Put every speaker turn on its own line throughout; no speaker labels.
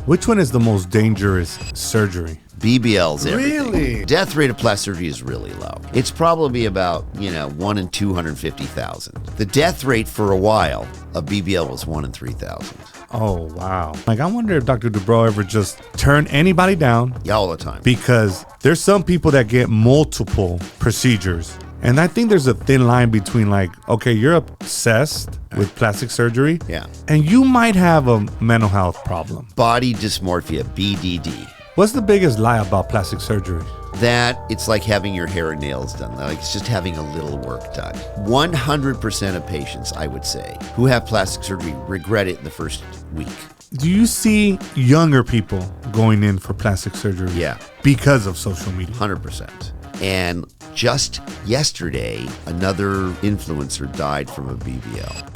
Which one is the most dangerous surgery?
BBLs, everything.
Really?
Death rate of plastic surgery is really low. It's probably about, 1 in 250,000. The death rate for a while of BBL was 1 in 3,000.
Oh, wow. Like, I wonder if Dr. Dubrow ever just turned anybody down.
Yeah, all the time.
Because there's some people that get multiple procedures. And I think there's a thin line between like, okay, you're obsessed with plastic surgery.
Yeah.
And you might have a mental health problem.
Body dysmorphia, BDD.
What's the biggest lie about plastic surgery?
That it's like having your hair and nails done. Like it's just having a little work done. 100% of patients, I would say, who have plastic surgery regret it in the first week.
Do you see younger people going in for plastic surgery?
Yeah.
Because of social media?
100%. And just yesterday, another influencer died from a BBL.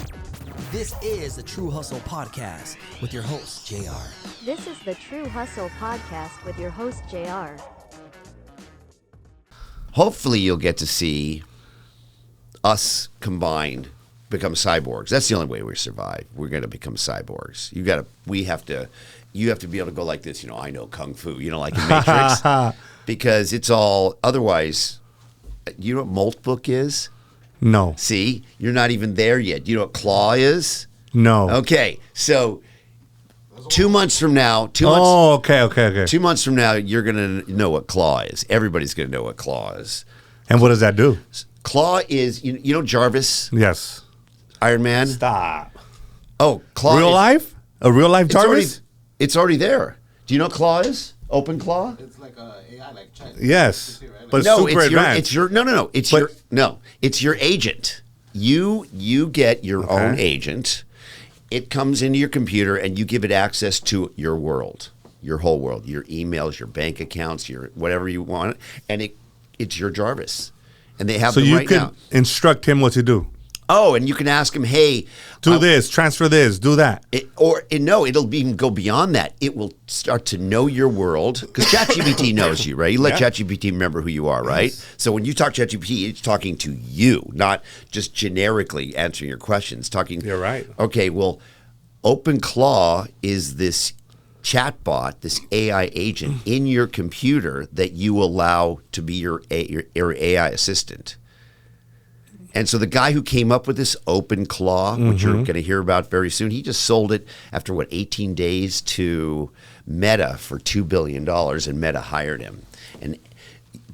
This is the True Hustle Podcast with your host, JR.
This is the True Hustle Podcast with your host, JR.
Hopefully you'll get to see us combined become cyborgs. That's the only way we survive. We're going to become cyborgs. You have to be able to go like this, I know Kung Fu, like in Matrix. Because it's all, otherwise, you know what Molt Book is?
No.
See, you're not even there yet. Do you know what Claw is?
No.
Okay, so 2 months from now, 2 months from now, you're going to know what Claw is. Everybody's going to know what Claw is.
And what does that do?
Claw is, you know Jarvis?
Yes.
Iron Man?
Stop.
Oh, Claw
Real
is,
life? A real life Jarvis?
It's already there. Do you know what Claw is? Open Claw?
It's like a AI, like China.
Yes.
Right?
But super advanced.
It's your agent. You get your own agent. It comes into your computer and you give it access to your world, your whole world, your emails, your bank accounts, your whatever you want, and it's your Jarvis. And they have them right now.
So you can instruct him what to do.
Oh, and you can ask him, hey,
do this, transfer this, do that.
It'll even go beyond that. It will start to know your world because ChatGPT knows you, right? You let ChatGPT remember who you are, right? Yes. So when you talk to ChatGPT, it's talking to you, not just generically answering your questions. You're right. Okay, well, OpenClaw is this chatbot, this AI agent in your computer that you allow to be your AI assistant. And so the guy who came up with this OpenClaw, which you're going to hear about very soon, he just sold it after 18 days to Meta for $2 billion, and Meta hired him. And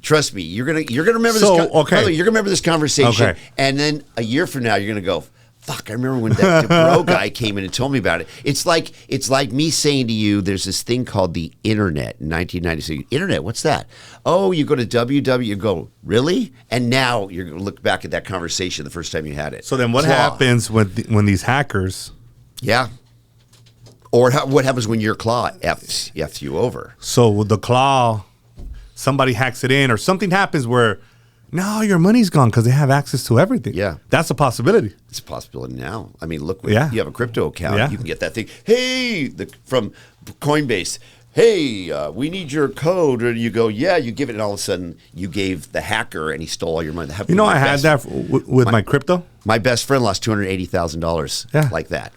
trust me, you're gonna remember this. You're gonna remember this conversation, and then a year from now, you're gonna go, fuck, I remember when that Dubrow guy came in and told me about it. It's like me saying to you, there's this thing called the internet in 1996. Internet, what's that? Oh, you go to www, you go, really? And now you're going to look back at that conversation the first time you had it.
So then what happens when these hackers...
Yeah. Or what happens when your claw F's you over?
So with the claw, somebody hacks it in or something happens where... No, your money's gone because they have access to everything.
Yeah.
That's a possibility.
It's a possibility now. I mean, look, you have a crypto account. You can get that thing. Hey, from Coinbase, hey, we need your code. Or you go, yeah, you give it, and all of a sudden you gave the hacker and he stole all your money.
I had that with my crypto.
My best friend lost $280,000 like that.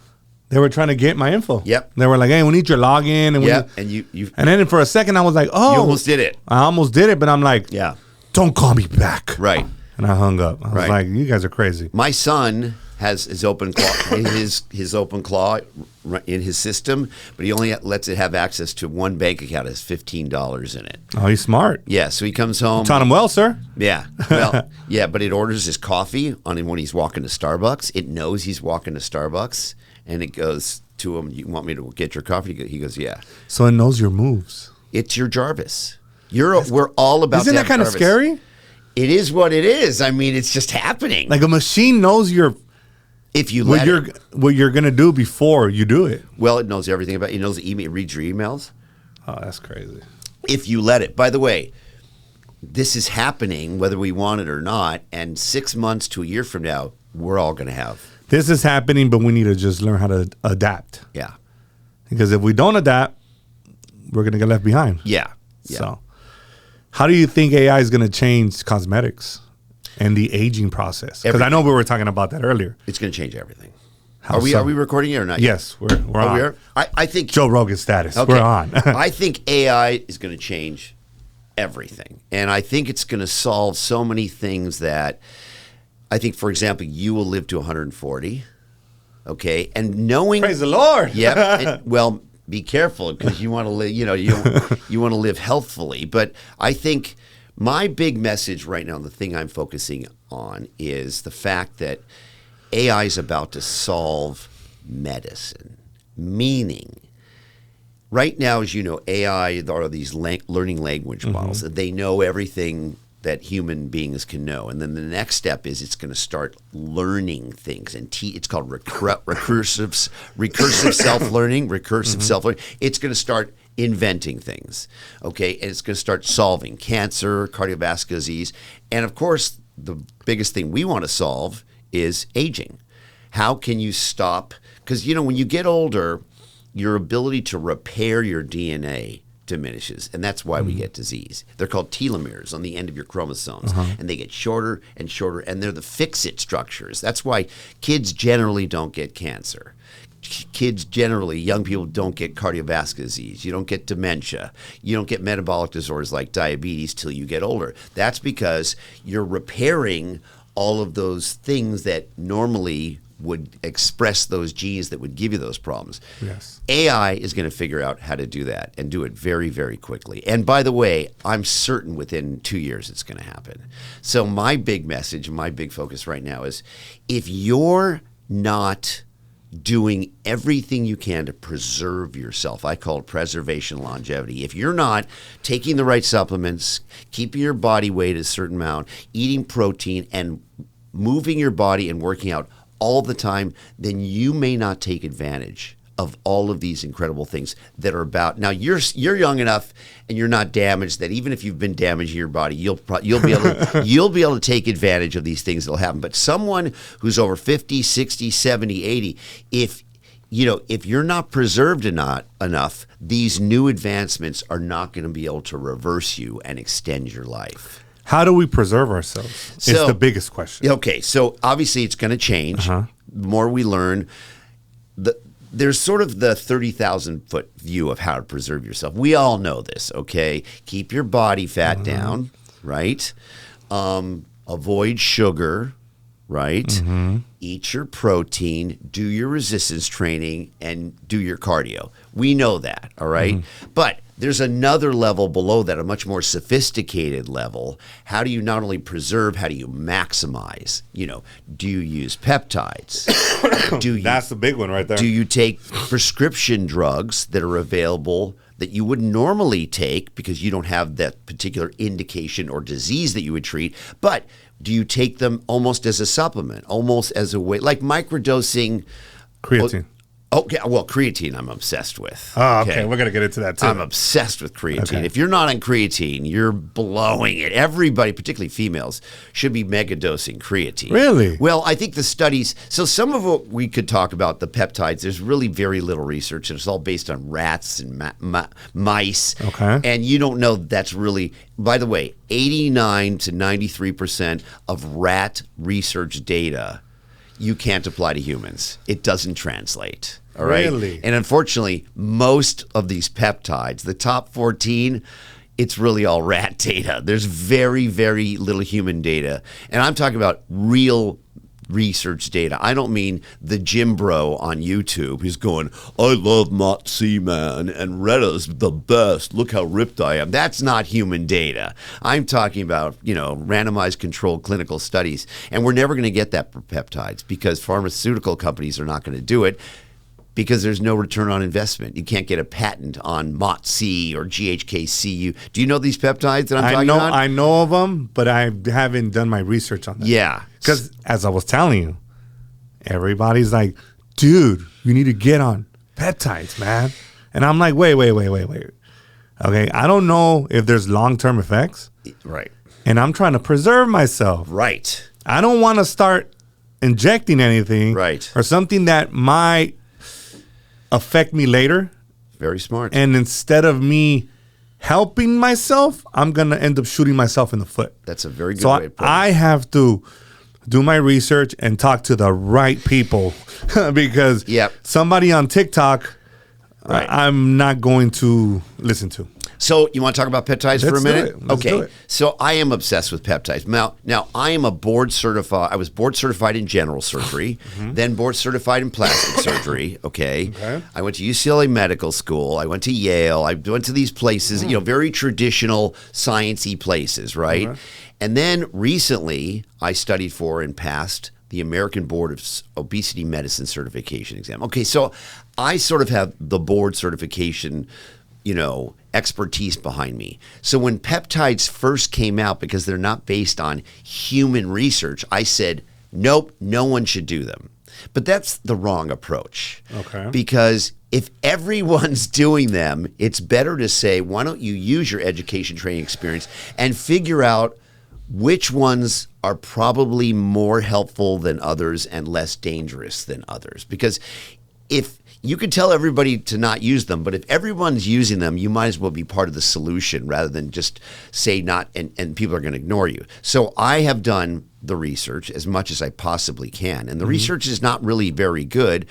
They were trying to get my info.
Yep.
They were like, hey, we need your login. And and then for a second I was like, oh.
You almost did it.
I almost did it, but I'm like, don't call me back.
Right.
And I hung up. I was like, you guys are crazy.
My son has his OpenClaw, his OpenClaw in his system, but he only lets it have access to one bank account. It has $15 in it.
Oh, he's smart.
Yeah, so he comes home.
You taught him well, sir.
Yeah. Well, but it orders his coffee on him when he's walking to Starbucks. It knows he's walking to Starbucks, and it goes to him, you want me to get your coffee? He goes, yeah.
So it knows your moves.
It's your Jarvis. We're all about.
Isn't that kind of scary?
It is what it is. I mean, it's just happening.
Like a machine knows
if you
what you're gonna do before you do it.
Well, it knows everything about. It knows the email. It reads your emails.
Oh, that's crazy.
If you let it. By the way, this is happening whether we want it or not. And 6 months to a year from now, we're all gonna have.
This is happening, but we need to just learn how to adapt.
Yeah.
Because if we don't adapt, we're gonna get left behind.
Yeah.
So. How do you think AI is going to change cosmetics and the aging process? Because I know we were talking about that earlier.
It's going to change everything. Are we recording it or not?
Yes, we're on.
We are? I think
Joe Rogan status.
Okay.
We're on.
I think AI is going to change everything. And I think it's going to solve so many things that I think, for example, you will live to 140. Okay. And knowing.
Praise the Lord.
Yep. Well, be careful because you want to live, you want to live healthfully. But I think my big message right now, the thing I'm focusing on is the fact that AI is about to solve medicine, meaning right now, as you know, AI are these learning language models. They know everything that human beings can know. And then the next step is it's going to start learning things. And it's called recursive self-learning, self-learning. It's going to start inventing things, okay? And it's going to start solving cancer, cardiovascular disease. And of course, the biggest thing we want to solve is aging. How can you stop? Because, when you get older, your ability to repair your DNA diminishes, and that's why we get disease. They're called telomeres on the end of your chromosomes, and they get shorter and shorter, and they're the fix-it structures. That's why kids generally don't get cancer. Kids generally, young people don't get cardiovascular disease. You don't get dementia. You don't get metabolic disorders like diabetes till you get older. That's because you're repairing all of those things that normally would express those genes that would give you those problems.
Yes.
AI is going to figure out how to do that and do it very, very quickly. And by the way, I'm certain within 2 years it's going to happen. So my big message, my big focus right now is if you're not doing everything you can to preserve yourself, I call it preservation longevity. If you're not taking the right supplements, keeping your body weight a certain amount, eating protein, and moving your body and working out all the time, then you may not take advantage of all of these incredible things that are about. Now you're young enough and you're not damaged that even if you've been damaging your body, you'll be able to take advantage of these things that'll happen. But someone who's over 50, 60, 70, 80, if you're not preserved enough, these new advancements are not going to be able to reverse you and extend your life.
How do we preserve ourselves? It's the biggest question.
Okay, so obviously it's going to change. The more we learn, there's sort of the 30,000-foot view of how to preserve yourself. We all know this, okay? Keep your body fat down, right? Avoid sugar, right? Eat your protein, do your resistance training, and do your cardio. We know that, all right? But there's another level below that, a much more sophisticated level. How do you not only preserve, how do you maximize? Do you use peptides?
That's the big one right there.
Do you take prescription drugs that are available that you wouldn't normally take because you don't have that particular indication or disease that you would treat? But do you take them almost as a supplement, almost as a way, like microdosing?
Creatine.
Okay, well, creatine I'm obsessed with.
Oh, okay. We're going to get into that too.
I'm obsessed with creatine.
Okay.
If you're not on creatine, you're blowing it. Everybody, particularly females, should be megadosing creatine.
Really?
Well, I think the studies, so some of what we could talk about, the peptides, there's really very little research, and it's all based on rats and mice.
Okay.
And you don't know that's really, by the way, 89 to 93% of rat research data you can't apply to humans. It doesn't translate. All right.
Really?
And unfortunately, most of these peptides, the top 14, it's really all rat data. There's very, very little human data. And I'm talking about real research data. I don't mean the gym bro on YouTube who's going, I love Motzi, man, and Retta's the best. Look how ripped I am. That's not human data. I'm talking about, randomized controlled clinical studies. And we're never going to get that for peptides because pharmaceutical companies are not going to do it because there's no return on investment. You can't get a patent on Motzi or GHKCU. Do you know these peptides that I'm talking about?
I know of them, but I haven't done my research on them.
Yeah.
Because as I was telling you, everybody's like, dude, you need to get on peptides, man. And I'm like, wait. Okay, I don't know if there's long-term effects.
Right.
And I'm trying to preserve myself.
Right.
I don't want to start injecting anything.
Right.
Or something that might affect me later.
Very smart.
And instead of me helping myself, I'm going to end up shooting myself in the foot.
That's a very good
so
way of putting it.
I have to do my research, and talk to the right people because somebody on TikTok, I'm not going to listen to.
So you want to talk about peptides for a minute?
Let's do it.
So I am obsessed with peptides. Now I am I was board certified in general surgery, then board certified in plastic surgery. Okay. I went to UCLA Medical School. I went to Yale. I went to these places, very traditional science-y places, right? And then recently I studied for and passed the American Board of Obesity Medicine certification exam. Okay, so I sort of have the board certification, expertise behind me. So when peptides first came out, because they're not based on human research, I said, nope, no one should do them. But that's the wrong approach. Okay. Because if everyone's doing them, it's better to say, why don't you use your education, training, experience and figure out which ones are probably more helpful than others and less dangerous than others. Because if you can tell everybody to not use them, but if everyone's using them, you might as well be part of the solution rather than just say not, and people are going to ignore you. So I have done the research as much as I possibly can. And the research is not really very good,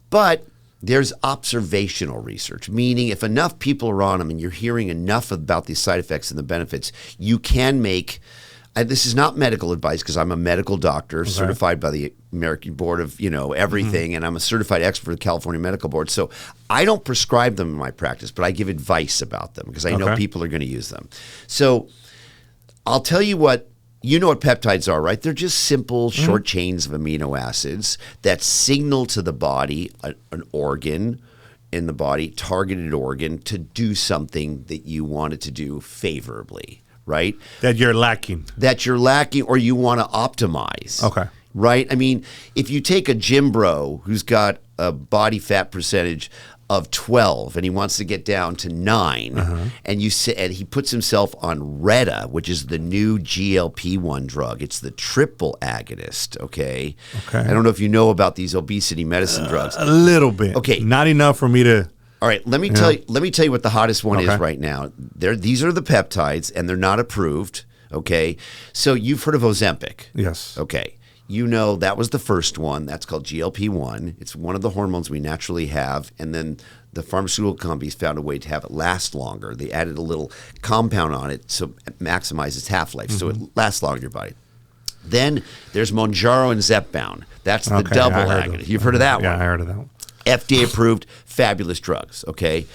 but there's observational research, meaning if enough people are on them and you're hearing enough about the side effects and the benefits, you can make this is not medical advice because I'm a medical doctor certified by the American Board of, everything. And I'm a certified expert for the California Medical Board. So I don't prescribe them in my practice, but I give advice about them because I know people are going to use them. So I'll tell you what, you know what peptides are, right? They're just simple short chains of amino acids that signal to the body an organ in the body, targeted organ, to do something that you want it to do favorably. Right?
That you're lacking,
or you want to optimize. Okay. Right? I mean, if you take a gym bro who's got a body fat percentage of 12 and he wants to get down to 9 and he puts himself on Reta, which is the new GLP-1 drug. It's the triple agonist, okay? I don't know if you know about these obesity medicine drugs.
A little bit.
Okay.
Not enough for me to.
All right, let me tell you what the hottest one is right now. These are the peptides, and they're not approved. Okay, so you've heard of Ozempic?
Yes.
Okay, that was the first one. That's called GLP-1. It's one of the hormones we naturally have, and then the pharmaceutical companies found a way to have it last longer. They added a little compound on it so it maximizes half-life, so it lasts longer in your body. Then there's Mounjaro and Zepbound. That's the double agonist. You've heard of that one?
Yeah, I heard of that one.
FDA approved, fabulous drugs, okay?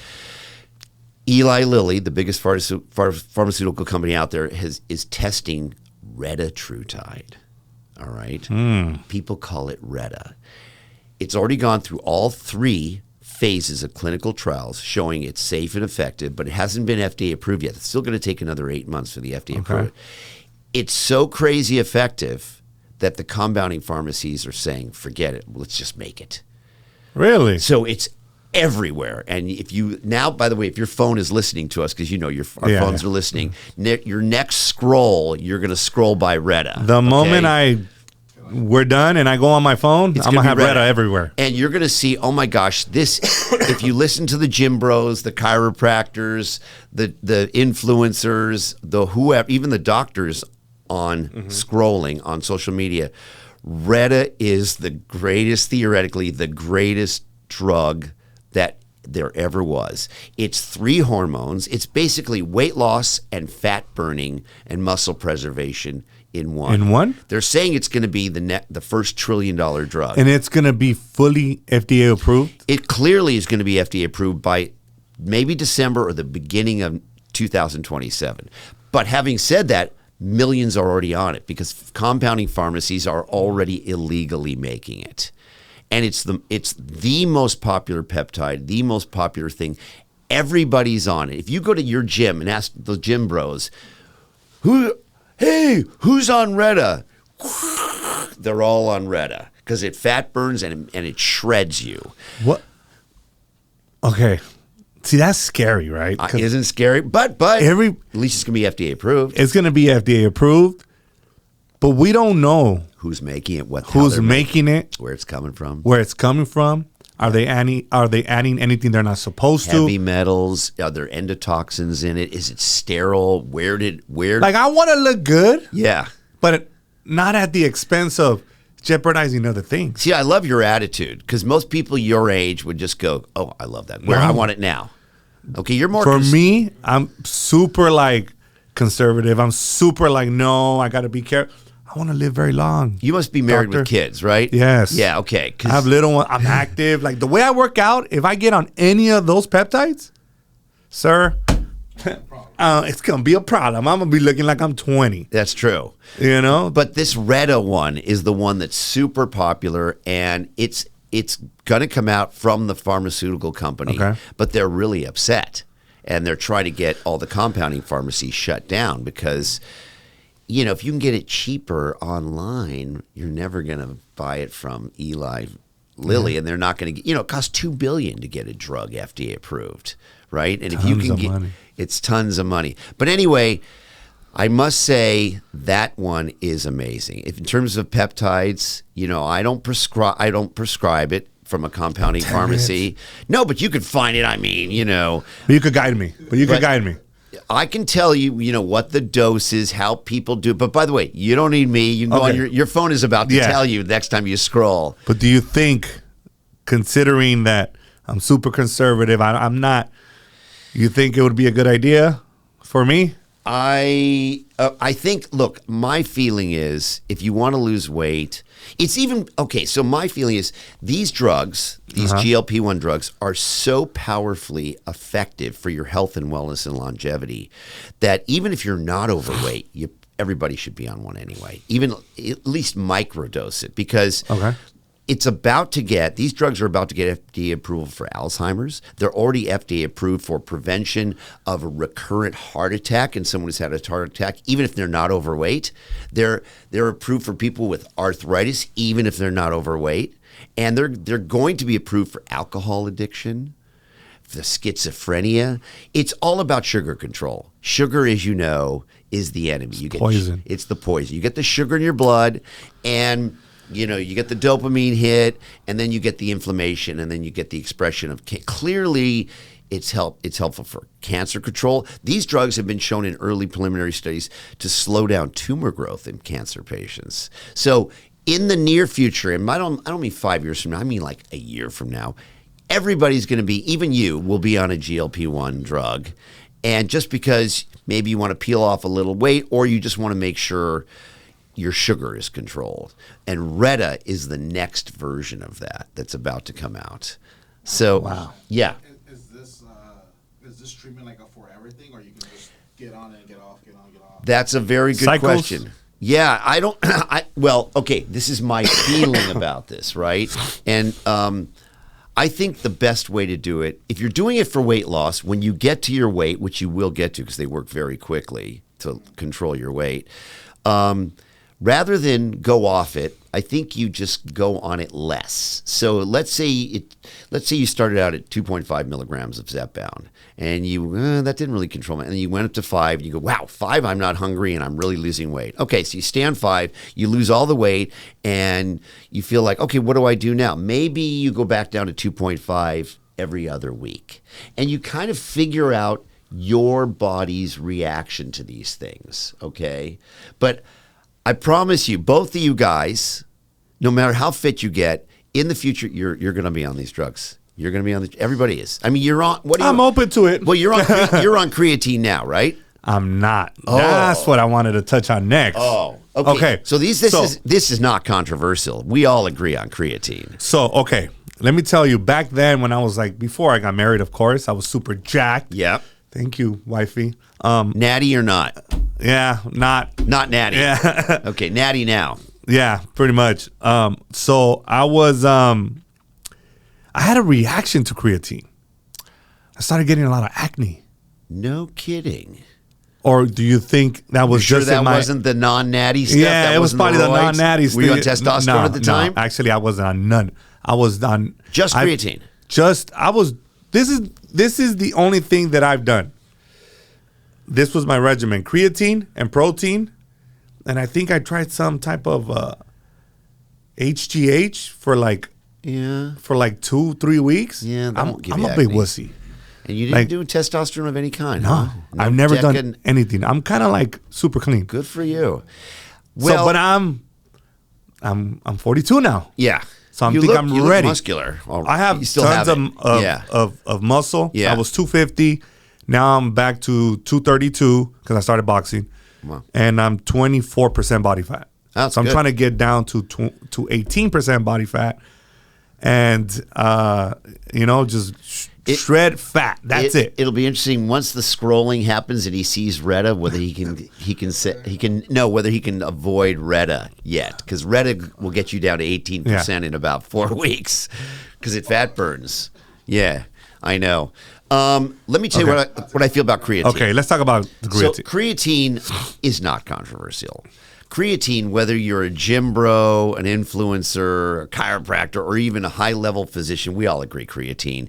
Eli Lilly, the biggest pharmaceutical company out there, is testing Retatrutide, all right? People call it Reta. It's already gone through all 3 phases of clinical trials showing it's safe and effective, but it hasn't been FDA approved yet. It's still going to take another 8 months for the FDA to approve it. It's so crazy effective that the compounding pharmacies are saying, forget it, let's just make it.
Really?
So it's everywhere. And by the way, if your phone is listening to us, because our phones are listening, your next scroll, you're going to scroll by Reta.
The moment we're done and I go on my phone, I'm going to have Reta everywhere.
And you're going to see, oh my gosh, if you listen to the gym bros, the chiropractors, the influencers, whoever, even the doctors on scrolling on social media, Reta is theoretically the greatest drug that there ever was. It's 3 hormones. It's basically weight loss and fat burning and muscle preservation in one.
In one?
They're saying it's going to be the first $1 trillion drug.
And it's going to be fully FDA approved?
It clearly is going to be FDA approved by maybe December or the beginning of 2027. But having said that, millions are already on it because compounding pharmacies are already illegally making it. And it's the most popular peptide, the most popular thing. Everybody's on it. If you go to your gym and ask the gym bros, who's on Reta? They're all on Reta because it fat burns and it shreds you.
What? Okay. See, that's scary, right?
Isn't scary? But at least it's going to be FDA approved.
It's going to be FDA approved, but we don't know
who's making it,
who's making it,
where it's coming from.
Are they adding anything they're not supposed to?
Heavy metals? Are there endotoxins in it? Is it sterile? Where?
Like, I want to look good.
Yeah,
but not at the expense of jeopardizing other things.
See, I love your attitude because most people your age would just go, "Oh, I love that. Where I want it now." Okay, you're more
For me, I'm super like conservative. I'm super like, no, I got to be careful. I want to live very long.
You must be married with kids, right?
Yes.
Yeah. Okay.
I have little ones. I'm active. Like the way I work out, if I get on any of those peptides, sir, it's gonna be a problem. I'm gonna be looking like I'm 20.
That's true.
You know,
But this Retta one is the one that's super popular, and it's going to come out from the pharmaceutical company.
Okay.
But they're really upset, and they're trying to get all the compounding pharmacies shut down because, you know, if you can get it cheaper online, you're never going to buy it from Eli Lilly, and they're not going to. You know, it costs $2 billion to get a drug FDA approved, right? And if you can get,
money.
it's tons of money. But anyway, I must say that one is amazing. If in terms of peptides, you know, I don't prescribe it from a compounding pharmacy. No, but you could find it. I mean, you know,
you could guide me.
I can tell you, you know, what the dose is, how people do. But by the way, you don't need me. You can go on your phone is about to tell you next time you scroll.
But do you think, considering that I'm super conservative, I'm not, you think it would be a good idea for me?
I think, look, my feeling is if you want to lose weight, it's even, okay, so my feeling is these drugs, these GLP-1 drugs are so powerfully effective for your health and wellness and longevity that even if you're not overweight, everybody should be on one anyway, even at least microdose it because these drugs are about to get FDA approval for Alzheimer's. They're already FDA approved for prevention of a recurrent heart attack in someone who's had a heart attack, even if they're not overweight. They're approved for people with arthritis, even if they're not overweight. And they're going to be approved for alcohol addiction, the schizophrenia. It's all about sugar control. Sugar, as you know, is the enemy. You get
poison.
It's the poison. You get the sugar in your blood, and you know, you get the dopamine hit, and then you get the inflammation, and then you get the expression of clearly it's helpful for cancer control. These drugs have been shown in early preliminary studies to slow down tumor growth in cancer patients. So in the near future, and I don't mean 5 years from now, I mean like a year from now, everybody's going to be, even you will be on a GLP-1 drug. And just because maybe you want to peel off a little weight or you just want to make sure your sugar is controlled. And Retta is the next version of that that's about to come out. So, yeah.
Is this treatment like a for everything, or you can just get on and get off, get on, get off?
That's a very good question. Yeah, okay, this is my feeling about this, right? And I think the best way to do it, if you're doing it for weight loss, when you get to your weight, which you will get to because they work very quickly to control your weight, rather than go off it, I think you just go on it less. So let's say you started out at 2.5 milligrams of Zepbound, and that didn't really control me. And then you went up to 5, and you go, wow, 5, I'm not hungry, and I'm really losing weight. Okay, so you stay on 5, you lose all the weight, and you feel like, okay, what do I do now? Maybe you go back down to 2.5 every other week, and you kind of figure out your body's reaction to these things, okay? But I promise you, both of you guys, no matter how fit you get, in the future, you're going to be on these drugs. You're going to be on everybody is. I mean, you're on.
I'm open to it.
Well, you're on creatine now, right?
I'm not. Oh. That's what I wanted to touch on next.
Oh, okay. So this is not controversial. We all agree on creatine.
So, okay, let me tell you. Back then, when I was like, before I got married, of course, I was super jacked.
Yeah.
Thank you, wifey.
Natty or not?
Yeah, not
natty.
Yeah.
Okay, natty now.
Yeah, pretty much. So I was, I had a reaction to creatine. I started getting a lot of acne.
No kidding.
Or do you think that was
sure
just
that wasn't the non-natty stuff?
Yeah,
that
it was probably the non-natty stuff.
Were you on testosterone at the time?
No, actually, I wasn't on none. I was on
just creatine.
This is the only thing that I've done. This was my regimen: creatine and protein, and I think I tried some type of HGH for like 2-3 weeks.
Yeah,
I'm a big wussy.
And you didn't do testosterone of any kind?
No,
huh?
I've never done anything. I'm kind of like super clean.
Good for you. Well-
but I'm 42 now.
Yeah.
So
You
I'm
look
ready.
muscular.
I have
You still
tons
have it.
of muscle.
Yeah.
I was 250. Now I'm back to 232 because I started boxing.
Wow.
And I'm 24% body fat.
That's
so I'm
good.
trying to get down to 18% body fat, and just shred fat. That's it.
It'll be interesting once the scrolling happens and he sees Retta, whether he can avoid Retta yet, because Retta will get you down to 18% in about 4 weeks because it fat burns. Yeah, I know. Let me tell you what I feel about creatine.
Okay, let's talk about the creatine.
So creatine is not controversial. Creatine, whether you're a gym bro, an influencer, a chiropractor, or even a high-level physician, we all agree creatine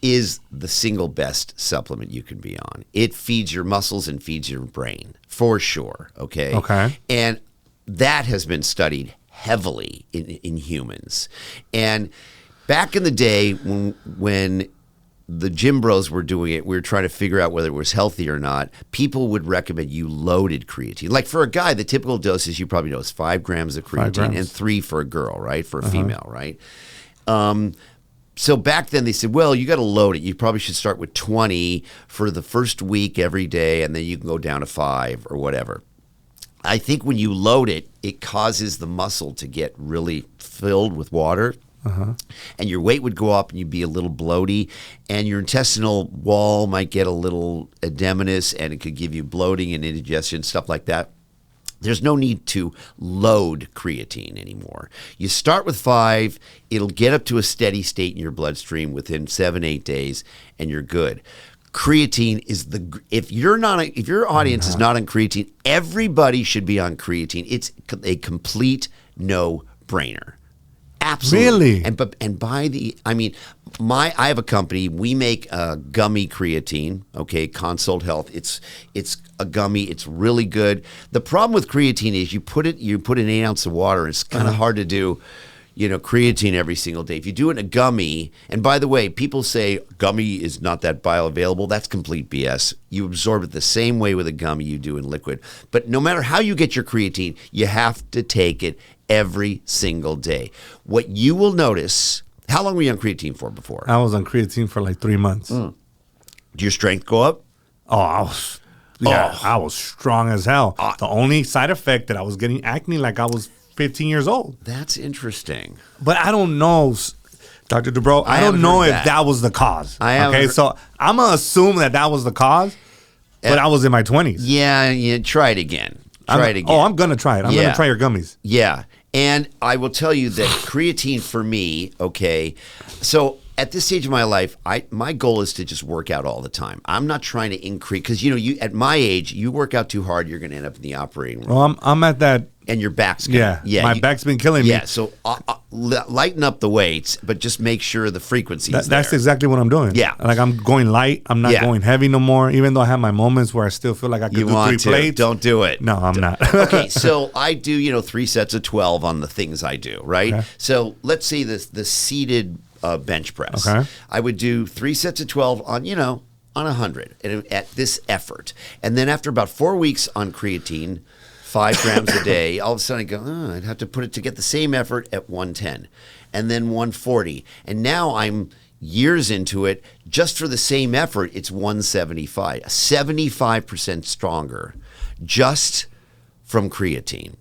is the single best supplement you can be on. It feeds your muscles and feeds your brain, for sure, okay?
Okay.
And that has been studied heavily in humans. And back in the day when the gym bros were doing it, we were trying to figure out whether it was healthy or not. People would recommend you loaded creatine. Like for a guy, the typical dosage you probably know is 5 grams of creatine and 3 for a girl, right? For a female, right? So back then they said, well, you got to load it. You probably should start with 20 for the first week every day, and then you can go down to 5 or whatever. I think when you load it, it causes the muscle to get really filled with water. And your weight would go up and you'd be a little bloaty, and your intestinal wall might get a little edematous, and it could give you bloating and indigestion, stuff like that. There's no need to load creatine anymore. You start with 5, it'll get up to a steady state in your bloodstream within 7-8 days, and you're good. Creatine is if your audience is not on creatine, everybody should be on creatine. It's a complete no-brainer. Absolutely.
Really?
I have a company. We make gummy creatine. Okay, Consult Health. It's a gummy. It's really good. The problem with creatine is you put in 8 ounces of water. It's kind of hard to do, creatine every single day. If you do it in a gummy, and by the way, people say gummy is not that bioavailable. That's complete BS. You absorb it the same way with a gummy you do in liquid. But no matter how you get your creatine, you have to take it every single day. What you will notice, how long were you on creatine for before?
I was on creatine for like 3 months.
Did your strength go up?
Oh, I was strong as hell. The only side effect that I was getting acne like I was 15 years old.
That's interesting.
But I don't know, Dr. Dubrow. I don't know if that was the cause. So I'm going to assume that was the cause, but I was in my 20s.
Yeah, try it again. Try it again.
Oh, I'm going to try it. I'm going to try your gummies.
Yeah. And I will tell you that creatine for me, so at this stage of my life, my goal is to just work out all the time. I'm not trying to increase, because you at my age, you work out too hard, you're going to end up in the operating room.
Well, I'm at that.
And your back's
my back's been killing me.
Yeah, so lighten up the weights, but just make sure the frequency is
That's
there.
exactly what I'm doing.
Yeah.
Like I'm going light. I'm not going heavy no more, even though I have my moments where I still feel like I could do 3 plates.
Don't do it.
No, I'm not.
Okay, so I do, 3 sets of 12 on the things I do, right?
Okay.
So let's say the seated bench press.
Okay.
I would do 3 sets of 12 on 100 at this effort. And then after about 4 weeks on creatine, 5 grams a day, all of a sudden I go, I'd have to put it to get the same effort at 110 and then 140. And now I'm years into it, just for the same effort, it's 175, 75% stronger just from creatine.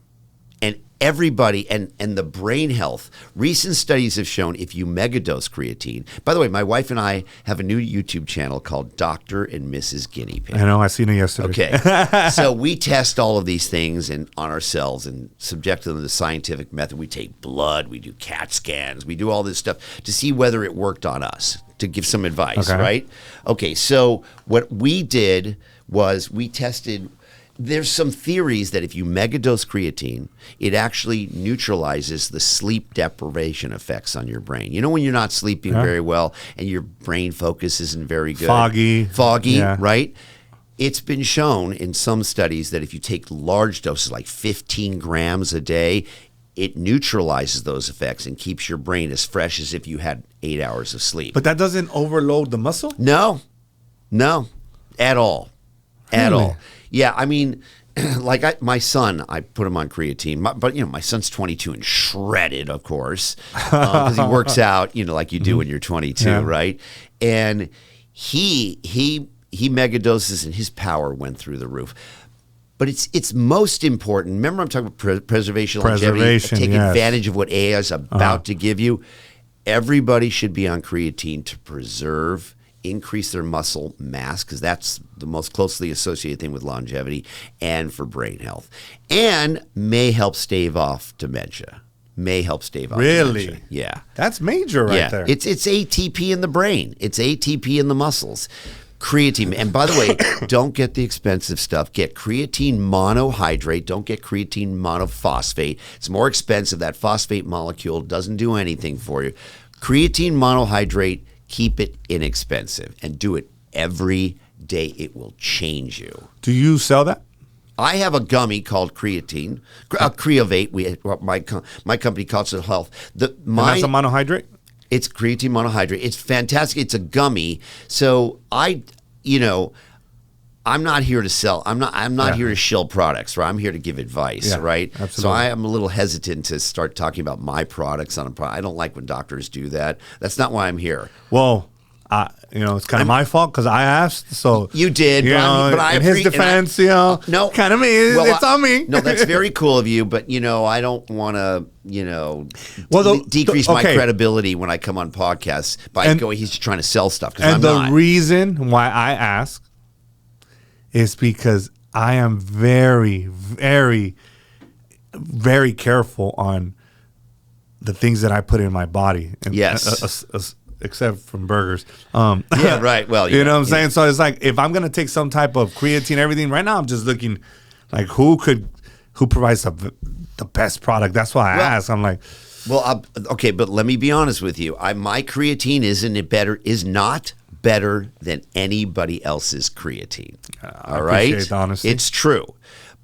And everybody, and the brain health, recent studies have shown if you megadose creatine, by the way, my wife and I have a new YouTube channel called Dr. and Mrs. Guinea Pig.
I know, I seen it yesterday.
Okay. So we test all of these things on ourselves and subject them to the scientific method. We take blood, we do CAT scans, we do all this stuff to see whether it worked on us, to give some advice, right? Okay, so what we did was we tested. There's some theories that if you megadose creatine, it actually neutralizes the sleep deprivation effects on your brain. You know when you're not sleeping very well and your brain focus isn't very good? Foggy, right? It's been shown in some studies that if you take large doses, like 15 grams a day, it neutralizes those effects and keeps your brain as fresh as if you had 8 hours of sleep.
But that doesn't overload the muscle?
No, at all. At all. Yeah, I mean, my son, I put him on creatine, but my son's 22 and shredded, of course, because he works out, like you do when you're 22, right? And he mega doses and his power went through the roof. But it's most important. Remember, I'm talking about preservation, longevity, take advantage of what AI is about to give you. Everybody should be on creatine to preserve, increase their muscle mass, because that's the most closely associated thing with longevity, and for brain health, and may help stave off dementia.
Really?
Dementia. Yeah,
that's major there.
It's ATP in the brain. It's ATP in the muscles. Creatine, and by the way, don't get the expensive stuff. Get creatine monohydrate. Don't get creatine monophosphate. It's more expensive. That phosphate molecule doesn't do anything for you. Creatine monohydrate, keep it inexpensive, and do it every day. It will change you.
Do you sell that?
I have a gummy called creatine, Creovate. My company calls it Health.
And that's a monohydrate?
It's creatine monohydrate. It's fantastic. It's a gummy. So I'm not here to sell. I'm not here to shill products, right? I'm here to give advice, right?
Absolutely.
So I am a little hesitant to start talking about my products on a product. I don't like when doctors do that. That's not why I'm here.
Well, it's kind of my fault because I asked. So
you did, but I
in his defense, no, kind of me. It's on me.
No, that's very cool of you, but I don't want to, decrease my credibility when I come on podcasts by going. He's just trying to sell stuff.
And the reason why I ask is because I am very, very, very careful on the things that I put in my body. And
yes.
Except from burgers.
Yeah, right. Well,
you know what I'm saying? So it's like, if I'm going to take some type of creatine, everything, right now I'm just looking like who provides the best product. That's why I ask. I'm like,
okay, but let me be honest with you. My creatine is not better than anybody else's creatine. All right?
Appreciate the honesty.
It's true.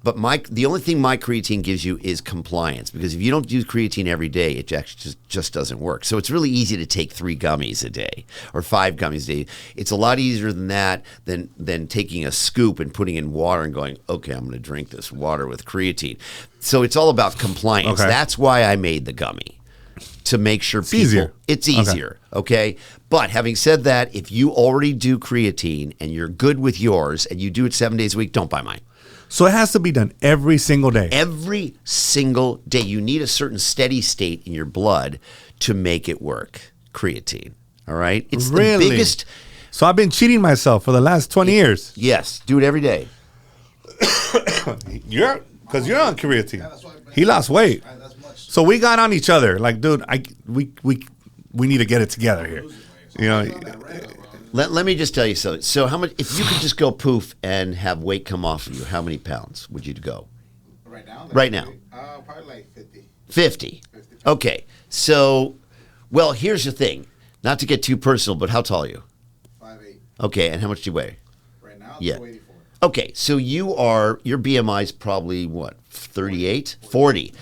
But the only thing my creatine gives you is compliance, because if you don't do creatine every day, it actually just doesn't work. So it's really easy to take 3 gummies a day or 5 gummies a day. It's a lot easier than that than taking a scoop and putting in water and going, okay, I'm going to drink this water with creatine. So it's all about compliance.
Okay.
That's why I made the gummy, to make sure it's easier. Okay. But having said that, if you already do creatine and you're good with yours and you do it 7 days a week, don't buy mine.
So it has to be done every single day.
Every single day. You need a certain steady state in your blood to make it work. Creatine. All right? It's the biggest.
So I've been cheating myself for the last 20 years.
Yes. Do it every day.
Because you're on creatine.
that's why
He lost weight.
That's much.
So we got on each other. Like, dude, we need to get it together here.
Let me just tell you something. So how much, if you could just go poof and have weight come off of you, how many pounds would you go?
Right now?
Right now.
Probably like 50.
50. Okay. So, well, here's the thing. Not to get too personal, but how tall are you?
5'8".
Okay. And how much do you weigh?
Right now,
Yeah.
284.
Okay. So your BMI is probably what? 38? 40.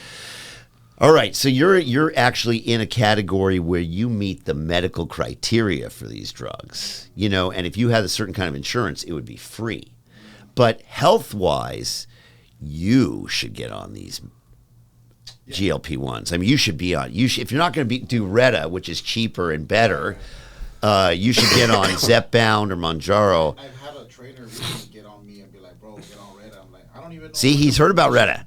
All right, so you're actually in a category where you meet the medical criteria for these drugs, and if you had a certain kind of insurance, it would be free. But health-wise, you should get on these GLP-1s. I mean, you should be on. If you're not going to do Reta, which is cheaper and better, you should get on Zepbound or Mounjaro.
I've had a trainer recently get on me and be like, bro, get on Reta. I'm like, I don't even know.
See, he's heard about Reta.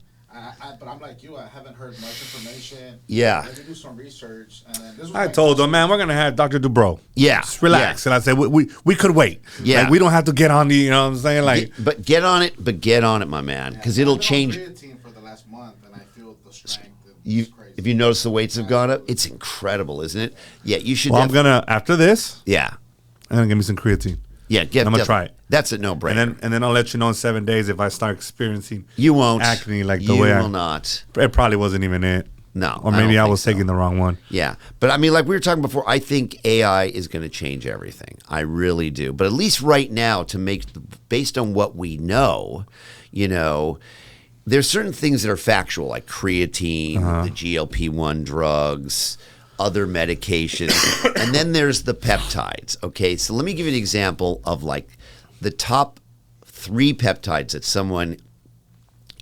But I'm like you. I haven't heard much information.
Yeah.
Let me do some research. And then this was
I told them, man, we're going to have Dr. Dubrow.
Yeah.
Just relax.
Yeah.
And I said, we could wait.
Yeah.
Like, we don't have to get on the, you know what I'm saying? Like,
but get on it, my man, because it'll change.
I've been on creatine for the last month, and I feel the strength. It's crazy.
If you notice the weights have gone up, it's incredible, isn't it? Yeah, you should.
well, I'm going to, after this,
Yeah.
I'm going to give me some creatine.
Yeah,
I'm gonna try it.
That's a no-brainer.
And then I'll let you know in 7 days if I start experiencing
You won't.
acne like the
you
way
will not.
It probably wasn't even it.
No,
Or
I
maybe
don't
I
think
was
so.
taking the wrong one.
Yeah, but I mean, like we were talking before, I think AI is going to change everything. I really do. But at least right now, based on what we know, there's certain things that are factual, like creatine, the GLP-1 drugs, other medications, and then there's the peptides. Okay, so let me give you an example of like the top 3 peptides that someone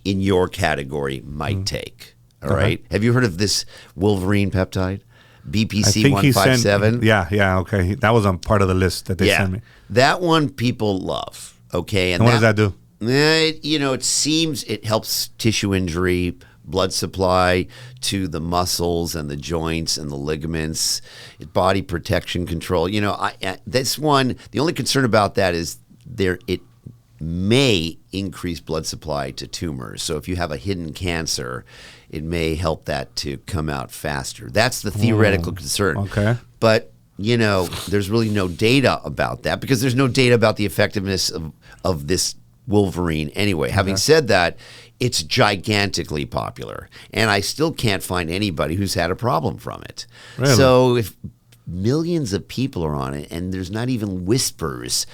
in your category might take. All
Okay.
right. Have you heard of this Wolverine peptide?
I
BPC
think he sent.
157?
Yeah. Okay, that was on part of the list that they sent me.
That one people love. Okay.
And what does that do?
It seems it helps tissue injury, blood supply to the muscles and the joints and the ligaments, body protection control. This one, the only concern about that is it may increase blood supply to tumors. So if you have a hidden cancer, it may help that to come out faster. That's the theoretical concern.
Okay.
But, there's really no data about that because there's no data about the effectiveness of this Wolverine anyway. Having said that, it's gigantically popular. And I still can't find anybody who's had a problem from it.
Really?
So if millions of people are on it and there's not even whispers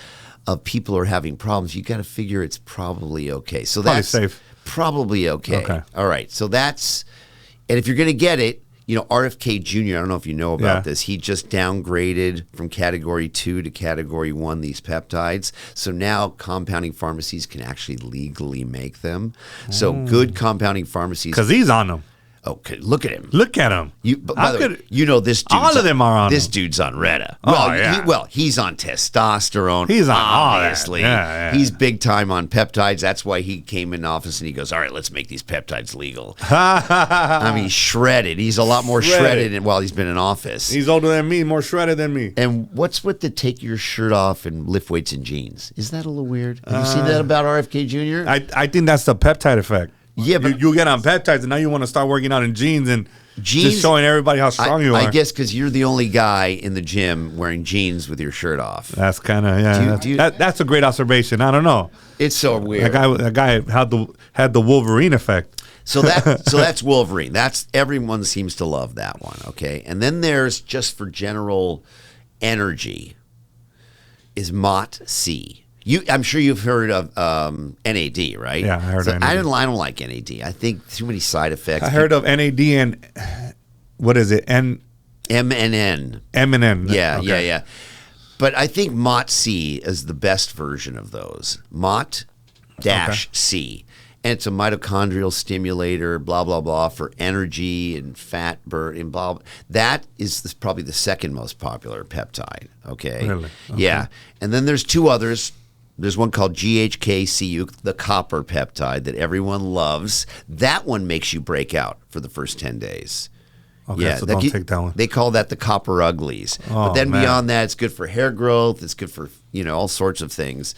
of people are having problems, you got to figure it's probably okay. So
Probably
that's
safe.
Probably okay.
Okay.
All right. So and if you're going to get it, RFK Jr., I don't know if you know about this, he just downgraded from category 2 to category 1 these peptides. So now compounding pharmacies can actually legally make them. So good compounding pharmacies.
Because he's on them.
Okay, look at him.
Look at him.
By the way, this dude's
all of them are on
this
him.
dude's on Retta.
Oh, yeah.
He's on testosterone.
He's on all that.
obviously.
Yeah.
He's big time on peptides. That's why he came in office and he goes, "All right, let's make these peptides legal." I mean, shredded. He's a lot more shredded while he's been in office.
He's older than me, more shredded than me.
And what's with the take your shirt off and lift weights in jeans? Is that a little weird? Have you seen that about RFK Jr.?
I think that's the peptide effect.
Yeah, but
you get on peptides and now you want to start working out in jeans and just showing everybody how strong you are.
I guess because you're the only guy in the gym wearing jeans with your shirt off.
That's kind of that's a great observation. I don't know.
It's so weird.
That guy had the Wolverine effect.
So that's Wolverine. Everyone seems to love that one. Okay, and then there's just for general energy is Mott C. I'm sure you've heard of NAD, right?
Yeah, I heard of NAD.
I don't like NAD. I think too many side effects.
I heard of NAD and what is it?
MNN.
MNN.
Yeah,
Okay.
yeah. But I think Mott C is the best version of those. Mott C. And it's a mitochondrial stimulator, blah, blah, blah, for energy and fat burn and blah, blah. That is probably the second most popular peptide, okay?
Really? Okay.
Yeah. And then there's two others. There's one called GHKCU, the copper peptide that everyone loves. That one makes you break out for the first 10 days.
Okay, so don't take that one.
They call that the copper uglies.
Oh,
but then
man.
beyond that, it's good for hair growth. It's good for, all sorts of things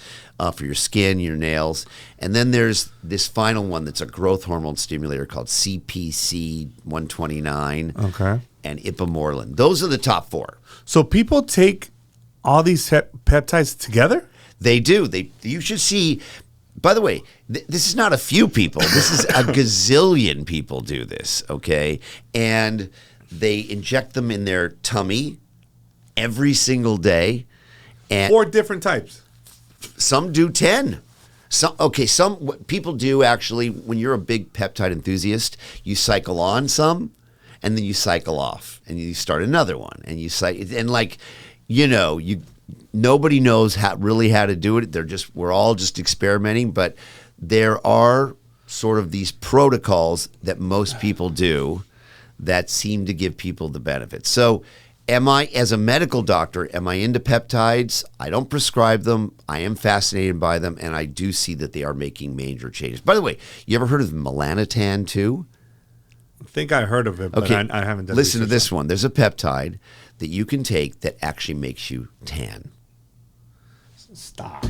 for your skin, your nails. And then there's this final one that's a growth hormone stimulator called CPC 129 and ipamorelin. Those are the top 4.
So people take all these peptides together?
They do. You should see. By the way, this is not a few people. This is a gazillion people do this, okay? And they inject them in their tummy every single day. And
4 different types.
some do 10. What people do actually, when you're a big peptide enthusiast, you cycle on some, and then you cycle off, and you start another one, and you cycle, and nobody knows really how to do it. We're all just experimenting, but there are sort of these protocols that most people do that seem to give people the benefits. So as a medical doctor, am I into peptides? I don't prescribe them. I am fascinated by them, and I do see that they are making major changes. By the way, you ever heard of Melanotan too?
I think I heard of it, but I haven't done
Listen to
research
this one. There's a peptide that you can take that actually makes you tan.
Stop.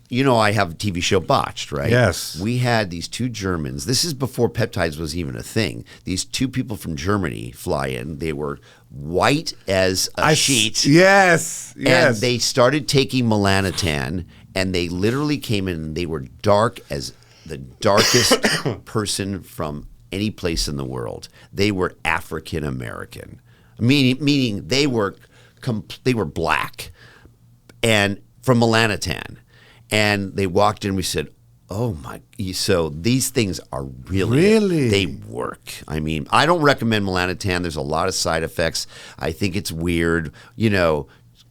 I have a TV show Botched, right?
Yes.
We had these 2 Germans. This is before peptides was even a thing. These 2 people from Germany fly in. They were white as a sheet.
Yes.
And they started taking Melanotan, and they literally came in and they were dark as the darkest person from any place in the world. They were African American, meaning they were black, and from Melanotan. And they walked in, we said, oh my, so these things are really, they work. I mean, I don't recommend Melanotan. There's a lot of side effects. I think it's weird.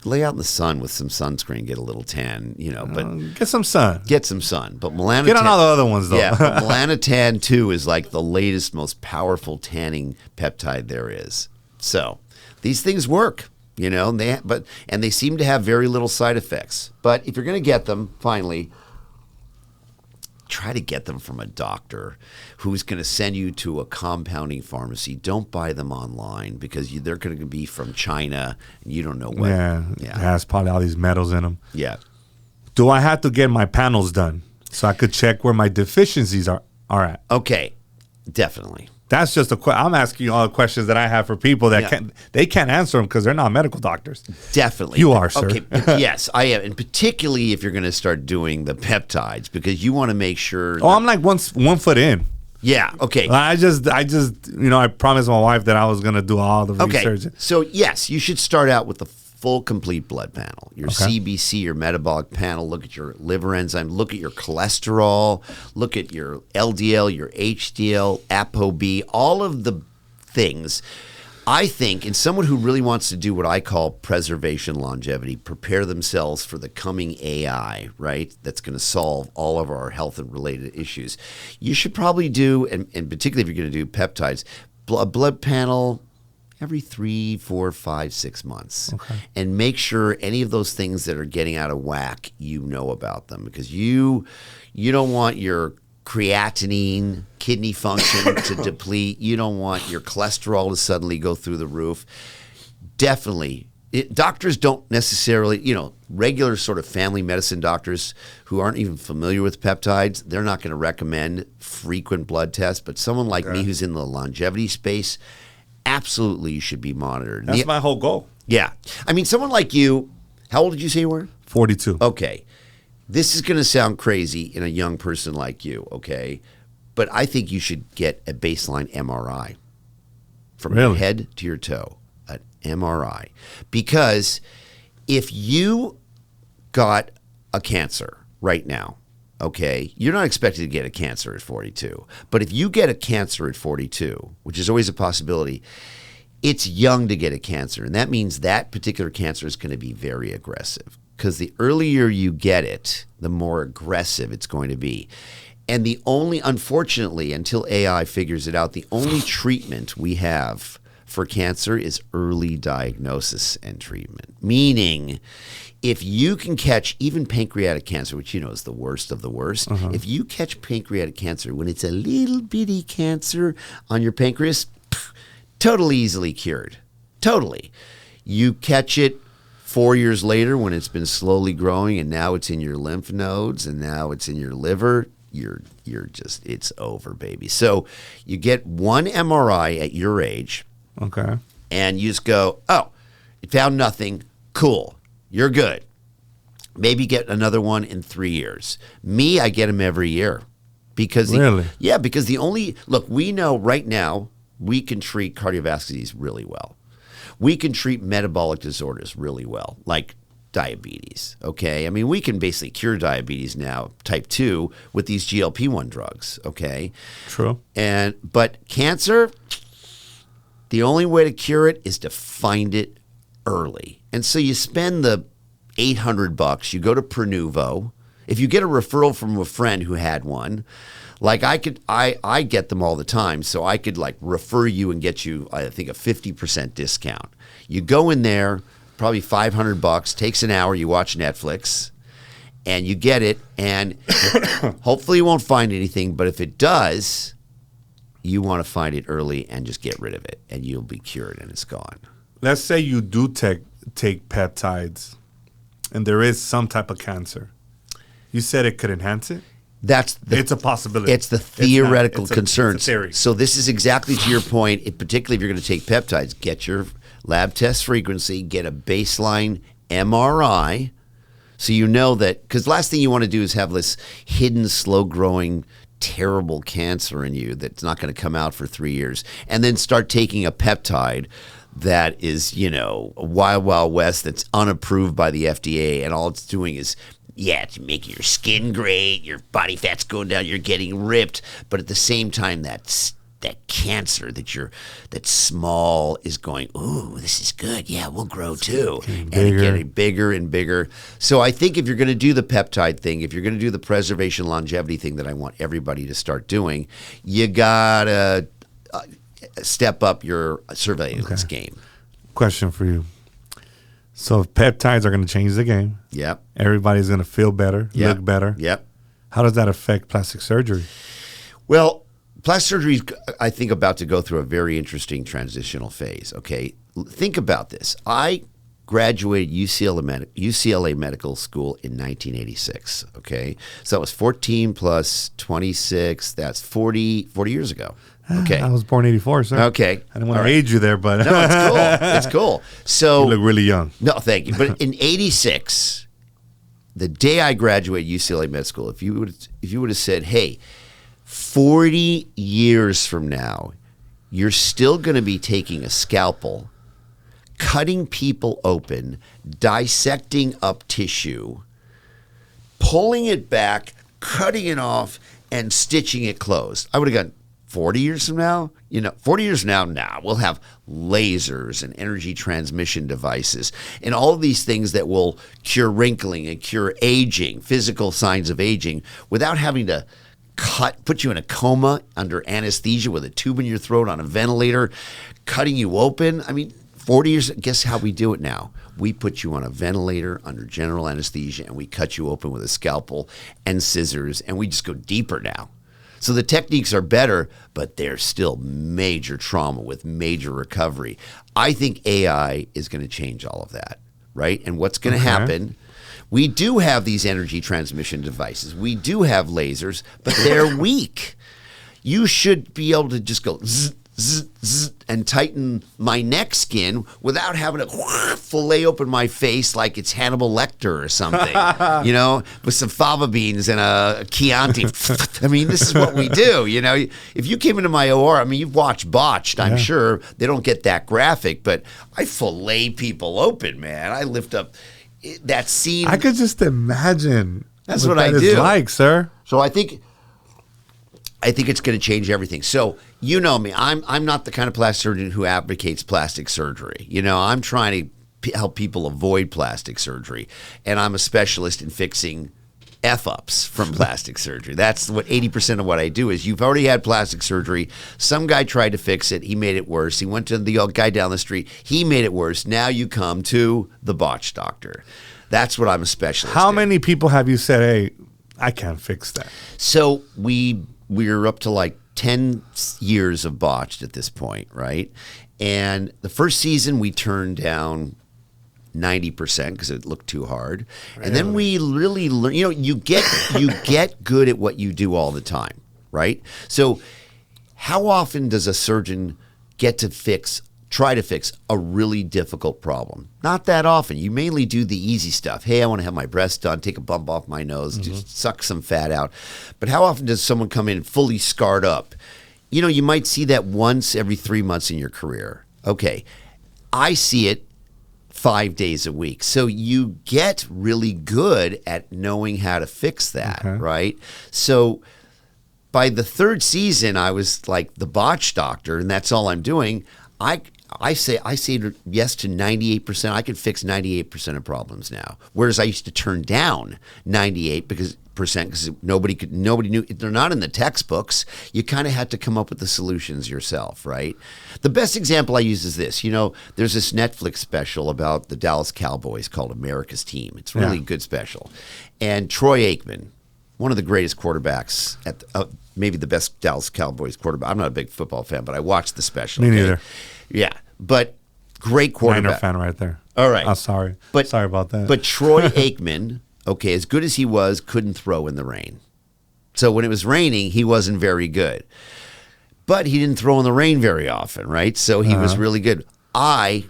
lay out in the sun with some sunscreen, get a little tan, but
Get some sun.
get some sun. But Melanotan,
Get on all the other ones, though.
yeah, but Melanotan 2 is like the latest, most powerful tanning peptide there is. So these things work, and they seem to have very little side effects. But if you're going to get them, finally, try to get them from a doctor who's going to send you to a compounding pharmacy. Don't buy them online because they're going to be from China and you don't know what.
It has probably all these metals in them.
Yeah.
Do I have to get my panels done so I could check where my deficiencies are at?
Okay. Definitely.
That's just I'm asking you all the questions that I have for people that can't answer them because they're not medical doctors.
Definitely.
You are, sir.
Okay. Yes, I am. And particularly if you're going to start doing the peptides because you want to make sure.
I'm like one foot in.
Yeah. Okay.
I just I promised my wife that I was going to do all the research.
So yes, you should start out with the full complete blood panel, your CBC, your metabolic panel. Look at your liver enzyme, look at your cholesterol, look at your LDL, your HDL, ApoB, all of the things. I think in someone who really wants to do what I call preservation longevity, prepare themselves for the coming AI, right? That's going to solve all of our health and related issues. You should probably do, and particularly if you're going to do peptides, a blood panel every 3, 4, 5, 6 months. And make sure any of those things that are getting out of whack, you know about them because you don't want your creatinine, kidney function to deplete. You don't want your cholesterol to suddenly go through the roof. Definitely. Doctors don't necessarily, regular sort of family medicine doctors who aren't even familiar with peptides, they're not going to recommend frequent blood tests. But someone like me who's in the longevity space, absolutely you should be monitored.
That's my whole goal.
Yeah. I mean, someone like you, how old did you say you were?
42.
Okay. This is going to sound crazy in a young person like you, okay? But I think you should get a baseline MRI from your head to your toe, an MRI. Because if you got a cancer right now, okay, you're not expected to get a cancer at 42. But if you get a cancer at 42, which is always a possibility, it's young to get a cancer. And that means that particular cancer is going to be very aggressive. Because the earlier you get it, the more aggressive it's going to be. And the only, unfortunately, until AI figures it out, the only treatment we have for cancer is early diagnosis and treatment. Meaning, if you can catch even pancreatic cancer, which is the worst of the worst, if you catch pancreatic cancer when it's a little bitty cancer on your pancreas, totally easily cured. Totally. You catch it 4 years later when it's been slowly growing and now it's in your lymph nodes and now it's in your liver, you're just, it's over, baby. So you get one MRI at your age.
Okay.
And you just go, oh, it found nothing. Cool. You're good. Maybe get another one in 3 years. Me, I get them every year. Because because the only, look, we know right now we can treat cardiovascular disease really well. We can treat metabolic disorders really well, like diabetes, okay? I mean, we can basically cure diabetes now, type 2, with these GLP-1 drugs, okay?
True.
But cancer, the only way to cure it is to find it early. And so you spend the $800, you go to Prenuvo. If you get a referral from a friend who had one, like I get them all the time, so I could like refer you and get you, I think, a 50% discount. You go in there, probably $500, takes an hour, you watch Netflix, and you get it, and hopefully you won't find anything, but if it does, you want to find it early and just get rid of it, and you'll be cured and it's gone.
Let's say you do take peptides, and there is some type of cancer. You said it could enhance it? It's a possibility.
It's the theoretical concerns.
It's a theory.
So this is exactly to your point, particularly if you're going to take peptides, get your lab test frequency, get a baseline MRI, so you know that, because last thing you want to do is have this hidden, slow-growing, terrible cancer in you that's not going to come out for 3 years, and then start taking a peptide that is, a wild, wild west that's unapproved by the FDA, and all it's doing is, it's making your skin great, your body fat's going down, you're getting ripped, but at the same time, that cancer that small is going, ooh, this is good. Yeah, we'll grow too. And it's getting bigger and bigger. So I think if you're going to do the peptide thing, if you're going to do the preservation longevity thing that I want everybody to start doing, you got to step up your surveillance game.
Question for you. So if peptides are going to change the game.
Yep.
Everybody's going to feel better, look better.
Yep.
How does that affect plastic surgery?
Well, plastic surgery is, I think, about to go through a very interesting transitional phase, okay? Think about this. I graduated UCLA Medical School in 1986, okay? So that was 14 plus 26. That's 40 years ago. Okay.
I was born 84, sir.
Okay.
I didn't want to age you there, but...
No, it's cool. It's cool. So
you look really young.
No, thank you. But in 86, the day I graduated UCLA Med School, if you would have said, hey, 40 years from now, you're still going to be taking a scalpel, cutting people open, dissecting up tissue, pulling it back, cutting it off, and stitching it closed. I would have gone, 40 years from now? 40 years from now, we'll have lasers and energy transmission devices and all of these things that will cure wrinkling and cure aging, physical signs of aging, without having to put you in a coma under anesthesia with a tube in your throat on a ventilator, cutting you open. I mean, 40 years, guess how we do it now? We put you on a ventilator under general anesthesia and we cut you open with a scalpel and scissors, and we just go deeper now. So the techniques are better, but there's still major trauma with major recovery. I think AI is going to change all of that, right? And what's going to happen... We do have these energy transmission devices. We do have lasers, but they're weak. You should be able to just go zzz, zzz, zzz, and tighten my neck skin without having to fillet open my face like it's Hannibal Lecter or something, with some fava beans and a Chianti. I mean, this is what we do, If you came into my OR, I mean, you've watched Botched, I'm sure. They don't get that graphic, but I fillet people open, man. I lift up... that scene.
I could just imagine.
That's what I do.
It's like, sir.
So I think it's going to change everything. So you know me, I'm not the kind of plastic surgeon who advocates plastic surgery. I'm trying to help people avoid plastic surgery, and I'm a specialist in fixing F-ups from plastic surgery. That's what 80% of what I do is. You've already had plastic surgery. Some guy tried to fix it. He made it worse. He went to the guy down the street. He made it worse. Now you come to the botched doctor. That's what I'm a specialist
How
in.
many people have you said, hey, I can't fix that?
So we're up to like 10 years of botched at this point, right? And the first season we turned down 90% because it looked too hard. Really? And then we really learn, you get good at what you do all the time, right? So how often does a surgeon get to try to fix a really difficult problem? Not that often. You mainly do the easy stuff. Hey, I want to have my breast done, take a bump off my nose, just suck some fat out. But how often does someone come in fully scarred up? You might see that once every 3 months in your career. Okay, I see it 5 days a week. So you get really good at knowing how to fix that, right? So by the third season, I was like the botched doctor, and that's all I'm doing. I say yes to 98%. I could fix 98% of problems now. Whereas I used to turn down 98% because nobody knew. They're not in the textbooks. You kind of had to come up with the solutions yourself, right? The best example I use is this. There's this Netflix special about the Dallas Cowboys called America's Team. It's really a good special. And Troy Aikman, one of the greatest quarterbacks maybe the best Dallas Cowboys quarterback. I'm not a big football fan, but I watched the special.
Me neither.
Yeah, but great quarterback.
Niner fan right there.
All right.
I'm sorry. Sorry about that.
But Troy Aikman, as good as he was, couldn't throw in the rain. So when it was raining, he wasn't very good. But he didn't throw in the rain very often, right? So he was really good. I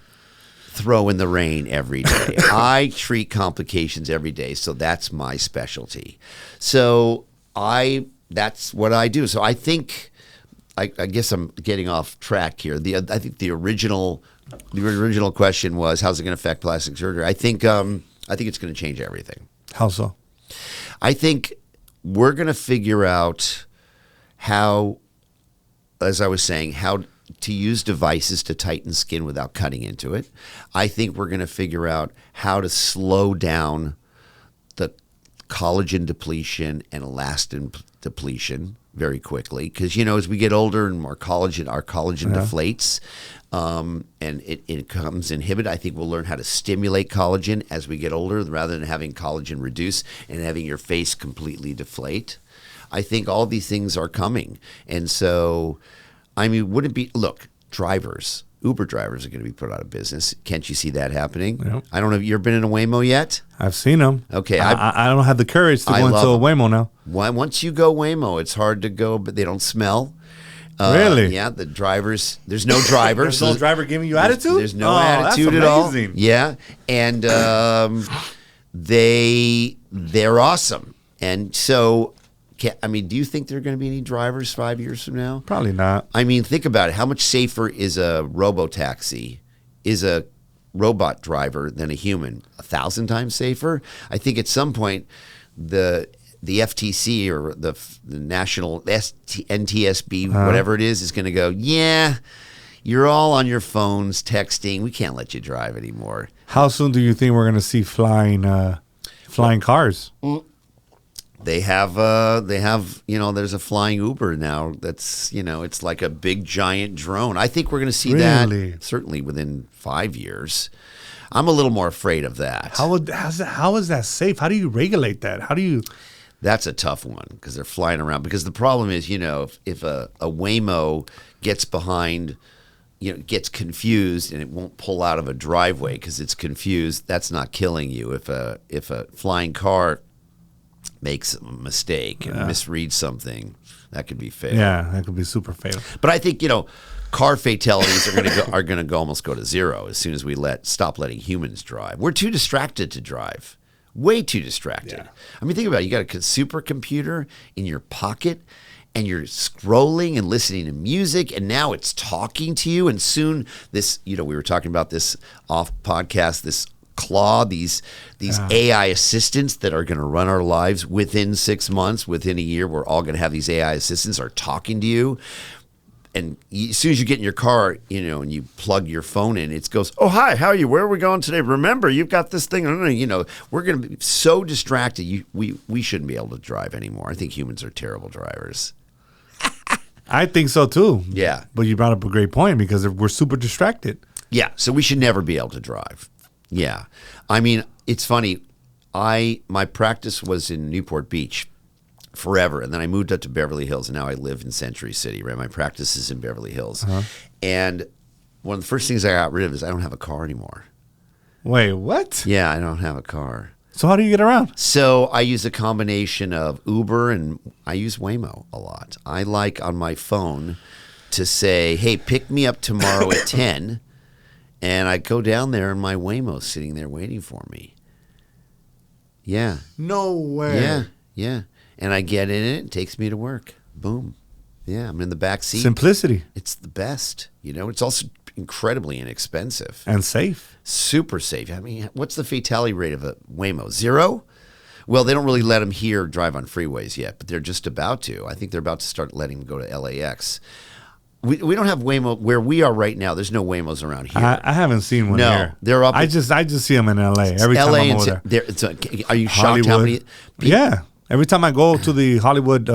throw in the rain every day. I treat complications every day, so that's my specialty. So that's what I do. So I think, I guess I'm getting off track here. I think the original question was, how's it going to affect plastic surgery? I think it's going to change everything.
How so?
I think we're going to figure out how as I was saying, how to use devices to tighten skin without cutting into it. I think we're going to figure out how to slow down the collagen depletion and elastin depletion very quickly, because as we get older and our collagen deflates, and it comes inhibit. I think we'll learn how to stimulate collagen as we get older, rather than having collagen reduce and having your face completely deflate. I think all these things are coming, and so would it be? Look, Uber drivers are going to be put out of business. Can't you see that happening?
Yep.
I don't know. You ever been in a Waymo yet?
I've seen them.
Okay,
I don't have the courage to go into a Waymo now.
Once you go Waymo, it's hard to go, but they don't smell.
Really?
Yeah, the drivers. There's no drivers.
There's no driver giving you attitude?
There's no attitude at all.
Amazing.
Yeah, and they're awesome. And so, do you think there are going to be any drivers 5 years from now?
Probably not.
Think about it. How much safer is a robotaxi? Is a robot driver than a human? 1,000 times safer? I think at some point the FTC or the national NTSB, whatever it is going to go, yeah, you're all on your phones texting. We can't let you drive anymore.
How soon do you think we're going to see flying cars?
They have, there's a flying Uber now. That's, it's like a big giant drone. I think we're going to see that certainly within 5 years. I'm a little more afraid of that.
How is that safe? How do you regulate that? How do you?
That's a tough one, because they're flying around. Because the problem is, if a Waymo gets behind, gets confused and it won't pull out of a driveway because it's confused, that's not killing you. If a flying car makes a mistake and misreads something, that could be fatal.
Yeah, that could be super fatal.
But I think car fatalities are going to almost go to zero as soon as we stop letting humans drive. We're too distracted to drive. Way too distracted. Yeah. Think about it. You got a supercomputer in your pocket, and you're scrolling and listening to music, and now it's talking to you. And soon this, we were talking about this off podcast, this Claude, these AI assistants that are going to run our lives within 6 months, within a year. We're all going to have these AI assistants are talking to you. And as soon as you get in your car, and you plug your phone in, it goes, "Oh, hi, how are you? Where are we going today? Remember, you've got this thing." We're going to be so distracted. We shouldn't be able to drive anymore. I think humans are terrible drivers.
I think so too.
Yeah.
But you brought up a great point, because we're super distracted.
Yeah, so we should never be able to drive. Yeah. It's funny. My practice was in Newport Beach forever, and then I moved up to Beverly Hills, and now I live in Century City, right? My practice is in Beverly Hills. And one of the first things I got rid of is I don't have a car anymore.
Wait, what?
Yeah, I don't have a car.
So how do you get around?
So I use a combination of Uber, and I use Waymo a lot. I like on my phone to say, "Hey, pick me up tomorrow at 10, and I go down there, and my Waymo's sitting there waiting for me. Yeah.
No way.
Yeah. And I get in it takes me to work. Boom. Yeah, I'm in the back seat.
Simplicity.
It's the best. It's also incredibly inexpensive.
And safe.
Super safe. What's the fatality rate of a Waymo? 0? Well, they don't really let them here drive on freeways yet, but they're just about to. I think they're about to start letting them go to LAX. We don't have Waymo where we are right now. There's no Waymos around here.
I haven't seen one here.
They're up.
I just see them in LA every time I'm over there.
Are you shocked how many people?
Yeah. Every time I go to the Hollywood,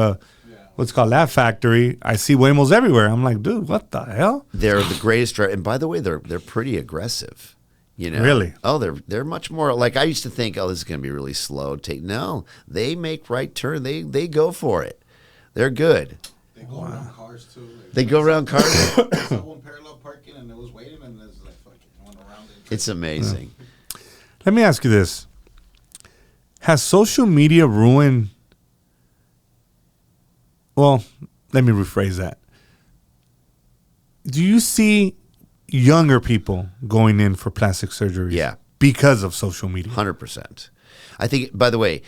what's called Laugh Factory, I see Waymos everywhere. I'm like, dude, what the hell?
They're the greatest driver. And by the way, they're pretty aggressive.
Really?
Oh, they're much more like I used to think. Oh, this is going to be really slow. No, they make right turn. They go for it. They're good.
They go around cars too.
They go around cars.
Someone parallel parking and it was waiting, and it's like fucking went around it.
It's amazing.
Let me ask you this. Has social media ruined... Well, let me rephrase that. Do you see younger people going in for plastic surgery?
Yeah.
Because of social media?
100%. I think, by the way,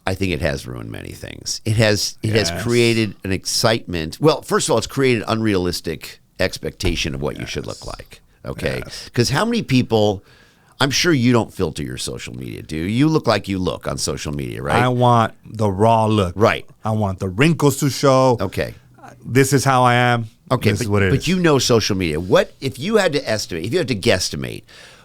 it has ruined many things. It has created an excitement. Well, first of all, it's created unrealistic expectation of what you should look like. Okay? Because how many people... I'm sure you don't filter your social media, do you? You look like you look on social media, right?
I want the raw look.
Right.
I want the wrinkles to show.
Okay.
this is how I am.
Okay,
This is what it
but
is.
you know social media. What if you had to estimate? If you had to guesstimate,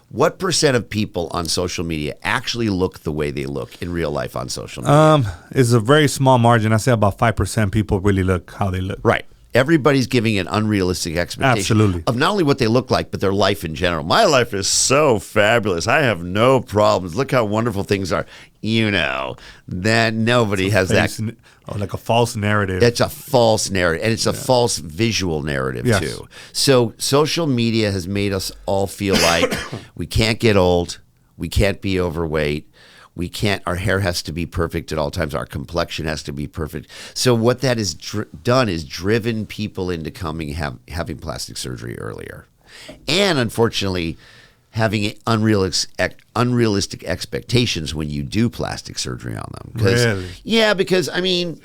what percent of people on social media actually look the way they look in real life on social media?
It's a very small margin. I say about 5% people really look how they look.
Right. Everybody's giving an unrealistic expectation
Absolutely.
of not only what they look like, but their life in general. My life is so fabulous. I have no problems. Look how wonderful things are. You know, that nobody has that.
Like a false narrative.
It's a false narrative, and it's a false visual narrative,
Yes.
too. So social media has made us all feel like we can't get old, we can't be overweight, we can't. Our hair has to be perfect at all times. Our complexion has to be perfect. So what that has done is driven people into having plastic surgery earlier, and unfortunately, having unrealistic expectations when you do plastic surgery on them.
Really?
Yeah, because I mean,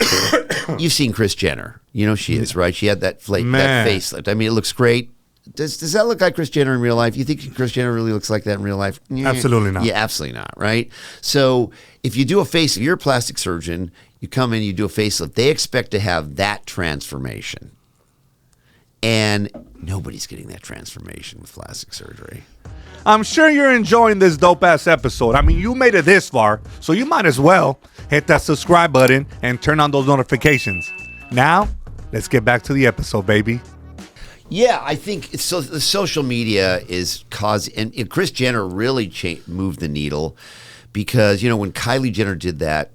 you've seen Kris Jenner. You know she is, right? She had that facelift. I mean, it looks great. Does that look like Kris Jenner in real life? You think Kris Jenner really looks like that in real life?
Absolutely not.
Yeah, absolutely not, right? So if you do a facelift, you're a plastic surgeon, you come in, you do a facelift, they expect to have that transformation. And nobody's getting that transformation with plastic surgery.
I'm sure you're enjoying this dope-ass episode. I mean, you made it this far, so you might as well hit that subscribe button and turn on those notifications. Now, let's get back to the episode, baby.
Yeah, I think so. The social media is and Kris Jenner really moved the needle because, you know, when Kylie Jenner did that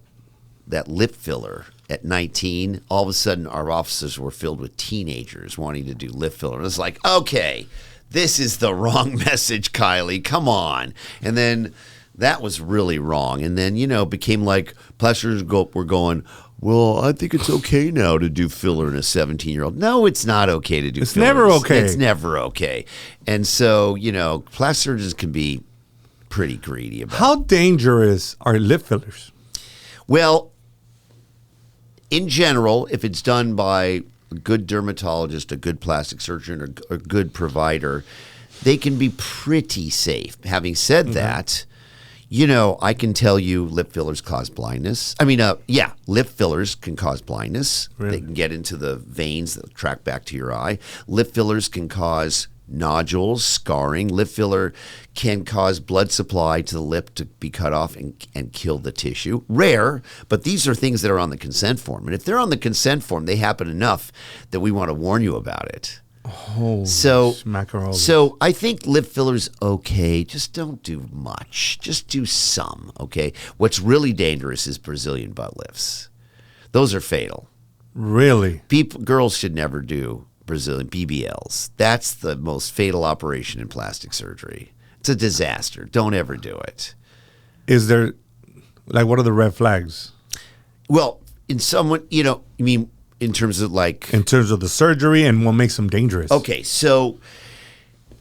lip filler at 19, all of a sudden our offices were filled with teenagers wanting to do lip filler. And it's like, okay, this is the wrong message, Kylie. Come on. And then that was really wrong. And then, you know, became like plastic surgeons were going, well, I think it's okay now to do filler in a 17-year-old. No, it's not okay to do
It's
fillers.
never okay.
It's never okay. And so, you know, plastic surgeons can be pretty greedy about it.
How dangerous are lip fillers?
Well, in general, if it's done by a good dermatologist, a good plastic surgeon, or a good provider, they can be pretty safe. Having said that, you know, I can tell you lip fillers cause blindness. I mean, lip fillers can cause blindness.
Really?
They can get into the veins that track back to your eye. Lip fillers can cause nodules, scarring. Lip filler can cause blood supply to the lip to be cut off and kill the tissue. Rare, but these are things that are on the consent form. And if they're on the consent form, they happen enough that we want to warn you about it. So I think lip filler's okay. Just don't do much. Just do some, okay? What's really dangerous is Brazilian butt lifts. Those are fatal.
Really?
Girls should never do Brazilian BBLs. That's the most fatal operation in plastic surgery. It's a disaster. Don't ever do it.
Is there, like, what are the red flags?
Well, in someone, you know, I mean, in terms of like...
In terms of the surgery and what makes them dangerous.
Okay, so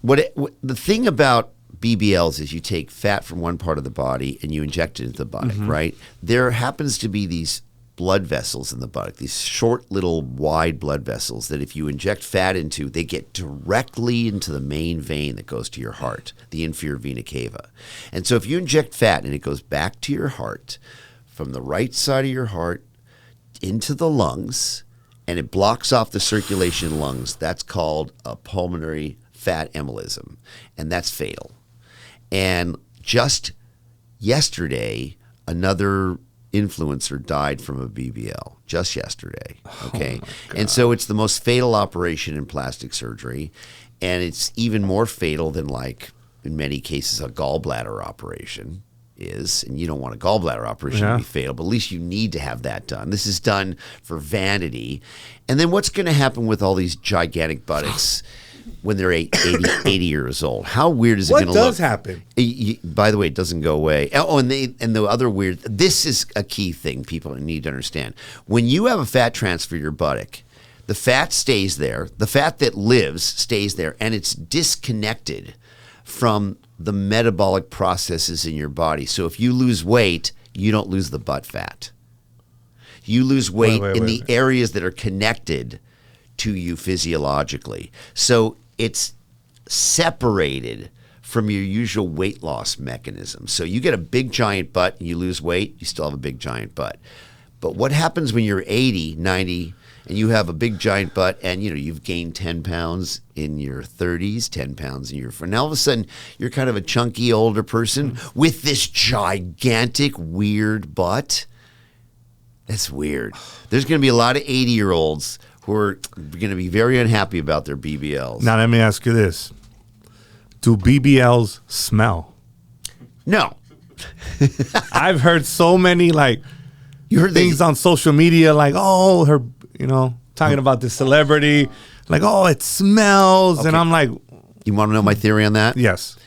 the thing about BBLs is you take fat from one part of the body and you inject it into the buttock, right? There happens to be these blood vessels in the buttock, these short little wide blood vessels that if you inject fat into, they get directly into the main vein that goes to your heart, the inferior vena cava. And so if you inject fat and it goes back to your heart, from the right side of your heart into the lungs, and it blocks off the circulation in lungs, that's called a pulmonary fat embolism, and that's fatal. And just yesterday, another influencer died from a BBL, just yesterday, okay? And so it's the most fatal operation in plastic surgery, and it's even more fatal than, like, in many cases, a gallbladder operation is, and you don't want a gallbladder operation to be fatal, but at least you need to have that done. This is done for vanity. And then what's going to happen with all these gigantic buttocks when they're 80 years old? How weird is it going to look?
What does happen?
By the way, it doesn't go away. Oh, and the other weird, this is a key thing people need to understand. When you have a fat transfer to your buttock, the fat stays there. The fat that lives stays there, and it's disconnected from the metabolic processes in your body. So if you lose weight, you don't lose the butt fat. You lose weight in the areas that are connected to you physiologically. So it's separated from your usual weight loss mechanism. So you get a big giant butt and you lose weight, you still have a big giant butt. But what happens when you're 80, 90, and you have a big giant butt, and you've gained 10 pounds in your 30s, 10 pounds in your 40s. Now all of a sudden you're kind of a chunky older person with this gigantic weird butt. That's weird. There's going to be a lot of 80-year-olds who are going to be very unhappy about their BBLs.
Now let me ask you this: do BBLs smell?
No.
I've heard so many
You heard
things on social media, her, talking about this celebrity, it smells,
Okay.
and I'm like,
You want to know my theory on that?
yes.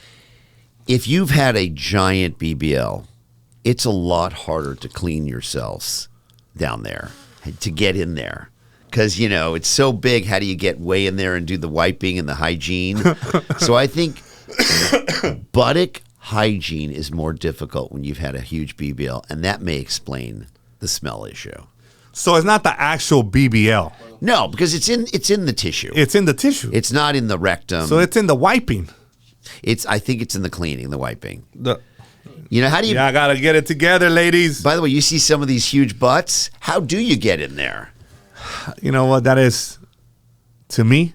If you've had a giant BBL, it's a lot harder to clean yourselves down there, to get in there. Because, it's so big, how do you get way in there and do the wiping and the hygiene? So I think buttock hygiene is more difficult when you've had a huge BBL, and that may explain the smell issue.
So it's not the actual BBL.
No, because it's in the tissue.
It's in the tissue.
It's not in the rectum.
So it's in the wiping.
I think it's in the cleaning, the wiping.
The,
How do you?
I gotta get it together, ladies.
By the way, you see some of these huge butts. How do you get in there?
You know what that is? To me,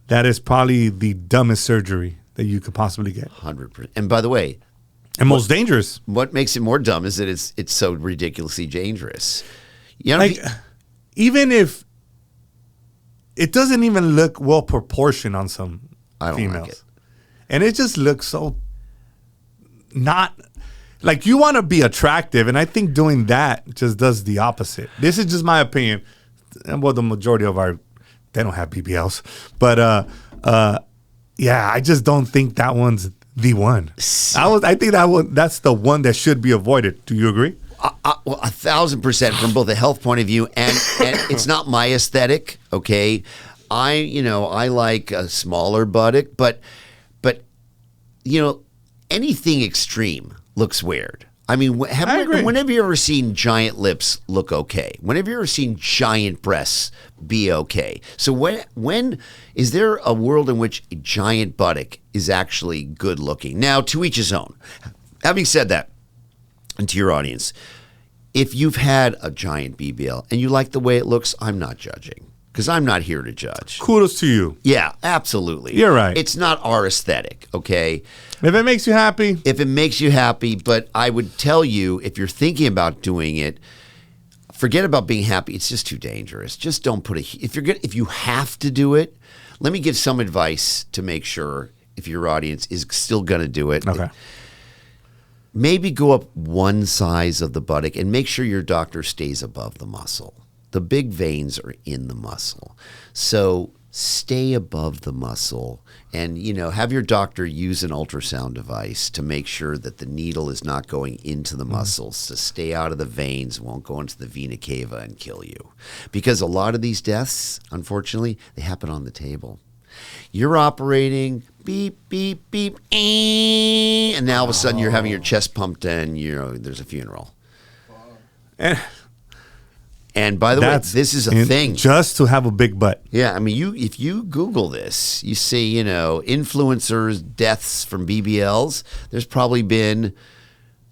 that is probably the dumbest surgery that you could possibly get,
100%. And by the way,
and most dangerous.
what makes it more dumb is that it's so ridiculously dangerous.
Even if it doesn't even look well proportioned on some
I don't
females,
like it.
and it just looks so not like you want to be attractive, and I think doing that just does the opposite. This is just my opinion. And the majority of they don't have BBLs, but yeah, I just don't think that one's the one. I think that's the one that should be avoided. Do you agree?
Well, 1,000% from both a health point of view and it's not my aesthetic. Okay, I like a smaller buttock, but anything extreme looks weird. I mean,
I agree.
whenever you ever seen giant lips look okay? Whenever you ever seen giant breasts be okay? So when is there a world in which a giant buttock is actually good looking? Now, to each his own. Having said that, and to your audience, if you've had a giant BBL and you like the way it looks, I'm not judging. Because I'm not here to judge.
Kudos to you.
Yeah, absolutely.
You're right.
It's not our aesthetic, okay?
If it makes you happy,
If it makes you happy, but I would tell you, if you're thinking about doing it, forget about being happy. It's just too dangerous. Just don't put if you have to do it, let me give some advice to make sure if your audience is still going to do it.
okay.
Maybe go up one size of the buttock and make sure your doctor stays above the muscle. The big veins are in the muscle. So stay above the muscle and, have your doctor use an ultrasound device to make sure that the needle is not going into the muscles, to stay out of the veins, won't go into the vena cava and kill you. Because a lot of these deaths, unfortunately, they happen on the table. You're operating, beep, beep, beep, and now all of a sudden you're having your chest pumped and, there's a funeral. And by the way, this is a thing.
Just to have a big butt.
Yeah, I mean, if you Google this, you see, influencers' deaths from BBLs. There's probably been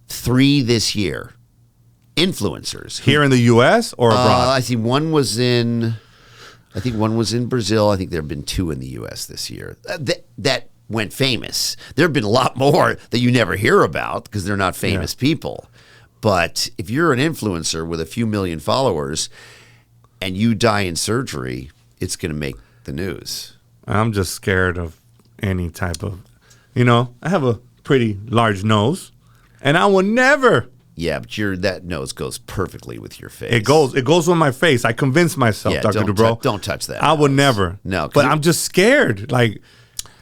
3 this year. Influencers
Here in the U.S. or abroad?
I think one was in Brazil. I think there have been 2 in the U.S. this year that went famous. There have been a lot more that you never hear about because they're not famous people. But if you're an influencer with a few million followers and you die in surgery, it's going to make the news.
I'm just scared of any type of, I have a pretty large nose, and I will never.
Yeah, but that nose goes perfectly with your face.
It goes with my face. I convinced myself,
Yeah,
Dr.
don't
Dubrow.
don't touch that.
I would
nose.
never.
No,
but I'm just scared.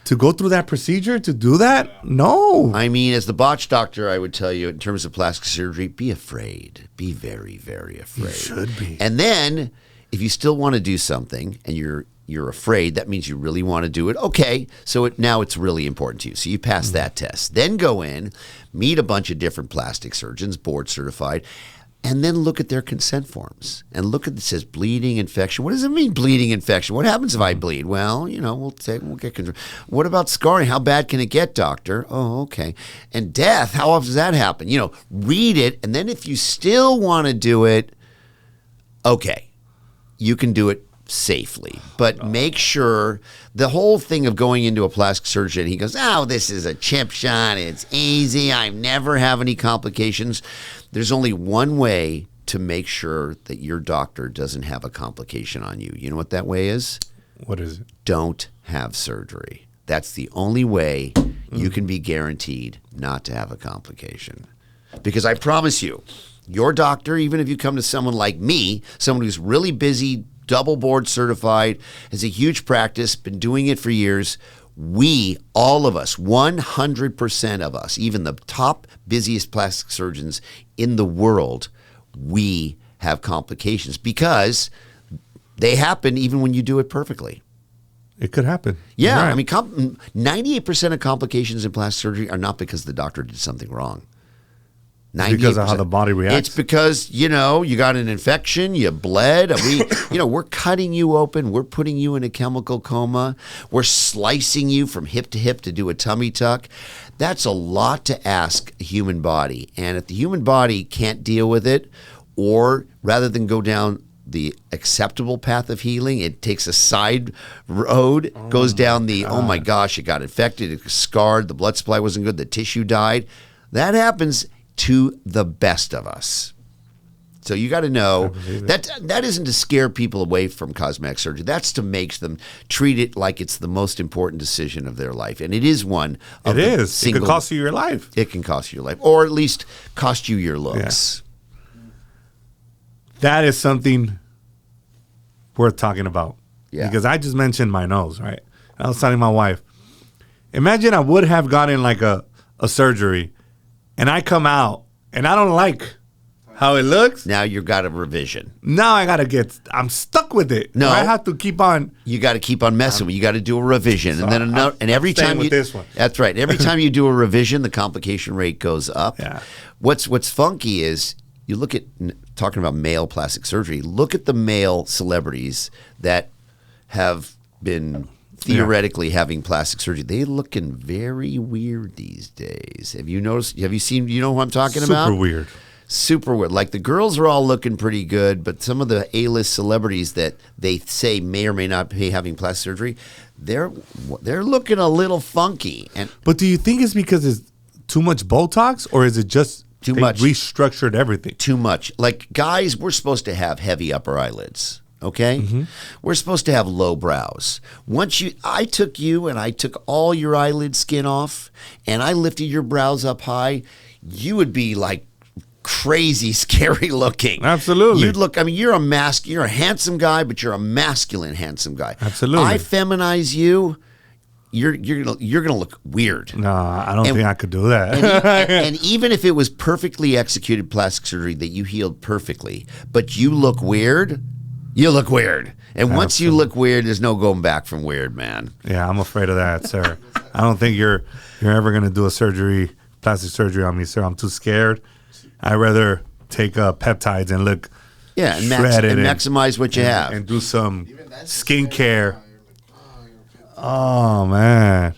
To go through that procedure, to do that? No.
I mean, as the botched doctor, I would tell you, in terms of plastic surgery, be afraid. Be very, very afraid.
You should be.
And then, if you still want to do something and you're afraid, that means you really want to do it. Okay, so now it's really important to you. So you pass that test. Then go in, meet a bunch of different plastic surgeons, board certified, and then look at their consent forms and look at it says bleeding infection. What does it mean, bleeding infection? What happens if I bleed? Well, we'll get control. What about scarring? How bad can it get, doctor? Oh, okay. And death, how often does that happen? Read it, and then if you still want to do it, okay. you can do it safely, but make sure the whole thing of going into a plastic surgeon, he goes, oh, this is a chip shot. It's easy. I never have any complications. There's only one way to make sure that your doctor doesn't have a complication on you. You know what that way is?
What is it?
Don't have surgery. That's the only way you can be guaranteed not to have a complication. Because I promise you, your doctor, even if you come to someone like me, someone who's really busy, double board certified, has a huge practice, been doing it for years, we, all of us, 100% of us, even the top busiest plastic surgeons in the world, we have complications because they happen even when you do it perfectly.
It could happen.
Yeah,
Right.
I mean, 98% of complications in plastic surgery are not because the doctor did something wrong.
It's because of how the body reacts.
It's because, you got an infection, you bled. We're cutting you open. We're putting you in a chemical coma. We're slicing you from hip to hip to do a tummy tuck. That's a lot to ask a human body. And if the human body can't deal with it, or rather than go down the acceptable path of healing, it takes a side road, goes down the, oh my gosh, it got infected, it was scarred, the blood supply wasn't good, the tissue died. That happens to the best of us. So you got to know that isn't to scare people away from cosmetic surgery. That's to make them treat it like it's the most important decision of their life. And it is one of
It is. It could cost you your life.
It can cost you your life, or at least cost you your looks.
Yeah. That is something worth talking about.
Yeah.
Because I just mentioned my nose, right? I was telling my wife, imagine I would have gotten like a surgery and I come out and I don't like how it looks.
Now you've got a revision.
Now I'm stuck with it.
No.
I have to keep on.
You got to keep on messing with it. You got to do a revision.
So
and then another, and every
staying
time
with
you,
this one.
That's right. Every time you do a revision, the complication rate goes up.
Yeah.
What's funky is you look at, talking about male plastic surgery, look at the male celebrities that have been theoretically having plastic surgery. They looking very weird these days. Have you noticed? Have you seen? You know who I'm talking about?
Super weird.
Super weird. Like the girls are all looking pretty good, but some of the A-list celebrities that they say may or may not be having plastic surgery, they're looking a little funky.
But do you think it's because it's too much Botox, or is it just
Too
they
much.
restructured everything?
Too much. Like guys, we're supposed to have heavy upper eyelids. Okay,
Mm-hmm.
we're supposed to have low brows. I took you and I took all your eyelid skin off, and I lifted your brows up high, you would be like crazy, scary looking.
Absolutely.
You'd look. I mean, you're a handsome guy, but you're a masculine, handsome guy.
Absolutely.
I feminize you. You're gonna look weird.
No, I don't think I could do that.
And even if it was perfectly executed plastic surgery that you healed perfectly, but you look weird, you look weird. And once you look weird, there's no going back from weird, man.
Yeah, I'm afraid of that, sir. I don't think you're ever gonna do plastic surgery on me, sir. I'm too scared. I'd rather take peptides and look
Yeah, and
shredded
maximize what you have.
and do some skincare. Oh man!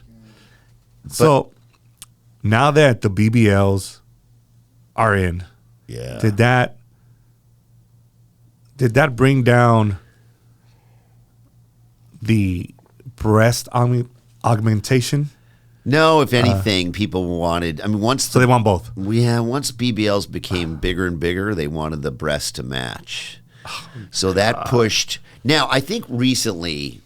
So now that the BBLs are in,
Yeah.
did that bring down the breast augmentation?
No, if anything, people wanted. I mean,
So they want both.
once BBLs became bigger and bigger, they wanted the breast to match. So that pushed. Now, I think recently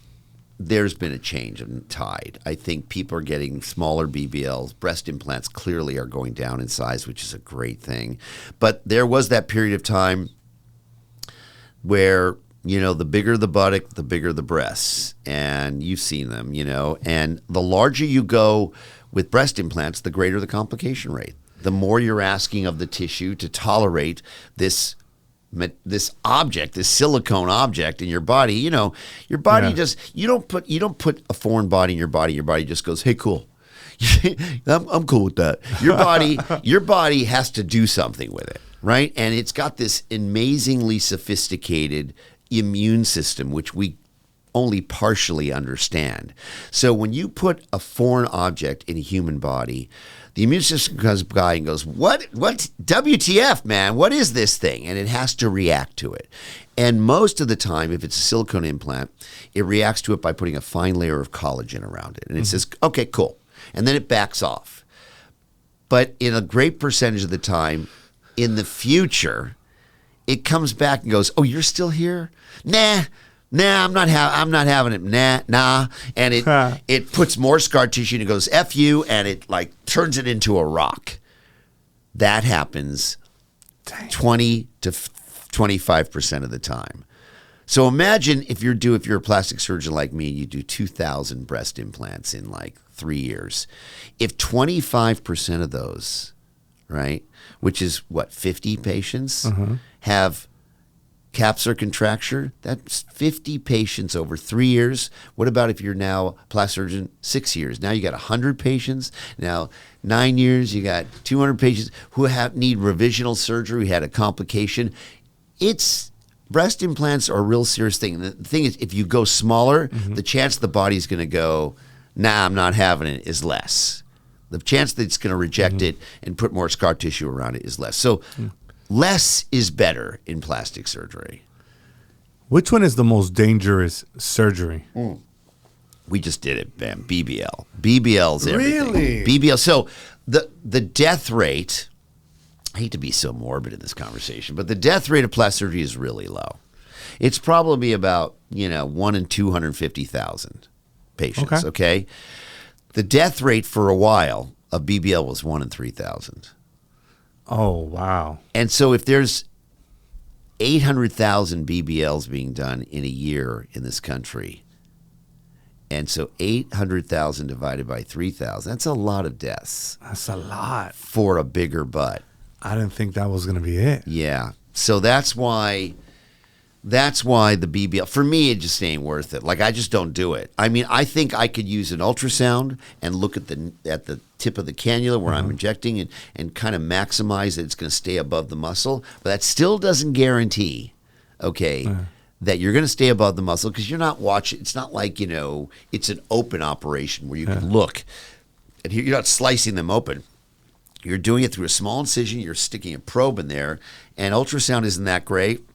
there's been a change in tide. I think people are getting smaller BBLs. Breast implants clearly are going down in size, which is a great thing. But there was that period of time where, the bigger the buttock, the bigger the breasts. And you've seen them, And the larger you go with breast implants, the greater the complication rate. The more you're asking of the tissue to tolerate this object, this silicone object in your body. Your body just you don't put a foreign body in your body. Your body just goes, "Hey, cool." I'm cool with that. Your body has to do something with it, right? And it's got this amazingly sophisticated immune system, which we only partially understand. So when you put a foreign object in a human body, the immune system comes by and goes, what WTF, man? What is this thing? And it has to react to it. And most of the time, if it's a silicone implant, it reacts to it by putting a fine layer of collagen around it. And it says, okay, cool. And then it backs off. But in a great percentage of the time, in the future, it comes back and goes, oh, you're still here? Nah, I'm not having it. Nah. And it puts more scar tissue and it goes, F you, and it like turns it into a rock. That happens 20 to 25% of the time. So imagine if you're a plastic surgeon like me, you do 2,000 breast implants in like 3 years. If 25% of those, right, which is what, 50 patients, have capsular contracture, that's 50 patients over 3 years. What about if you're now a plastic surgeon 6 years? Now you got 100 patients. Now 9 years, you got 200 patients who need revisional surgery, who had a complication. Breast implants are a real serious thing. The thing is, if you go smaller, the chance the body's going to go, nah, I'm not having it, is less. The chance that it's going to reject it and put more scar tissue around it is less. So less is better in plastic surgery.
Which one is the most dangerous surgery?
We just did it, bam. BBL. BBL's everything.
Really?
BBL. So the death rate, I hate to be so morbid in this conversation, but the death rate of plastic surgery is really low. It's probably about, 1 in 250,000 patients, okay? The death rate for a while of BBL was 1 in 3,000.
Oh, wow.
And so if there's 800,000 BBLs being done in a year in this country, and so 800,000 divided by 3,000, that's a lot of deaths.
That's a lot.
For a bigger butt.
I didn't think that was going to be it.
Yeah. So that's why the BBL, for me, it just ain't worth it. Like, I just don't do it. I mean, I think I could use an ultrasound and look at the tip of the cannula where I'm injecting and kind of maximize that it's going to stay above the muscle. But that still doesn't guarantee, that you're going to stay above the muscle, because you're not watching. It's not like, it's an open operation where you can look. And you're not slicing them open. You're doing it through a small incision. You're sticking a probe in there. And ultrasound isn't that great.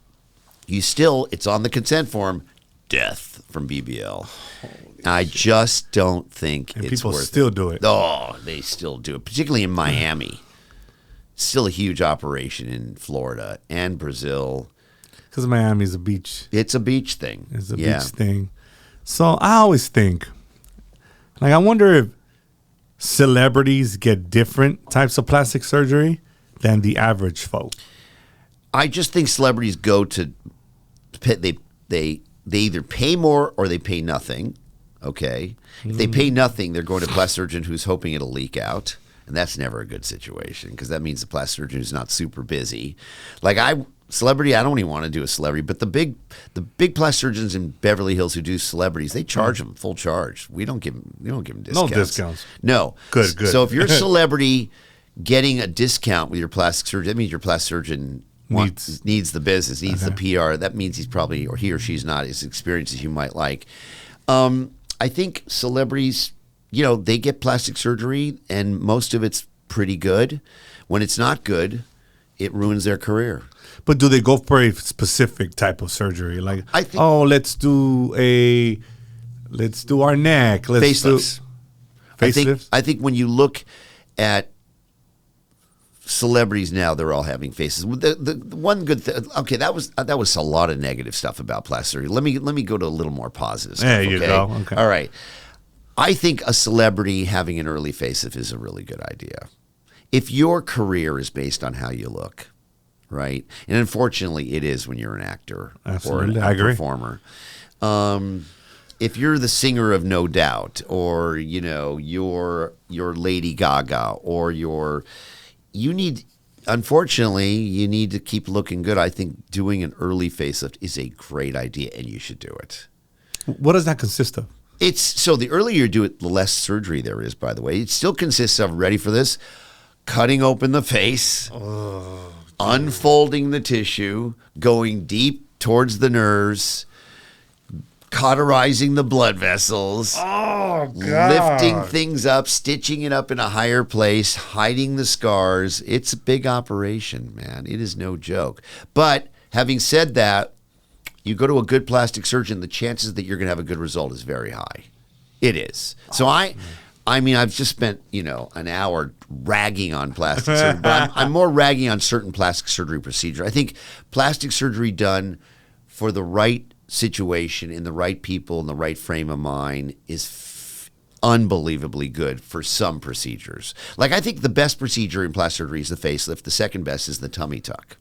It's on the consent form, death from BBL. I just don't think it's worth it.
People still do it.
Oh, they still do it, particularly in Miami. Still a huge operation in Florida and Brazil.
Because Miami's a beach.
It's a beach thing.
It's a beach thing. So I always think, I wonder if celebrities get different types of plastic surgery than the average folk.
I just think celebrities go to they either pay more or they pay nothing. Okay, if they pay nothing, they're going to a plastic surgeon who's hoping it'll leak out, and that's never a good situation, because that means the plastic surgeon is not super busy. Like celebrity, I don't even want to do a celebrity, but the big plastic surgeons in Beverly Hills who do celebrities, they charge them full charge. We don't give them discounts.
No discounts.
No.
Good.
So if you're a celebrity getting a discount with your plastic surgeon, that means your plastic surgeon needs the business, needs the PR. That means he's probably, or he or she's not as experienced as you might like. I think celebrities, they get plastic surgery, and most of it's pretty good. When it's not good, it ruins their career.
But do they go for a specific type of surgery? Like, let's do our neck.
Facelifts. I think when you look at celebrities now, they're all having faces. The one good thing, that was a lot of negative stuff about plastic surgery. Let me go to a little more positive stuff.
There you go. Okay.
All right. I think a celebrity having an early facelift is a really good idea. If your career is based on how you look, right? And unfortunately, it is when you're an actor or a performer. If you're the singer of No Doubt, or you're Lady Gaga, or you need to keep looking good. I think doing an early facelift is a great idea, and you should do it.
What does that consist of?
So the earlier you do it, the less surgery there is, by the way. It still consists of, ready for this, cutting open the face, unfolding the tissue, going deep towards the nerves, cauterizing the blood vessels.
Oh,
Lifting things up, stitching it up in a higher place, hiding the scars. It's a big operation, man. It is no joke. But having said that, you go to a good plastic surgeon, the chances that you're going to have a good result is very high. It is. So I mean, I've just spent, an hour ragging on plastic surgery, but I'm more ragging on certain plastic surgery procedure. I think plastic surgery done for the right situation, in the right people, in the right frame of mind is unbelievably good for some procedures. Like, I think the best procedure in plastic surgery is the facelift. The second best is the tummy tuck.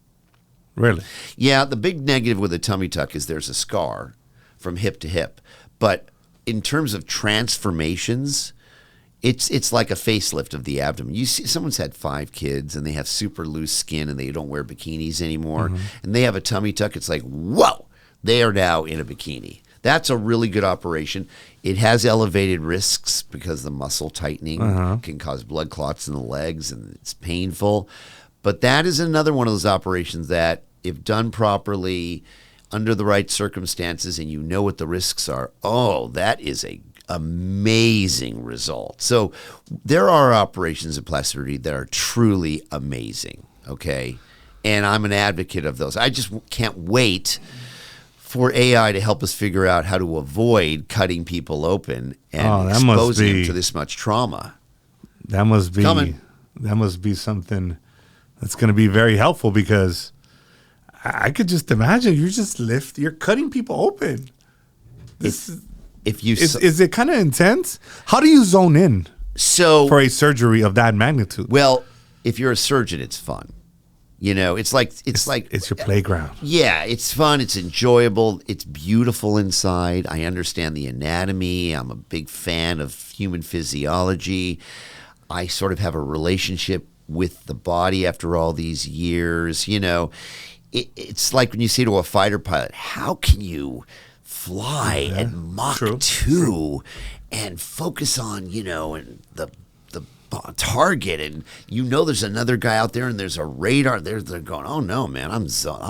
Really?
Yeah, the big negative with a tummy tuck is there's a scar from hip to hip. But in terms of transformations, it's like a facelift of the abdomen. You see, someone's had 5 kids and they have super loose skin and they don't wear bikinis anymore, and they have a tummy tuck. It's like, whoa, they are now in a bikini. That's a really good operation. It has elevated risks because the muscle tightening can cause blood clots in the legs and it's painful. But that is another one of those operations that, if done properly, under the right circumstances, and you know what the risks are, that is a amazing result. So there are operations in plastic surgery that are truly amazing, okay? And I'm an advocate of those. I just can't wait for AI to help us figure out how to avoid cutting people open and exposing them to this much trauma.
That must be
Coming.
That must be something that's going to be very helpful, because I could just imagine you're cutting people open. Is it kind of intense? How do you zone in for a surgery of that magnitude?
Well, if you're a surgeon, it's fun. It's like
it's your playground.
Yeah, it's fun. It's enjoyable. It's beautiful inside. I understand the anatomy. I'm a big fan of human physiology. I sort of have a relationship with the body after all these years. It's like when you say to a fighter pilot, how can you fly at Mach 2 and focus on, and the target, and there's another guy out there and there's a radar there. They're going, oh no, man, I'm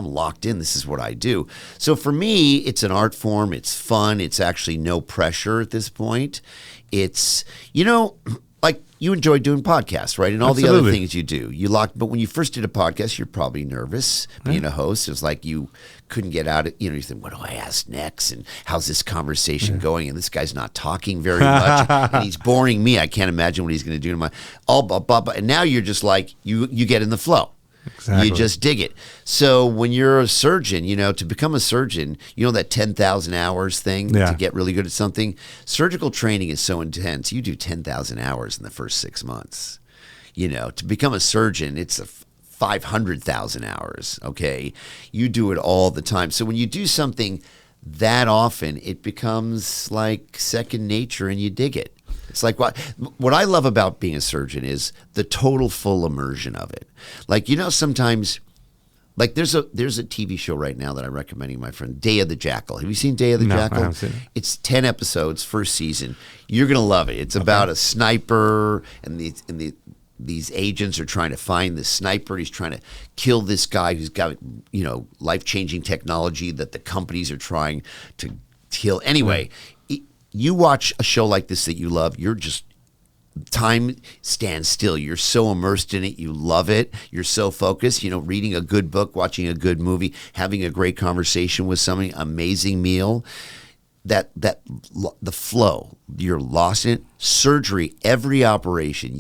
locked in. This is what I do. So for me, it's an art form. It's fun. It's actually no pressure at this point. It's, like you enjoy doing podcasts, right? And all the other things you do. But when you first did a podcast, you're probably nervous being a host. It was like you couldn't get out of, you think, what do I ask next? And how's this conversation going? And this guy's not talking very much. And he's boring me. I can't imagine what he's going to do to my, and now you're just like, you get in the flow. Exactly. You just dig it. So when you're a surgeon, to become a surgeon, that 10,000 hours thing to get really good at something. Surgical training is so intense. You do 10,000 hours in the first 6 months. To become a surgeon, it's 500,000 hours. Okay, you do it all the time. So when you do something that often, it becomes like second nature, and you dig it. It's like what I love about being a surgeon is the total full immersion of it. Like, sometimes, like there's a TV show right now that I'm recommending my friend, Day of the Jackal. Have you seen Day of the Jackal?
I haven't seen it.
It's 10 episodes, first season. You're going to love it. It's about a sniper, and these agents are trying to find this sniper. He's trying to kill this guy who's got, life-changing technology that the companies are trying to kill. Anyway, you watch a show like this that you love, time stands still. You're so immersed in it. You love it. You're so focused, reading a good book, watching a good movie, having a great conversation with somebody, amazing meal. That the flow, you're lost in it. Surgery, every operation,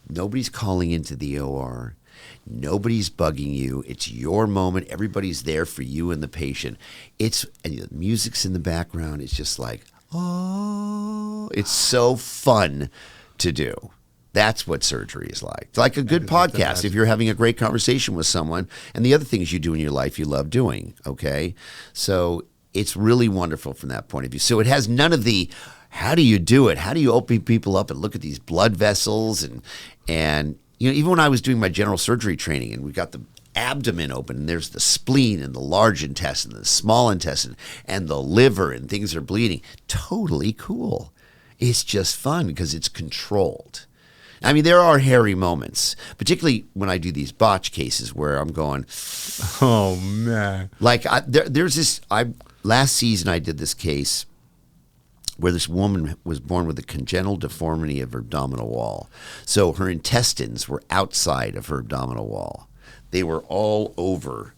nobody's calling into the OR. Nobody's bugging you. It's your moment. Everybody's there for you and the patient. And the music's in the background. It's just like, it's so fun to do. That's what surgery is like. It's like a good podcast. If you're having a great conversation with someone, and the other things you do in your life you love doing, okay? So it's really wonderful from that point of view. So it has none of the, how do you do it? How do you open people up and look at these blood vessels? And even when I was doing my general surgery training, and we got the abdomen open, and there's the spleen and the large intestine, the small intestine, and the liver, and things are bleeding. Totally cool. It's just fun because it's controlled. I mean, there are hairy moments, particularly when I do these botch cases where I'm going,
oh man,
like there's this. last season I did this case where this woman was born with a congenital deformity of her abdominal wall. So her intestines were outside of her abdominal wall. They were all over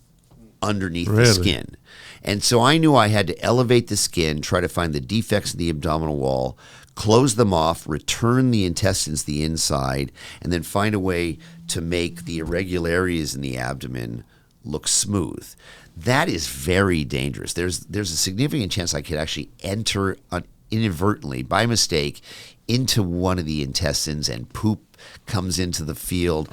underneath the skin. And so I knew I had to elevate the skin, try to find the defects in the abdominal wall, close them off, return the intestines to the inside, and then find a way to make the irregularities in the abdomen look smooth. That is very dangerous. There's a significant chance I could actually enter inadvertently, by mistake, into one of the intestines and poop comes into the field.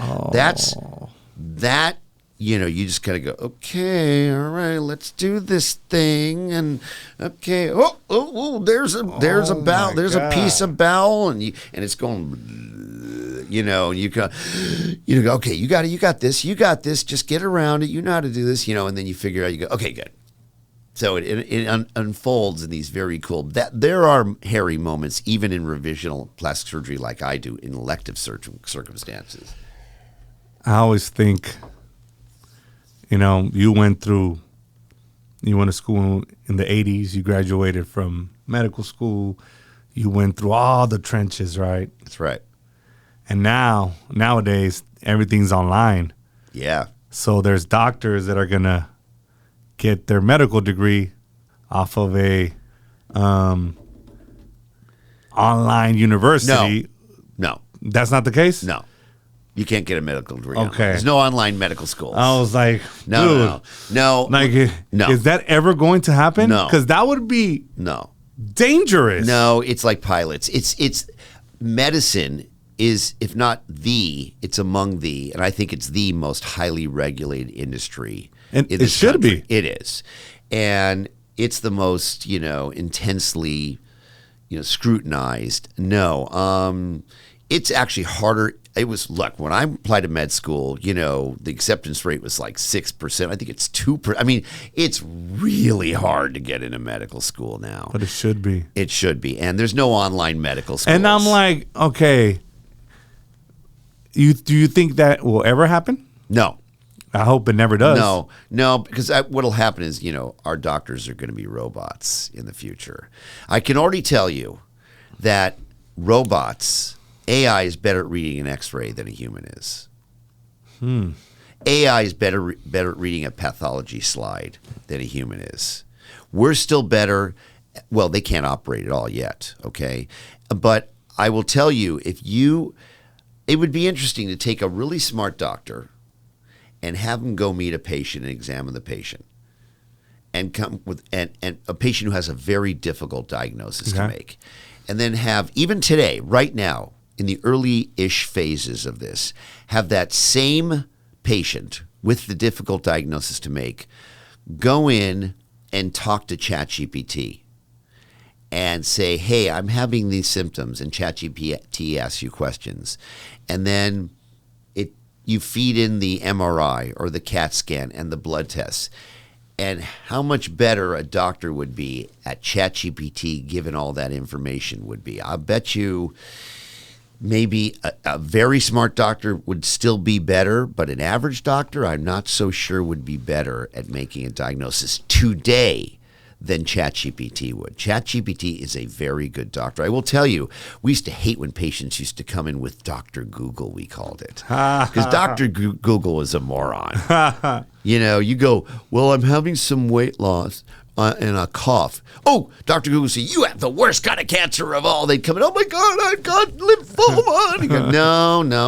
That, you know, you just gotta go, okay, all right, let's do this thing, and okay, there's a bowel, there's a piece of bowel, and it's going, you know, and you go, okay, you got this, just get around it, you know how to do this, you know, and then you figure out, you go, okay, good. So it unfolds in these very cool. There are hairy moments, even in revisional plastic surgery, like I do in elective circumstances.
I always think, you know, you went to school in the 80s. You graduated from medical school. You went through all the trenches, right?
That's right.
And nowadays, everything's online.
Yeah.
So there's doctors that are gonna get their medical degree off of a online university.
No.
That's not the case?
No. You can't get a medical degree.
Okay.
Online. There's no online medical schools.
I was like,
no.
Like,
No.
Is that ever going to happen?
No.
Because that would be dangerous.
No, it's like pilots. It's medicine is, if not it's among the, and I think it's the most highly regulated industry.
And
in
it
this
should
country.
be.
It is. And it's the most, you know, intensely, you know, scrutinized. No. It's actually harder. It was, look, when I applied to med school, you know, the acceptance rate was like 6%. I think it's 2%. I mean, it's really hard to get into medical school now.
But it should be.
It should be. And there's no online medical schools.
And I'm like, okay, do you think that will ever happen?
No.
I hope it never does.
No, because what'll happen is, you know, our doctors are going to be robots in the future. I can already tell you that AI is better at reading an X-ray than a human is. AI is better at reading a pathology slide than a human is. We're still better. Well, they can't operate at all yet, okay? But I will tell you, it would be interesting to take a really smart doctor and have him go meet a patient and examine the patient, and come with and a patient who has a very difficult diagnosis to make, and then have, even today, right now, in the early-ish phases of this, have that same patient with the difficult diagnosis to make go in and talk to ChatGPT and say, hey, I'm having these symptoms, and ChatGPT asks you questions. And then you feed in the MRI or the CAT scan and the blood tests. And how much better a doctor would be at ChatGPT given all that information would be. I bet you maybe a very smart doctor would still be better, but an average doctor, I'm not so sure would be better at making a diagnosis today than ChatGPT would. ChatGPT is a very good doctor. I will tell you, we used to hate when patients used to come in with Dr. Google, we called it. Because Dr. Google is a moron. You know, you go, well, I'm having some weight loss and a cough. Oh, Dr. Google said, you have the worst kind of cancer of all. They'd come in, oh my God, I've got lymphoma. And you go,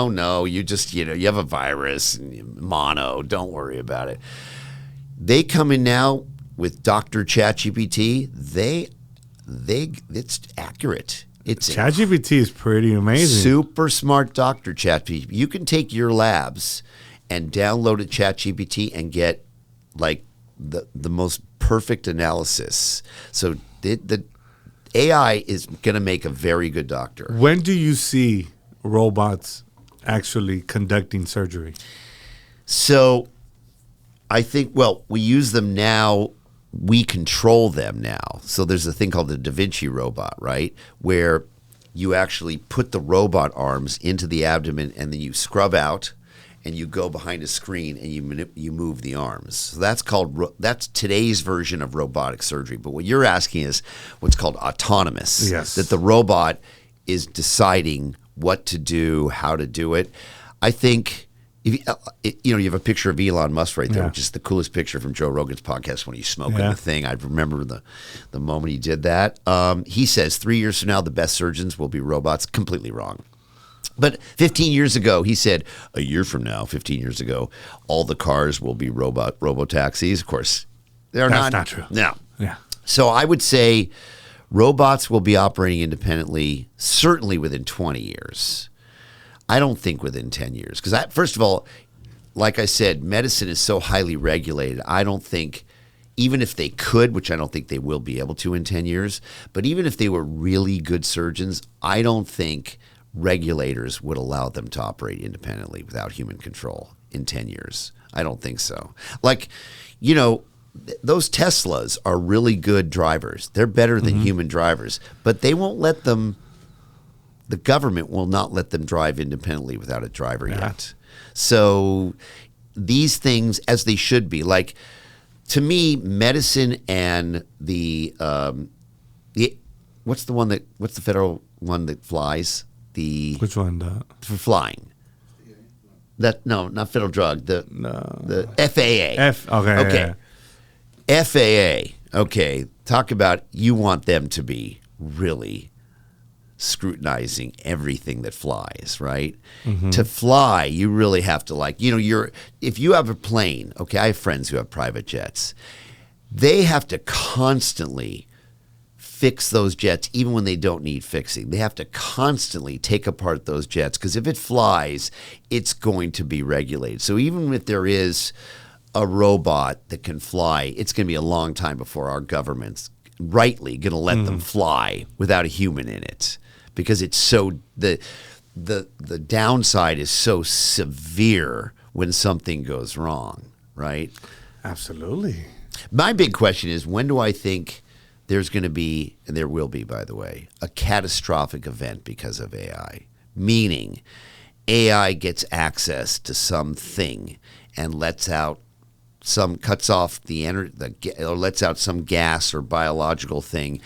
no, you just, you know, you have a virus, and mono, don't worry about it. They come in now with Dr. ChatGPT, it's accurate.
ChatGPT is pretty amazing.
Super smart Dr. ChatGPT. You can take your labs and download it ChatGPT and get like the most perfect analysis. So the AI is going to make a very good doctor.
When do you see robots actually conducting surgery?
So I think, well, we use them now. We control them now. So there's a thing called the Da Vinci robot, right? Where you actually put the robot arms into the abdomen and then you scrub out and you go behind a screen and you move the arms. So that's today's version of robotic surgery. But what you're asking is what's called autonomous.
Yes.
That the robot is deciding what to do, how to do it. I think you have a picture of Elon Musk right there, which is the coolest picture from Joe Rogan's podcast when he's smoking the thing. I remember the moment he did that. He says 3 years from now, the best surgeons will be robots. Completely wrong. But 15 years ago, he said, a year from now, 15 years ago, all the cars will be robo-taxis. Of course,
That's not true.
No.
Yeah.
So I would say robots will be operating independently, certainly within 20 years. I don't think within 10 years. Because first of all, like I said, medicine is so highly regulated. I don't think, even if they could, which I don't think they will be able to in 10 years, but even if they were really good surgeons, I don't think regulators would allow them to operate independently without human control in 10 years. I don't think so. Like, those Teslas are really good drivers. They're better than human drivers, but they won't let them. The government will not let them drive independently without a driver yet. So these things, as they should be, like to me, medicine and what's the federal one that flies?
Which one?
For flying. Not federal drug. The FAA.
Okay.
Yeah. FAA. Okay. Talk about you want them to be really scrutinizing everything that flies, right? To fly, you really have to if you have a plane, okay, I have friends who have private jets. They have to constantly fix those jets even when they don't need fixing. They have to constantly take apart those jets because if it flies, it's going to be regulated. So even if there is a robot that can fly, it's going to be a long time before our government's rightly going to let them fly without a human in it. Because it's so the downside is so severe when something goes wrong, right?
Absolutely.
My big question is, when do I think there's going to be, and there will be, by the way, a catastrophic event because of AI? Meaning, AI gets access to something and lets out cuts off or lets out some gas or biological thing,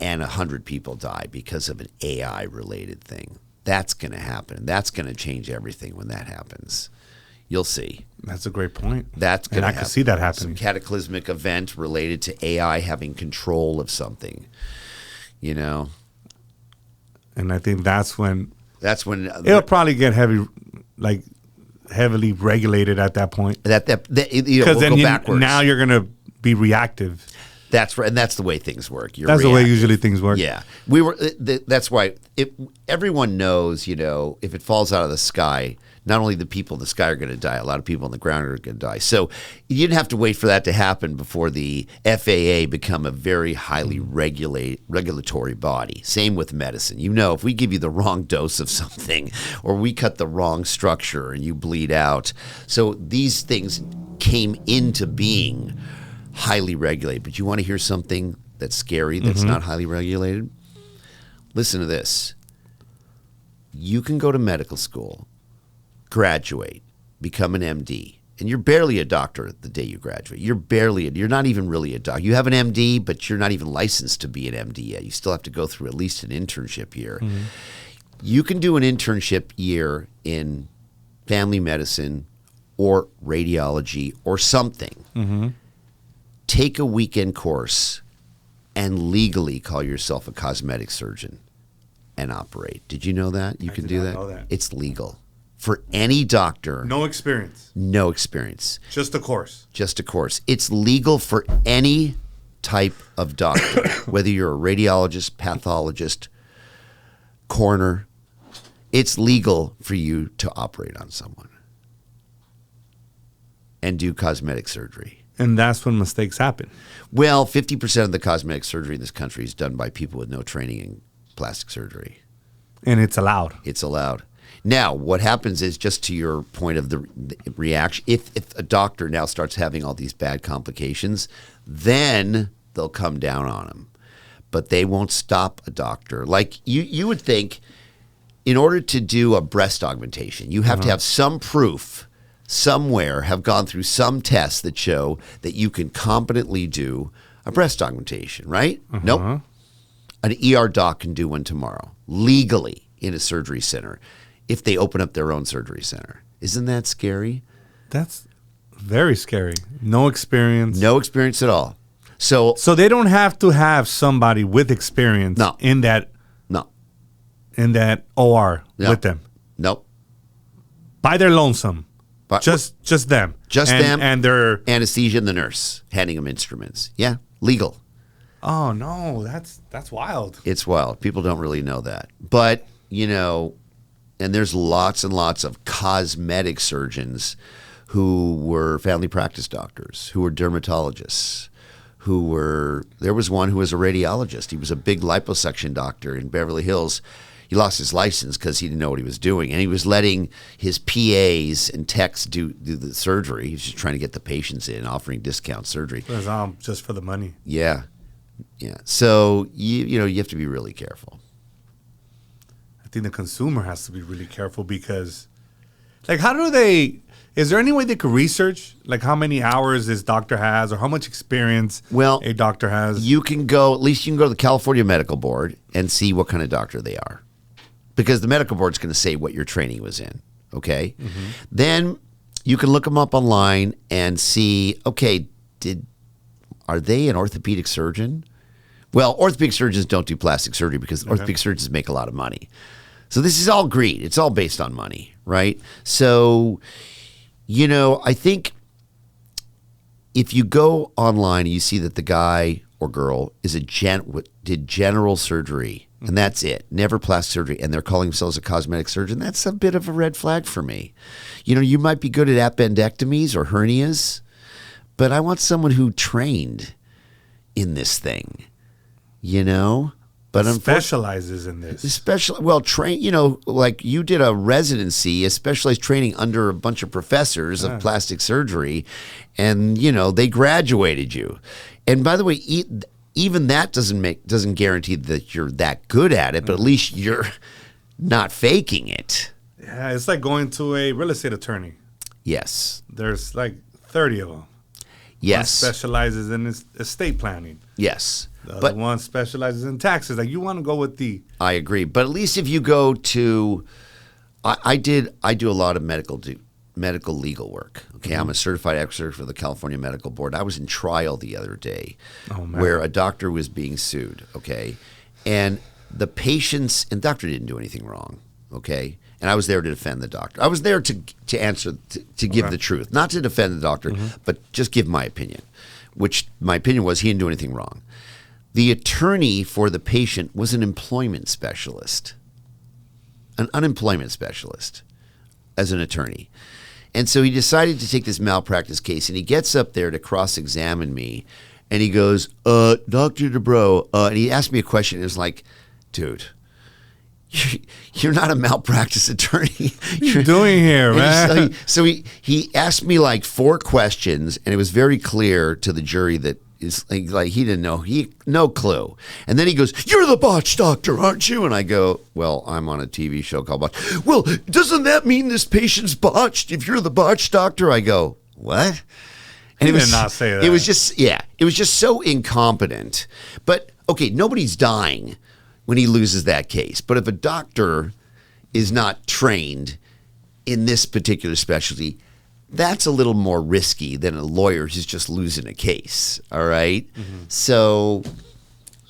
and 100 people die because of an AI-related thing. That's going to happen. That's going to change everything when that happens. You'll see.
That's a great point.
That's going to happen.
I can see that happening.
Some cataclysmic event related to AI having control of something, And
I think that's when
it'll
probably get heavily regulated at that point.
Because
Because
we'll go backwards.
Now you're going to be reactive.
That's right, and that's the way things work.
That's the way usually things work.
Yeah, that's why everyone knows. If it falls out of the sky, not only the people in the sky are going to die, a lot of people on the ground are going to die. So you didn't have to wait for that to happen before the FAA become a very highly regulatory body. Same with medicine. If we give you the wrong dose of something, or we cut the wrong structure and you bleed out, so these things came into being highly regulated. But you want to hear something that's scary that's not highly regulated? Listen to this. You can go to medical school, graduate, become an MD, and you're barely a doctor the day you graduate. You're not even really a doctor. You have an MD, but you're not even licensed to be an MD yet. You still have to go through at least an internship year. You can do an internship year in family medicine or radiology or something. Take a weekend course and legally call yourself a cosmetic surgeon and operate. Did you know that? You can do that?
Know that.
It's legal for any doctor.
No experience.
No experience.
Just a course.
Just a course. It's legal for any type of doctor, whether you're a radiologist, pathologist, coroner. It's legal for you to operate on someone and do cosmetic surgery.
And that's when mistakes happen.
Well, 50% of the cosmetic surgery in this country is done by people with no training in plastic surgery.
And it's allowed.
It's allowed. Now, what happens is, just to your point of the reaction, if a doctor now starts having all these bad complications, then they'll come down on him. But they won't stop a doctor. Like you would think, in order to do a breast augmentation, you have to have some proof somewhere have gone through some tests that show that you can competently do a breast augmentation, right? Nope. An ER doc can do one tomorrow, legally in a surgery center, if they open up their own surgery center. Isn't that scary?
That's very scary. No experience.
No experience at all. So
they don't have to have somebody with experience
No.
in that OR
No.
with them.
Nope.
By their lonesome.
But
Just them.
Just them
and their
anesthesia and the nurse handing them instruments. Yeah, legal.
Oh no, that's wild.
It's wild. People don't really know that. But, and there's lots and lots of cosmetic surgeons who were family practice doctors, who were dermatologists, there was one who was a radiologist. He was a big liposuction doctor in Beverly Hills. He lost his license because he didn't know what he was doing. And he was letting his PAs and techs do the surgery. He was just trying to get the patients in, offering discount surgery.
It was just for the money.
Yeah. Yeah. So, you have to be really careful.
I think the consumer has to be really careful because, is there any way they could research, how many hours this doctor has or how much experience a doctor has?
At least you can go to the California Medical Board and see what kind of doctor they are. Because the medical board's going to say what your training was in, okay? Then you can look them up online and see, okay, are they an orthopedic surgeon? Well, orthopedic surgeons don't do plastic surgery because orthopedic surgeons make a lot of money. So this is all greed. It's all based on money, right? So, I think if you go online and you see that the guy or girl did general surgery, and that's it, never plastic surgery, and they're calling themselves a cosmetic surgeon, that's a bit of a red flag for me. You might be good at appendectomies or hernias, but I want someone who trained in this thing, But
specializes in this.
Like you did a residency, a specialized training under a bunch of professors of plastic surgery, and they graduated you. And by the way, even that doesn't guarantee that you're that good at it, but at least you're not faking it.
Yeah, it's like going to a real estate attorney.
Yes.
There's 30 of them.
Yes.
One specializes in estate planning.
Yes.
The other one specializes in taxes. You want to go with the...
I agree. But at least if you go to... I do a lot of medical legal work. Okay, I'm a certified expert for the California Medical Board. I was in trial the other day where a doctor was being sued, okay? And the patients... And the doctor didn't do anything wrong, okay? And I was there to defend the doctor. I was there to answer, to give the truth. Not to defend the doctor, but just give my opinion. Which my opinion was he didn't do anything wrong. The attorney for the patient was an employment specialist. An unemployment specialist as an attorney. And so he decided to take this malpractice case, and he gets up there to cross-examine me, and he goes, Dr. Dubrow, and he asked me a question, and it was like, dude, you're not a malpractice attorney.
What are you doing here, man?
So he asked me 4 questions, and it was very clear to the jury that is like he didn't know. No clue. And then he goes, "You're the botched doctor, aren't you?" And I go, "Well, I'm on a TV show called Botched." "Well, doesn't that mean this patient's botched if you're the botched doctor?" I go, "What?" And
he did not say that.
It was just so incompetent. But okay, nobody's dying when he loses that case. But if a doctor is not trained in this particular specialty, that's a little more risky than a lawyer who's just losing a case. All right. So,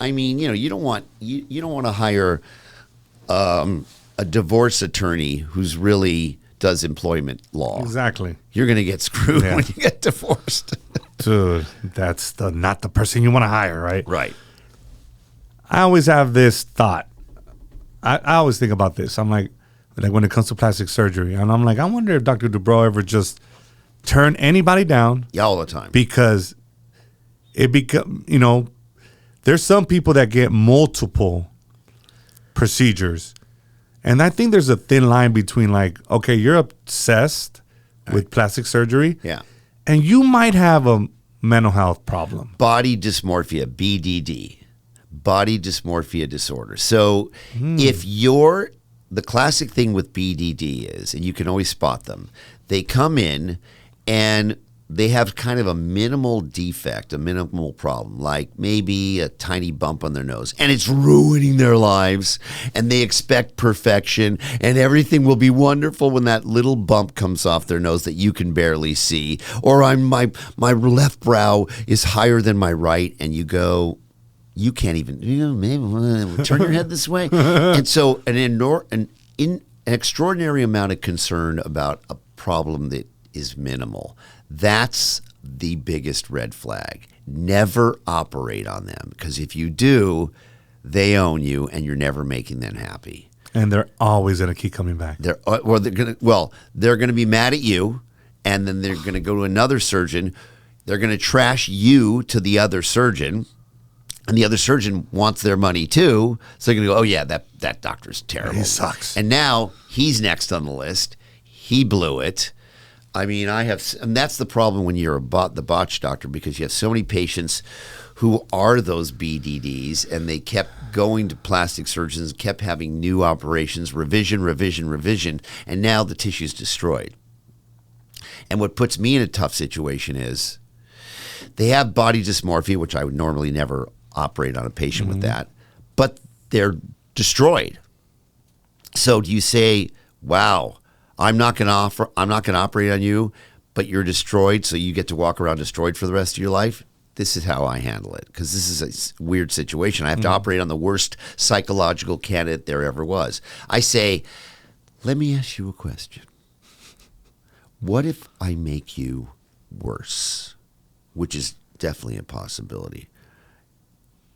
I mean, you don't want to hire a divorce attorney who's really does employment law.
Exactly.
You're going to get screwed when you get divorced.
Dude, that's not the person you want to hire, right?
Right.
I always have this thought. I always think about this. I'm like when it comes to plastic surgery, and I'm like, I wonder if Dr. Dubrow ever just turned anybody down.
Yeah, all the time.
Because there's some people that get multiple procedures. And I think there's a thin line between okay, you're obsessed with plastic surgery.
Yeah.
And you might have a mental health problem.
Body dysmorphia, BDD. Body dysmorphia disorder. So if you're the classic thing with BDD is, and you can always spot them, they come in and they have kind of a minimal defect, a minimal problem, like maybe a tiny bump on their nose, and it's ruining their lives, and they expect perfection, and everything will be wonderful when that little bump comes off their nose that you can barely see, or my left brow is higher than my right, and you go, you can't even, maybe turn your head this way. And so an extraordinary amount of concern about a problem that is minimal. That's the biggest red flag. Never operate on them, because if you do, they own you and you're never making them happy.
And they're always going to keep coming back.
They're going to be mad at you, and then they're going to go to another surgeon. They're going to trash you to the other surgeon, and the other surgeon wants their money too. So they're going to go, oh yeah, that doctor's terrible.
He sucks.
And now he's next on the list. He blew it. I mean, and that's the problem when you're the botched doctor, because you have so many patients who are those BDDs, and they kept going to plastic surgeons, kept having new operations, revision, and now the tissue's destroyed. And what puts me in a tough situation is they have body dysmorphia, which I would normally never operate on a patient with that, but they're destroyed. So do you say, wow, I'm not going to operate on you, but you're destroyed, so you get to walk around destroyed for the rest of your life? This is how I handle it, because this is a weird situation. I have to operate on the worst psychological candidate there ever was. I say, let me ask you a question. What if I make you worse? Which is definitely a possibility.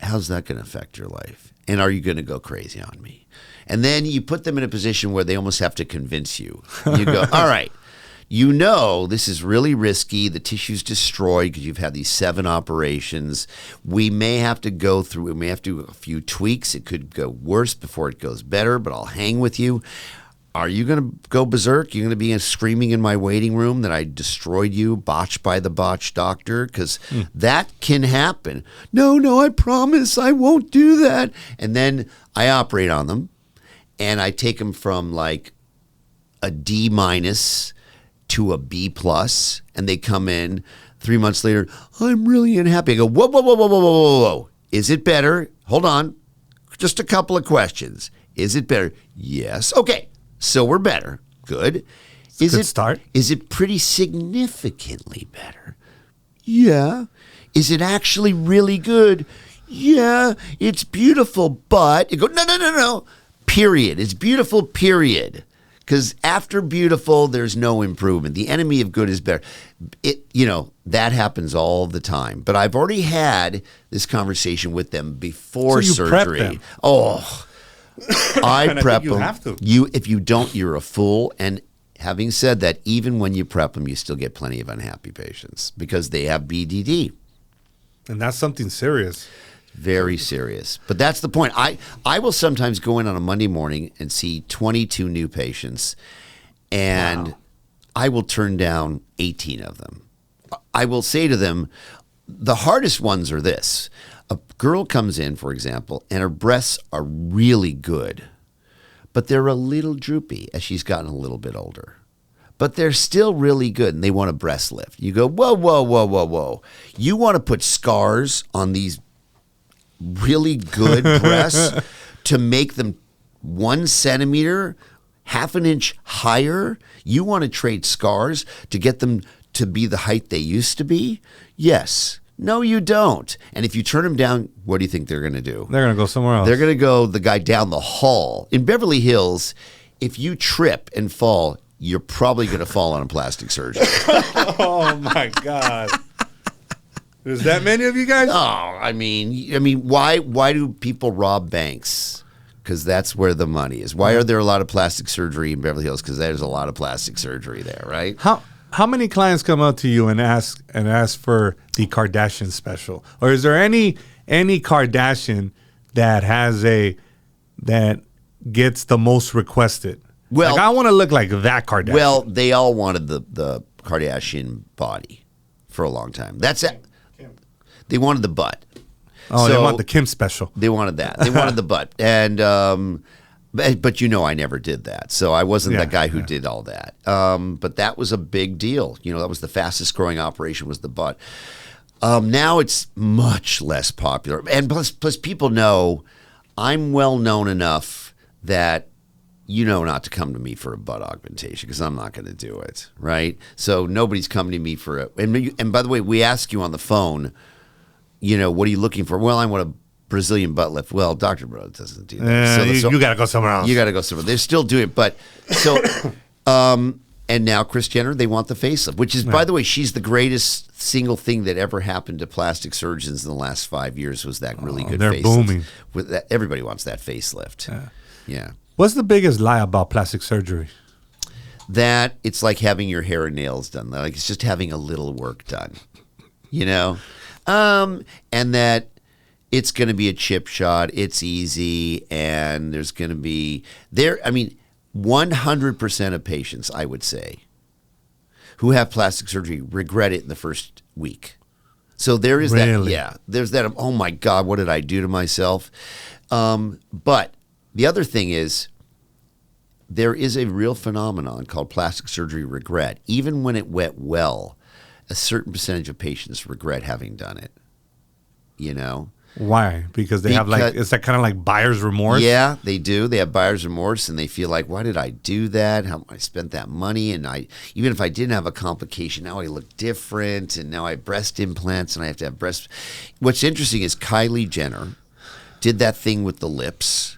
How's that going to affect your life? And are you going to go crazy on me? And then you put them in a position where they almost have to convince you. You go, all right, you know this is really risky. The tissue's destroyed because you've had these 7 operations. We may have to do a few tweaks. It could go worse before it goes better, but I'll hang with you. Are you going to go berserk? You're going to be screaming in my waiting room that I destroyed you, botched by the botched doctor? Because that can happen. No, I promise I won't do that. And then I operate on them, and I take them from like a D- to a B+, and they come in 3 months later, I'm really unhappy. I go, whoa. Is it better? Hold on. Just a couple of questions. Is it better? Yes. Okay. So we're better. Good.
Good start.
Is it pretty significantly better? Yeah. Is it actually really good? Yeah. It's beautiful, but you go, no. Period. It's beautiful, period. Because after beautiful, there's no improvement. The enemy of good is better. That happens all the time. But I've already had this conversation with them before surgery.
Prep them.
Oh, I prep them.
You have to.
If you don't, you're a fool. And having said that, even when you prep them, you still get plenty of unhappy patients because they have BDD.
And that's something serious.
Very serious. But that's the point. I will sometimes go in on a Monday morning and see 22 new patients, and I will turn down 18 of them. I will say to them, the hardest ones are this. A girl comes in, for example, and her breasts are really good, but they're a little droopy as she's gotten a little bit older. But they're still really good, and they want a breast lift. You go, whoa. You want to put scars on these really good breasts to make them 1 centimeter, half an inch higher? You want to trade scars to get them to be the height they used to be? Yes. No, you don't. And if you turn them down, what do you think they're going to do?
They're going to go somewhere else.
They're going to go the guy down the hall. In Beverly Hills, if you trip and fall, you're probably going to fall on a plastic surgeon.
Oh, my God. There's that many of you guys?
Oh, I mean, why do people rob banks? Because that's where the money is. Why are there a lot of plastic surgery in Beverly Hills? Because there's a lot of plastic surgery there, right?
How many clients come up to you and ask for the Kardashian special? Or is there any Kardashian that gets the most requested? Well, like, I want to look like that Kardashian.
Well, they all wanted the Kardashian body for a long time. That's it. They wanted the butt.
Oh, so they want the Kim special.
They wanted that. They wanted the butt. And But I never did that. So I wasn't the guy who
yeah.
did all that. But that was a big deal. That was the fastest growing operation was the butt. Now it's much less popular. And plus people know I'm well known enough that not to come to me for a butt augmentation because I'm not going to do it, right? So nobody's coming to me for it. And by the way, we ask you on the phone, what are you looking for? Well, I want a Brazilian butt lift. Well, Dr. Bro doesn't do that.
You got to go somewhere else.
You got to go somewhere. They're still doing it. But so, and now Kris Jenner, they want the facelift, which is, by the way, she's the greatest single thing that ever happened to plastic surgeons in the last 5 years was that really good
they're
facelift.
booming.
With that, everybody wants that facelift. Yeah.
What's the biggest lie about plastic surgery?
That it's like having your hair and nails done. Like it's just having a little work done, and that it's going to be a chip shot. It's easy, and there's going to be 100% of patients, I would say, who have plastic surgery regret it in the first week. So there is
really?
There's that. Oh my God, what did I do to myself? But the other thing is, there is a real phenomenon called plastic surgery regret. Even when it went well, a certain percentage of patients regret having done it.
Why? Because they have it's that kind of like buyer's remorse?
Yeah, they do. They have buyer's remorse and they feel like, why did I do that? How I spent that money, and even if I didn't have a complication, now I look different, and now I have breast implants and I have to have breast. What's interesting is Kylie Jenner did that thing with the lips.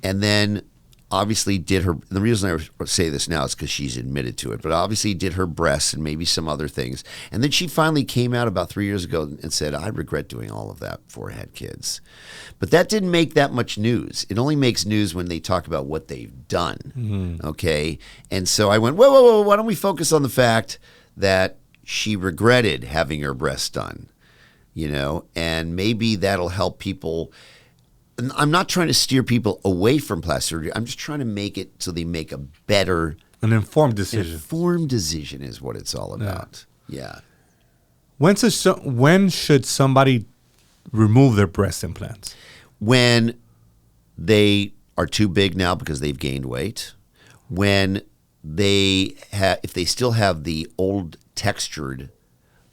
And then obviously did her, the reason I say this now is because she's admitted to it, but obviously did her breasts and maybe some other things. And then she finally came out about 3 years ago and said, I regret doing all of that before I had kids. But that didn't make that much news. It only makes news when they talk about what they've done. Okay. And so I went, whoa, why don't we focus on the fact that she regretted having her breasts done, and maybe that'll help people. And I'm not trying to steer people away from plastic surgery. I'm just trying to make it so they make a better,
an informed decision.
Informed decision is what it's all about. Yeah.
When should somebody remove their breast implants?
When they are too big now because they've gained weight. When if they still have the old textured.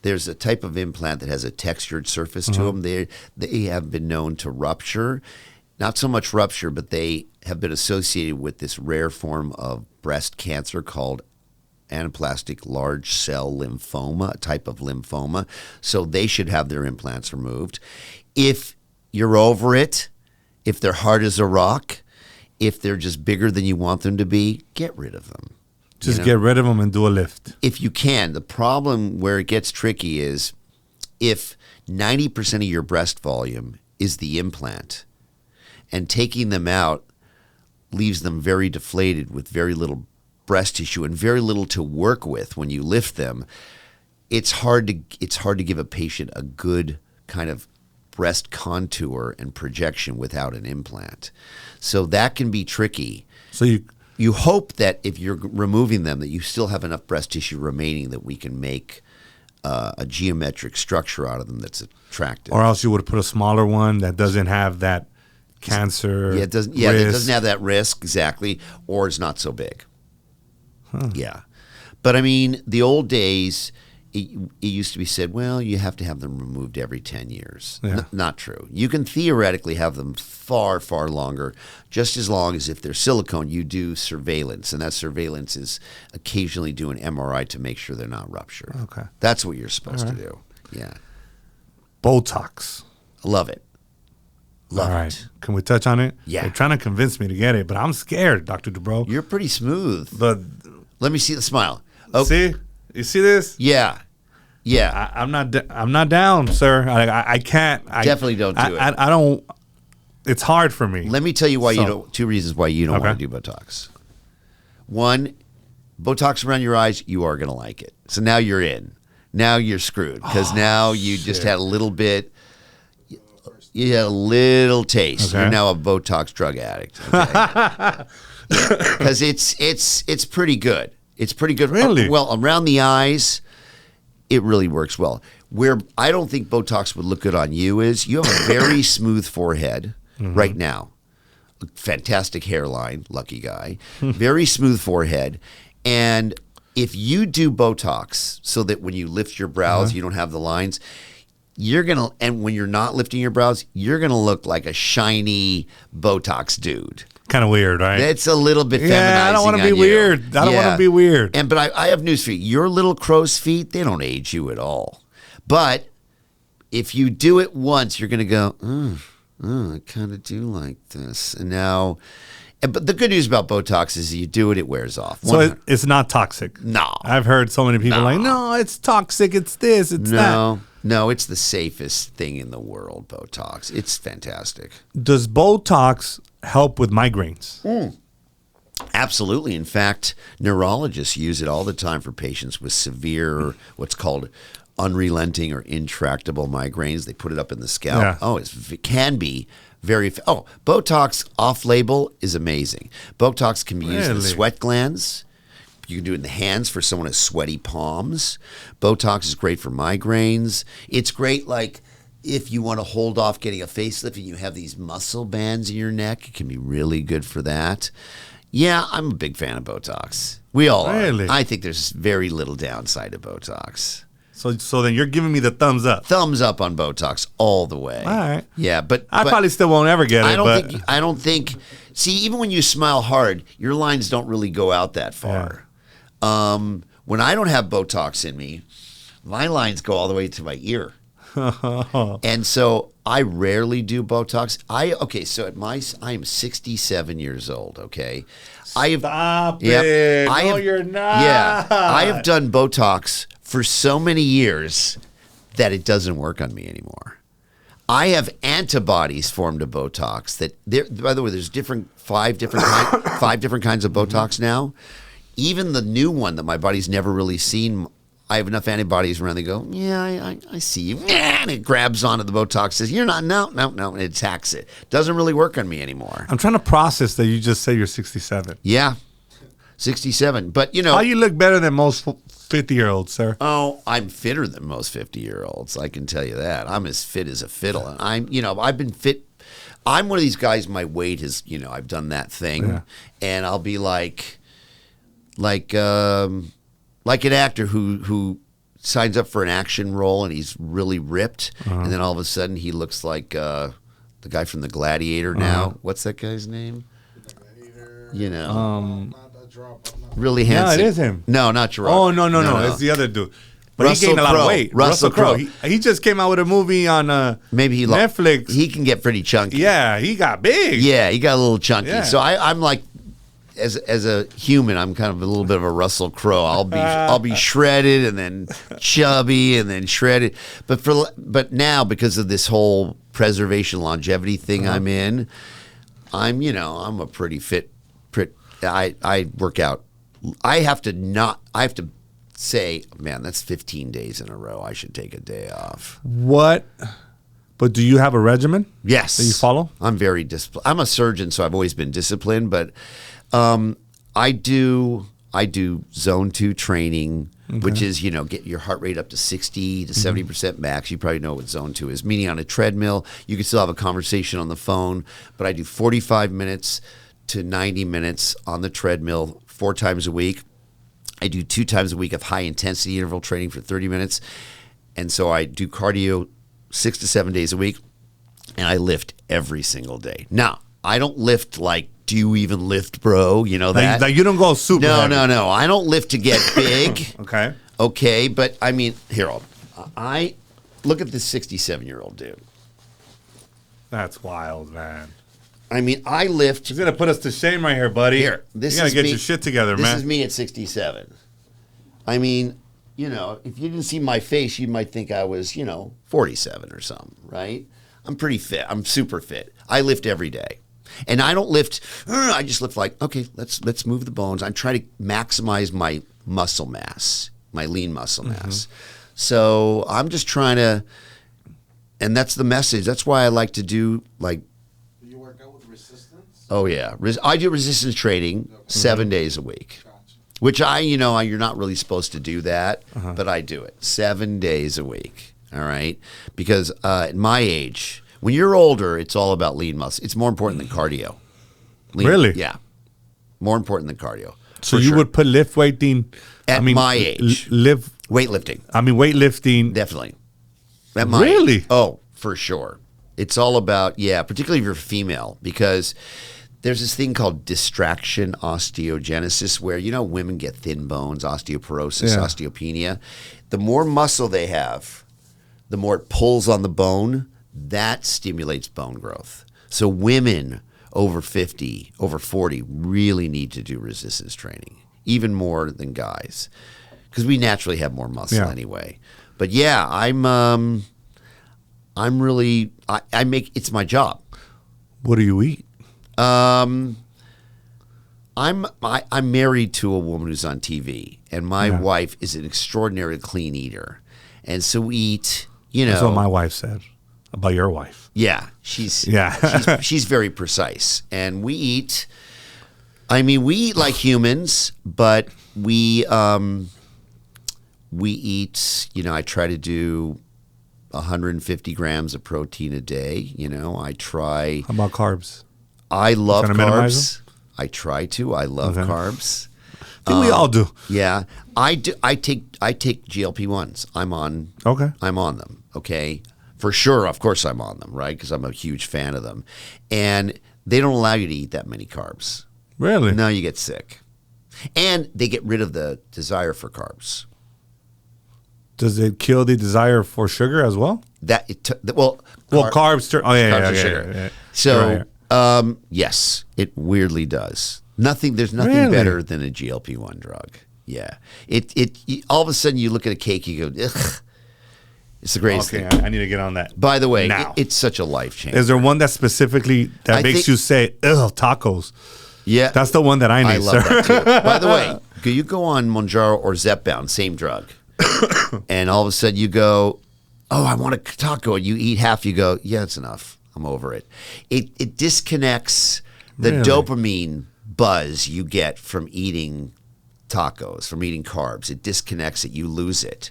There's a type of implant that has a textured surface to them. They have been known to rupture. Not so much rupture, but they have been associated with this rare form of breast cancer called anaplastic large cell lymphoma, a type of lymphoma. So they should have their implants removed. If you're over it, if they're hard as a rock, if they're just bigger than you want them to be, get rid of them.
Just get rid of them and do a lift.
If you can. The problem where it gets tricky is if 90% of your breast volume is the implant and taking them out leaves them very deflated with very little breast tissue and very little to work with when you lift them, it's hard to give a patient a good kind of breast contour and projection without an implant. So that can be tricky.
So
you hope that if you're removing them, that you still have enough breast tissue remaining that we can make a geometric structure out of them that's attractive.
Or else you would put a smaller one that doesn't have that cancer.
Yeah, it doesn't. Yeah, it doesn't have that risk exactly, or it's not so big. Yeah, but I mean, the old days. It used to be said, well, you have to have them removed every 10 years.
Yeah.
Not true. You can theoretically have them far, far longer, just as long as if they're silicone, you do surveillance. And that surveillance is occasionally do an MRI to make sure they're not ruptured.
Okay.
That's what you're supposed to do. Yeah.
Botox.
I love it. Love
All right.
it.
Can we touch on it?
Yeah.
They're trying to convince me to get it, but I'm scared, Dr. Dubrow.
You're pretty smooth.
But
Let me see the smile. Oh,
see? You see this?
yeah. Yeah.
I'm not down, sir. I can't.
Definitely don't do it.
I don't. It's hard for me.
Let me tell you why you don't. Two reasons why you don't want to do Botox. One, Botox around your eyes, you are going to like it. So now you're in. Now you're screwed because now you just had a little bit. You had a little taste.
Okay.
You're now a Botox drug addict. Because it's pretty good. It's pretty good.
Really?
Well, around the eyes, it really works well. Where I don't think Botox would look good on you is you have a very smooth forehead right now. fantastic hairline, lucky guy, very smooth forehead. And if you do Botox so that when you lift your brows, you don't have the lines, and when you're not lifting your brows, you're going to look like a shiny Botox dude.
Kind of weird, right?
It's a little bit feminizing.
Yeah, I don't want to be weird. I don't want to be weird.
But I have news for you. Your little crow's feet, they don't age you at all. But if you do it once, you're going to go, I kind of do like this. And now, but the good news about Botox is you do it, it wears off.
So it's not toxic.
No.
I've heard so many people like, no, it's toxic. It's this, it's that.
No, it's the safest thing in the world, Botox. It's fantastic.
Does Botox help with migraines?
Absolutely. In fact, neurologists use it all the time for patients with severe, what's called unrelenting or intractable migraines. They put it up in the scalp.
Yeah.
Oh, it can be very. Botox off-label is amazing. Botox can be used in the sweat glands. You can do it in the hands for someone with sweaty palms. Botox is great for migraines. It's great, like, if you want to hold off getting a facelift and you have these muscle bands in your neck, it can be really good for that. Yeah, I'm a big fan of Botox. We all are. I think there's very little downside to Botox.
So then you're giving me the thumbs up.
Thumbs up on Botox all the way.
All right.
Yeah, but
I probably still won't ever get it.
I don't think. See, even when you smile hard, your lines don't really go out that far. When I don't have Botox in me, my lines go all the way to my ear. And so I rarely do Botox. I am 67 years old, okay?
Stop it. No, you're not.
Yeah. I have done Botox for so many years that it doesn't work on me anymore. I have antibodies formed to Botox by the way, there's five different kinds of Botox now. Even the new one that my body's never really seen, I have enough antibodies around. They go, yeah, I see you. And it grabs onto the Botox, says, you're not, no, and it attacks it. Doesn't really work on me anymore.
I'm trying to process that you just say you're 67.
Yeah, 67. But,
how you look better than most 50-year-olds, sir?
Oh, I'm fitter than most 50-year-olds. I can tell you that. I'm as fit as a fiddle. And I've been fit. I'm one of these guys, my weight is, I've done that thing. And I'll be like an actor who signs up for an action role and he's really ripped, and then all of a sudden he looks like the guy from The Gladiator now. What's that guy's name?
The Gladiator.
Really handsome.
No, it is him.
No, not Gerard.
Oh, no. It's the other dude. But he gained a lot of weight.
Russell Crowe.
He just came out with a movie on Netflix.
He can get pretty chunky.
Yeah, he got big.
Yeah, he got a little chunky.
Yeah.
So I'm like, as a human, I'm kind of a little bit of a Russell Crowe. I'll be shredded and then chubby and then shredded. But now, because of this whole preservation longevity thing I'm in, I'm a pretty fit. I work out. I have to say, man, that's 15 days in a row. I should take a day off.
What? But do you have a regimen?
Yes.
That you follow?
I'm very disciplined. I'm a surgeon, so I've always been disciplined. But I do zone 2 training, which is, get your heart rate up to 60 to 70% max. You probably know what zone 2 is. Meaning on a treadmill, you can still have a conversation on the phone, but I do 45 minutes to 90 minutes on the treadmill 4 times a week. I do 2 times a week of high intensity interval training for 30 minutes. And so I do cardio 6 to 7 days a week, and I lift every single day. Now, I don't lift like, do you even lift, bro? You know that?
Like you don't go super heavy.
No. I don't lift to get big.
Okay.
Okay, but I mean, I look at this 67-year-old dude.
That's wild, man.
I mean, I lift.
He's going to put us to shame right here, buddy.
Here, this
you got
is
to get
me.
your shit together, man.
This is me at 67. I mean, if you didn't see my face, you might think I was, 47 or something, right? I'm pretty fit. I'm super fit. I lift every day. And I don't lift, I just lift like, okay, let's move the bones. I try to maximize my muscle mass, my lean muscle mass. So I'm just trying to, and that's the message. That's why I like to do like.
Do you work out with resistance?
Oh yeah. I do resistance training 7 days a week.
Gotcha.
Which you're not really supposed to do that, but I do it 7 days a week. All right. Because at my age, when you're older, it's all about lean muscle. It's more important than cardio.
Really?
Yeah. More important than cardio.
So
for
you
sure.
would put lift weighting
At my age.
weightlifting.
Weightlifting. Definitely. At my
Really?
age. Oh, for sure. It's all about, particularly if you're female, because there's this thing called distraction osteogenesis where, women get thin bones, osteoporosis, osteopenia. The more muscle they have, the more it pulls on the bone. That stimulates bone growth. So women over 50, over 40 really need to do resistance training, even more than guys, because we naturally have more muscle anyway. But I'm really, I make, it's my job.
What do you eat?
I'm married to a woman who's on TV, and my wife is an extraordinarily clean eater, and so we eat.
That's what my wife said about your wife.
Yeah, she's very precise, and we eat. I mean, we eat like humans, but we eat. I try to do 150 grams of protein a day. I try.
How about carbs?
I love
Trying to minimize
carbs. I try to. I love carbs.
I think we all do.
Yeah, I do. I take GLP-1s. I'm on them. Okay, for sure. Of course, I'm on them, right? Because I'm a huge fan of them, and they don't allow you to eat that many carbs.
Really?
No, you get sick, and they get rid of the desire for carbs.
Does it kill the desire for sugar as well?
Carbs
carbs.
sugar.
Yeah.
So. Yes, it weirdly does. There's nothing
Really?
better than a GLP-1 drug. Yeah. It all of a sudden you look at a cake, you go, ugh. It's the greatest thing.
I need to get on that.
By the way,
now.
it's such a life changer.
Is there one that specifically makes you say, ugh, tacos?
Yeah.
That's the one that I need,
I love
sir.
that too. By the way, you go on Mounjaro or Zepbound, same drug. And all of a sudden you go, oh, I want a taco. And you eat half, you go, yeah, it's enough. I'm over it. It disconnects the dopamine buzz you get from eating tacos, from eating carbs. It disconnects it. You lose it.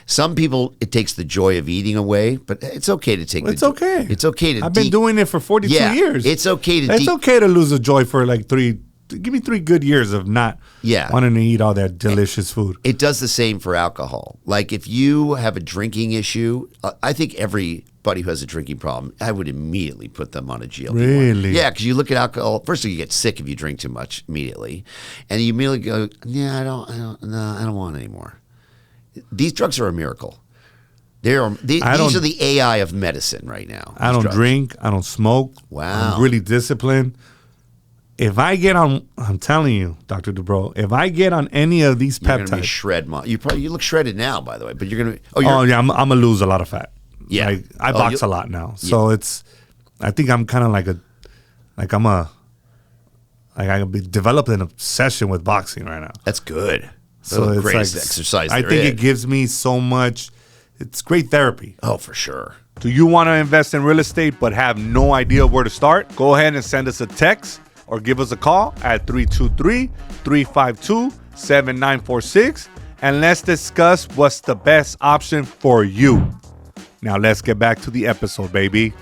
Some people, it takes the joy of eating away, but it's okay to take
It's okay.
It's okay to
I've been doing it for 42 years.
It's okay to
It's okay to lose the joy for like 3. Give me 3 good years of not wanting to eat all that delicious food.
It does the same for alcohol. Like if you have a drinking issue, I think everybody who has a drinking problem, I would immediately put them on a GLP-1.
Really?
Yeah, because you look at alcohol. First of all, you get sick if you drink too much immediately, and you immediately go, "Yeah, I don't want it anymore." These drugs are a miracle. These are the AI of medicine right now.
I don't drink. I don't smoke.
Wow.
I'm really disciplined. If I get on, I'm telling you, Dr. Dubrow, if I get on any of these
You're gonna be
peptides,
you look shredded now, by the way, but you're gonna.
I'm gonna lose a lot of fat.
Yeah.
Like, I box a lot now, so I think I'm kind of I've been developed an obsession with boxing right now.
That's good.
So
the
it's
greatest
like,
exercise.
I think it gives me so much. It's great therapy.
Oh, for sure.
Do you want to invest in real estate but have no idea where to start? Go ahead and send us a text or give us a call at 323-352-7946 and let's discuss what's the best option for you. Now let's get back to the episode, baby.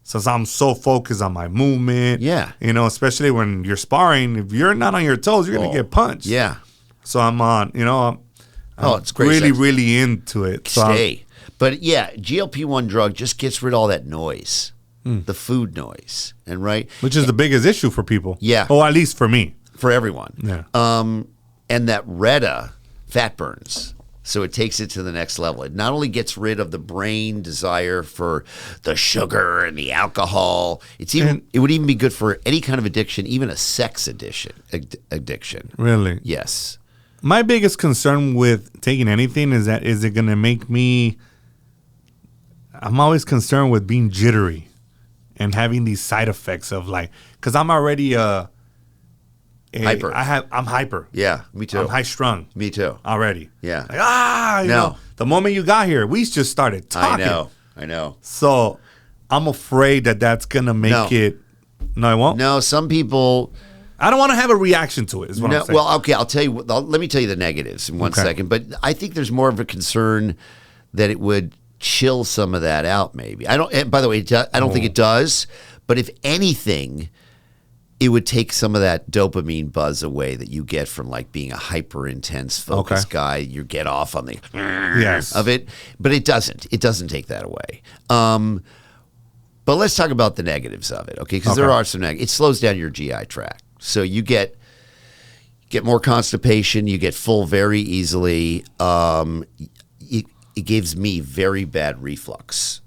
Since I'm so focused on my movement, especially when you're sparring, if you're not on your toes, you're gonna get punched.
Yeah.
So I'm on,
it's great.
Really, really into it.
Stay. But yeah, GLP-1 drug just gets rid of all that noise, the food noise,
which is the biggest issue for people.
Yeah.
Oh, at least for me.
For everyone.
Yeah.
And that Reta fat burns. So it takes it to the next level. It not only gets rid of the brain desire for the sugar and the alcohol, it would even be good for any kind of addiction, even a sex addiction.
Really?
Yes.
My biggest concern with taking anything is it going to make me... I'm always concerned with being jittery and having these side effects of because I'm already
hyper.
I'm hyper.
Yeah, me too.
I'm high strung.
Me too.
Already.
Yeah.
You know, the moment you got here, we just started talking.
I know.
So I'm afraid that's going to make it. No, I won't.
No, some people.
I don't want to have a reaction to it, is what I'm saying.
Well, okay, I'll tell you. Let me tell you the negatives in one second. But I think there's more of a concern that it would chill some of that out. Maybe I don't. And by the way, I don't think it does. But if anything, it would take some of that dopamine buzz away that you get from like being a hyper intense focused guy. You get off on the of it, but it doesn't. It doesn't take that away. But let's talk about the negatives of it, okay? Because there are some negatives. It slows down your GI tract, so you get more constipation. You get full very easily. It gives me very bad reflux.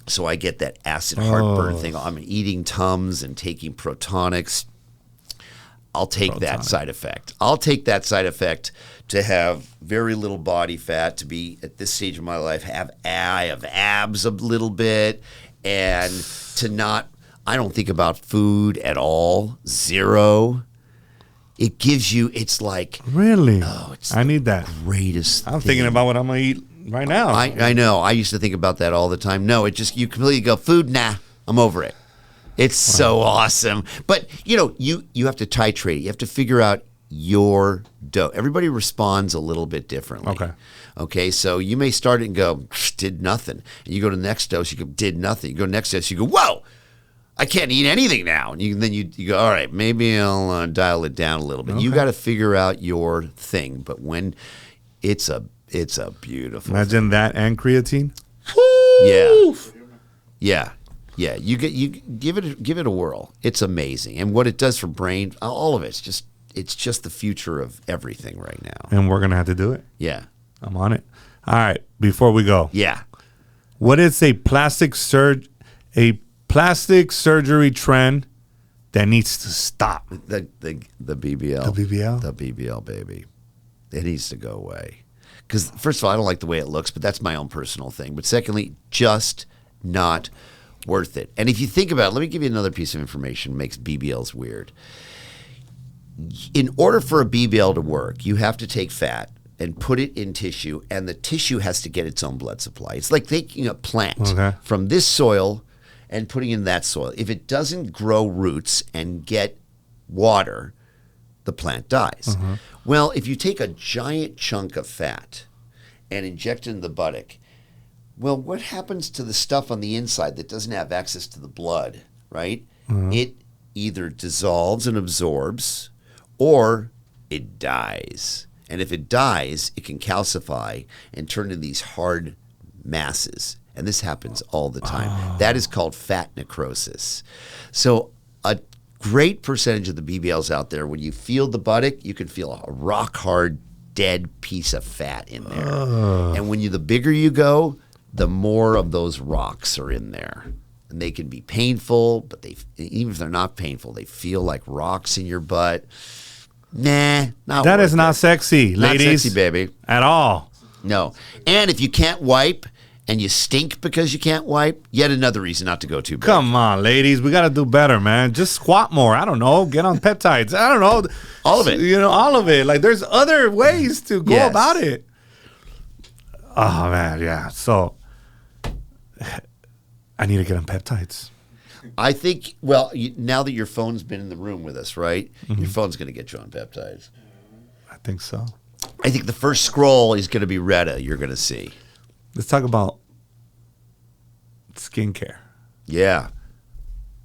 So I get that acid heartburn thing. I'm eating Tums and taking Protonics. I'll take that side effect. I'll take that side effect to have very little body fat, to be at this stage of my life, I have abs a little bit, and to not, I don't think about food at all. Zero. It gives you, it's like.
Really?
Oh, it's
I need that.
Greatest
I'm thinking about what I'm going to eat right now.
I know. I used to think about that all the time. No, it just, you completely go, food, nah, I'm over it. It's so awesome. But, you know, you have to titrate it. You have to figure out your dose. Everybody responds a little bit differently. Okay, so you may start it and go, did nothing. And you go to the next dose, you go, did nothing. You go to the next dose, you go, whoa, I can't eat anything now. And then you go, all right, maybe I'll dial it down a little bit. You got to figure out your thing. But when it's a beautiful
Imagine that and creatine.
Yeah. You give it a whirl. It's amazing, and what it does for brain, all of it's just the future of everything right now.
And we're gonna have to do it.
Yeah,
I'm on it. All right. Before we go, what is a plastic surgery trend that needs to stop?
The BBL.
The BBL?
The BBL, baby. It needs to go away. Because first of all, I don't like the way it looks, but that's my own personal thing. But secondly, just not worth it. And if you think about it, let me give you another piece of information that makes BBLs weird. In order for a BBL to work, you have to take fat and put it in tissue, and the tissue has to get its own blood supply. It's like taking a plant from this soil and putting it in that soil. If it doesn't grow roots and get water, the plant dies. Well, if you take a giant chunk of fat and inject it in the buttock, well, what happens to the stuff on the inside that doesn't have access to the blood, right? It either dissolves and absorbs, or it dies. And if it dies, it can calcify and turn into these hard masses. And this happens all the time. That is called fat necrosis. So a great percentage of the BBLs out there, when you feel the buttock, you can feel a rock hard, dead piece of fat in there. And when the bigger you go, the more of those rocks are in there. And they can be painful, but even if they're not painful, they feel like rocks in your butt. Nah, not
That
worth
is not
it.
sexy, ladies.
Not sexy, baby.
At all.
No. And if you can't wipe and you stink because you can't wipe, yet another reason not to go too big.
Come on, ladies. We got to do better, man. Just squat more. I don't know. Get on peptides. I don't know.
All of it.
You know, all of it. Like, there's other ways to go about it. Oh, man. Yeah. So, I need to get on peptides.
I think, well, now that your phone's been in the room with us, right? Your phone's going to get you on peptides.
I think so.
I think the first scroll is going to be Retta, you're going to see.
Let's talk about skincare.
Yeah.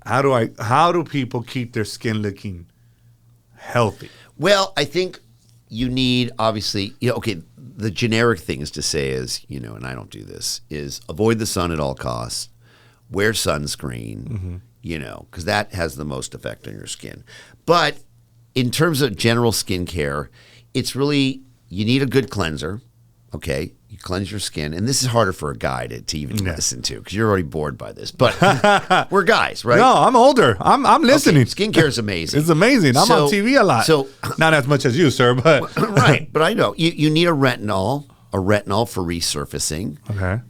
How do people keep their skin looking healthy?
Well, I think you need, obviously, okay, the generic things to say is, and I don't do this, is avoid the sun at all costs, wear sunscreen, because that has the most effect on your skin. But in terms of general skincare, it's really, you need a good cleanser, okay? You cleanse your skin, and this is harder for a guy to even listen to, because you're already bored by this. But we're guys, right?
No, I'm older. I'm listening.
Okay, skincare is amazing.
It's amazing. I'm on TV a lot.
So
not as much as you, sir, but
right. But I know you need a retinol for resurfacing.
Okay.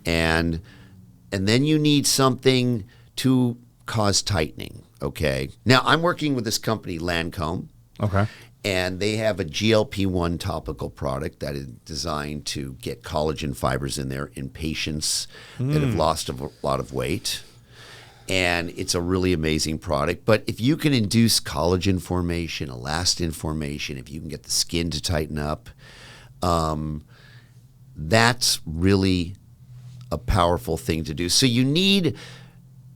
And then you need something to cause tightening. Okay. Now I'm working with this company, Lancome.
Okay.
And they have a GLP-1 topical product that is designed to get collagen fibers in there in patients that have lost a lot of weight. And it's a really amazing product. But if you can induce collagen formation, elastin formation, if you can get the skin to tighten up, that's really a powerful thing to do. So you need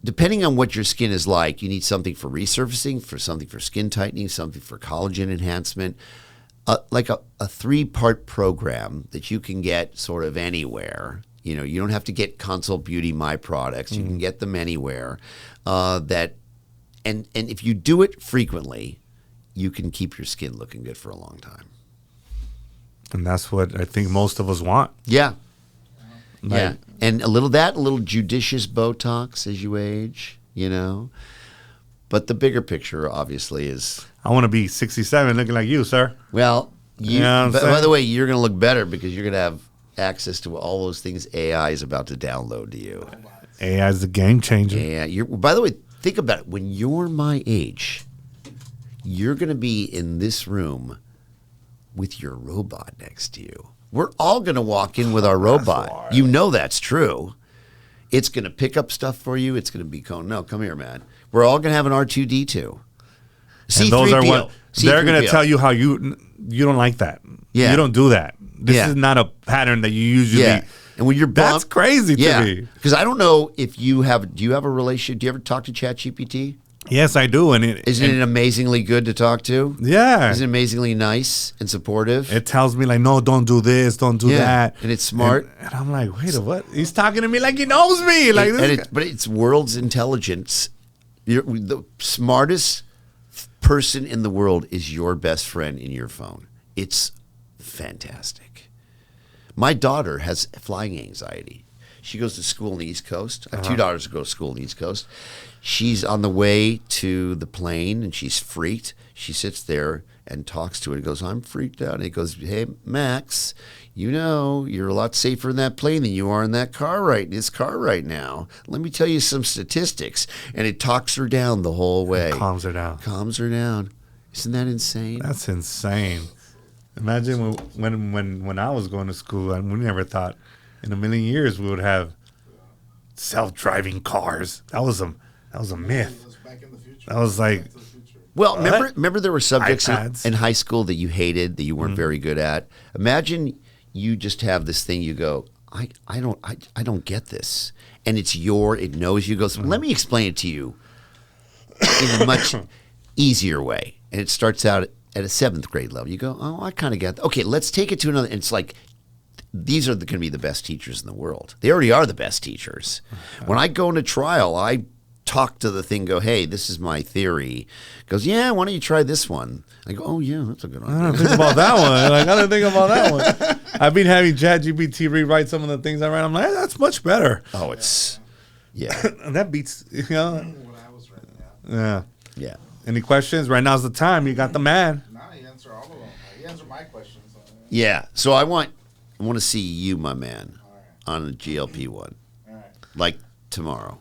depending on what your skin is like, you need something for resurfacing, for something for skin tightening, something for collagen enhancement, like a 3-part program that you can get sort of anywhere. You know, you don't have to get Consult Beauty My products. You can get them anywhere. And if you do it frequently, you can keep your skin looking good for a long time.
And that's what I think most of us want.
Yeah.
Like,
Yeah. And a little judicious Botox as you age, you know. But the bigger picture, obviously, is...
I want to be 67 looking like you, sir.
Well,
You know what I'm
by
saying?
the way, you're going to look better because you're going to have access to all those things AI is about to download to you.
AI is the game changer.
Yeah. By the way, think about it. When you're my age, you're going to be in this room with your robot next to you. We're all going to walk in with our robot.
wild.
You know that's true. It's going to pick up stuff for you. It's going to be going, no, come here, man. We're all going to have an R2D2.
And those are
C3PO.
what they're going to
C3PO.
tell you how you don't like that.
Yeah.
You don't do that. This
Yeah.
is not a pattern that you usually.
Yeah. And when you're
That's crazy to me.
Because I don't know if do you have a relationship? Do you ever talk to ChatGPT?
Yes, I do, and
Isn't it amazingly good to talk to?
yeah,
Isn't it amazingly nice and supportive?
it tells me like, no, don't do this, don't do
Yeah.
that,
And it's smart.
And I'm like, wait a what? He's talking to me like he knows me. Like, this guy-
But it's world's intelligence. The smartest person in the world is your best friend in your phone. It's fantastic. My daughter has flying anxiety. She goes to school on the East Coast. I have 2 daughters who go to school on the East Coast. She's on the way to the plane and she's freaked. She sits there and talks to it and goes, I'm freaked out. And it goes, hey, Max, you know, you're a lot safer in that plane than you are in this car right now. Let me tell you some statistics. And it talks her down the whole way.
calms her down.
Calms her down. Isn't that insane?
That's insane. Imagine when I was going to school, and we never thought in a million years we would have self-driving cars. That was a myth.
It's back in the future.
That was like,
Back to the future.
Well, remember there were subjects
iPads.
in high school that you hated, that you weren't very good at. Imagine you just have this thing. You go, I don't get this, and it knows you. Goes, let me explain it to you in a much easier way. And it starts out at a 7th grade level. You go, oh, I kind of get that. Okay, let's take it to another. And it's like, these are going to be the best teachers in the world. They already are the best teachers. When I go into trial, I talk to the thing, go, hey, this is my theory. Goes, yeah, why don't you try this one? I go, oh, yeah, that's a good one.
I don't think about that one. Like, I didn't think about that one. I've been having ChatGPT rewrite some of the things I write. I'm like, hey, that's much better.
Oh, it's, yeah,
And that beats, you know.
When I was writing that.
Yeah.
yeah.
Any questions? Right now's the time. You got the man.
Now he answered all of them. He answered my questions.
Yeah, so I want to see you, my man,
All right.
on a GLP-1,
All right.
like tomorrow.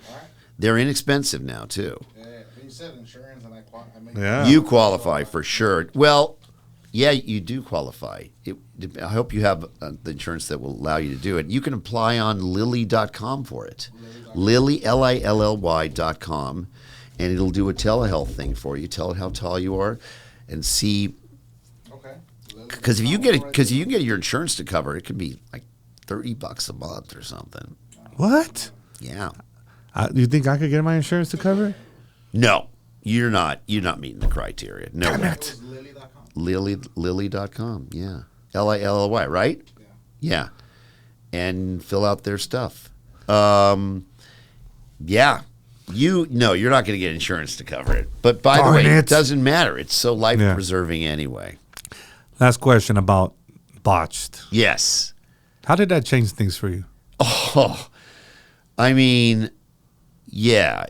All right.
They're inexpensive now, too.
Yeah. But you said insurance, and I make
Yeah.
You qualify for sure. Well, yeah, you do qualify. I hope you have the insurance that will allow you to do it. You can apply on lilly.com for it. Lilly, Lilly.com, and it'll do a telehealth thing for you. Tell it how tall you are, and see.
Okay.
Because if you get your insurance to cover, it could be like $30 a month or something.
What?
Yeah.
You think I could get my insurance to cover it?
No, you're not. You're not meeting the criteria. No way.
it.
It was Lily.com.
Lilly.com. Yeah. Lilly, right?
Yeah.
Yeah. And fill out their stuff. Yeah. You're not going to get insurance to cover it. But by the
Darn
way,
it.
it doesn't matter. It's so life preserving anyway.
Last question about Botched.
Yes.
How did that change things for you?
Oh, I mean, yeah.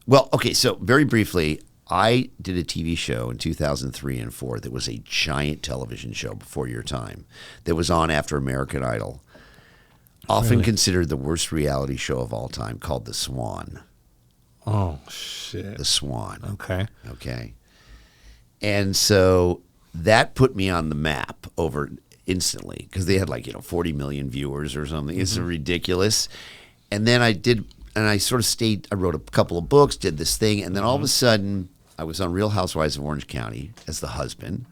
Well, okay. So very briefly, I did a TV show in 2003 and 4 that was a giant television show before your time that was on after American Idol. Often considered the worst reality show of all time, called The Swan.
Oh, shit.
The Swan.
Okay.
Okay. And so that put me on the map over instantly because they had 40 million viewers or something. It's ridiculous. And then I sort of stayed, I wrote a couple of books, did this thing, and then all of a sudden I was on Real Housewives of Orange County as the husband.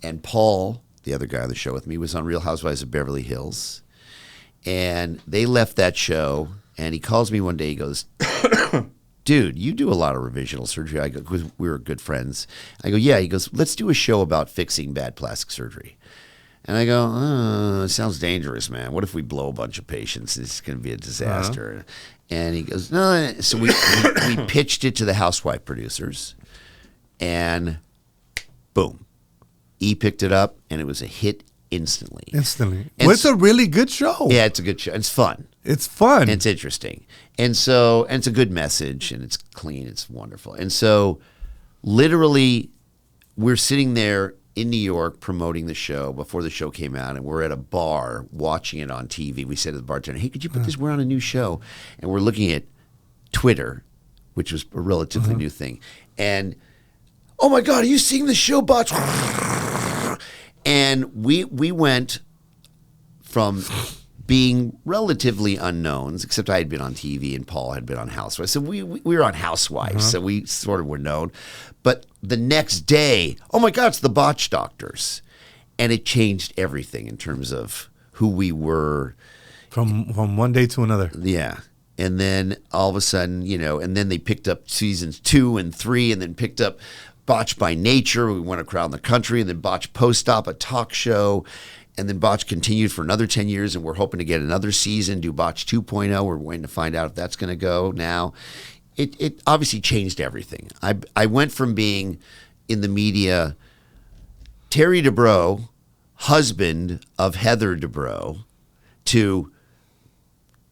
And Paul, the other guy on the show with me, was on Real Housewives of Beverly Hills. And they left that show, And he calls me one day. He goes, dude, you do a lot of revisional surgery. I go, because we were good friends. I go, yeah. He goes, let's do a show about fixing bad plastic surgery. And I go, it sounds dangerous, man. What if we blow a bunch of patients? It's going to be a disaster. And he goes, no. So we pitched it to the housewife producers, and boom, E picked it up, and it was a hit instantly.
Instantly.
And
Well, it's a really good show.
Yeah, it's a good show. It's fun.
It's fun.
And it's interesting. And it's a good message, and it's clean. It's wonderful. And so literally we're sitting there in New York promoting the show before the show came out, and we're at a bar watching it on TV. We said to the bartender, hey, could you put this? We're on a new show. And we're looking at Twitter, which was a relatively new thing. And, oh, my God, are you seeing the show, Botched? And we went from being relatively unknowns, except I had been on TV and Paul had been on Housewives. So we were on Housewives, so we sort of were known. But the next day, oh my God, it's the Botched doctors. And it changed everything in terms of who we were.
From one day to another.
Yeah. And then all of a sudden, and then they picked up seasons 2 and 3, and then picked up Botched by Nature. We went around the country, and then Botched Post-Op, a talk show. And then Botched continued for another 10 years, and we're hoping to get another season, do Botched 2.0. We're waiting to find out if that's going to go now. It obviously changed everything. I went from being in the media, Terry Dubrow, husband of Heather Dubrow, to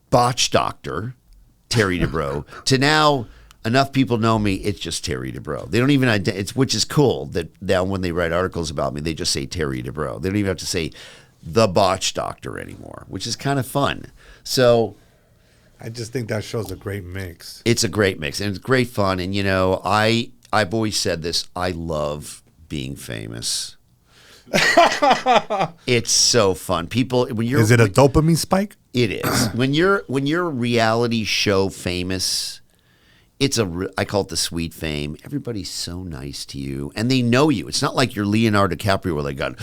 Botched doctor, Terry Dubrow, to now enough people know me, it's just Terry Dubrow. They don't even which is cool that now when they write articles about me, they just say Terry Dubrow. They don't even have to say the Botched doctor anymore, which is kind of fun. So
I just think that shows a great mix.
it's a great mix, and it's great fun. And I've always said this: I love being famous. It's so fun. People,
Is it a dopamine spike?
It is. When you're reality show famous, I call it the sweet fame. Everybody's so nice to you, and they know you. It's not like you're Leonardo DiCaprio where they go,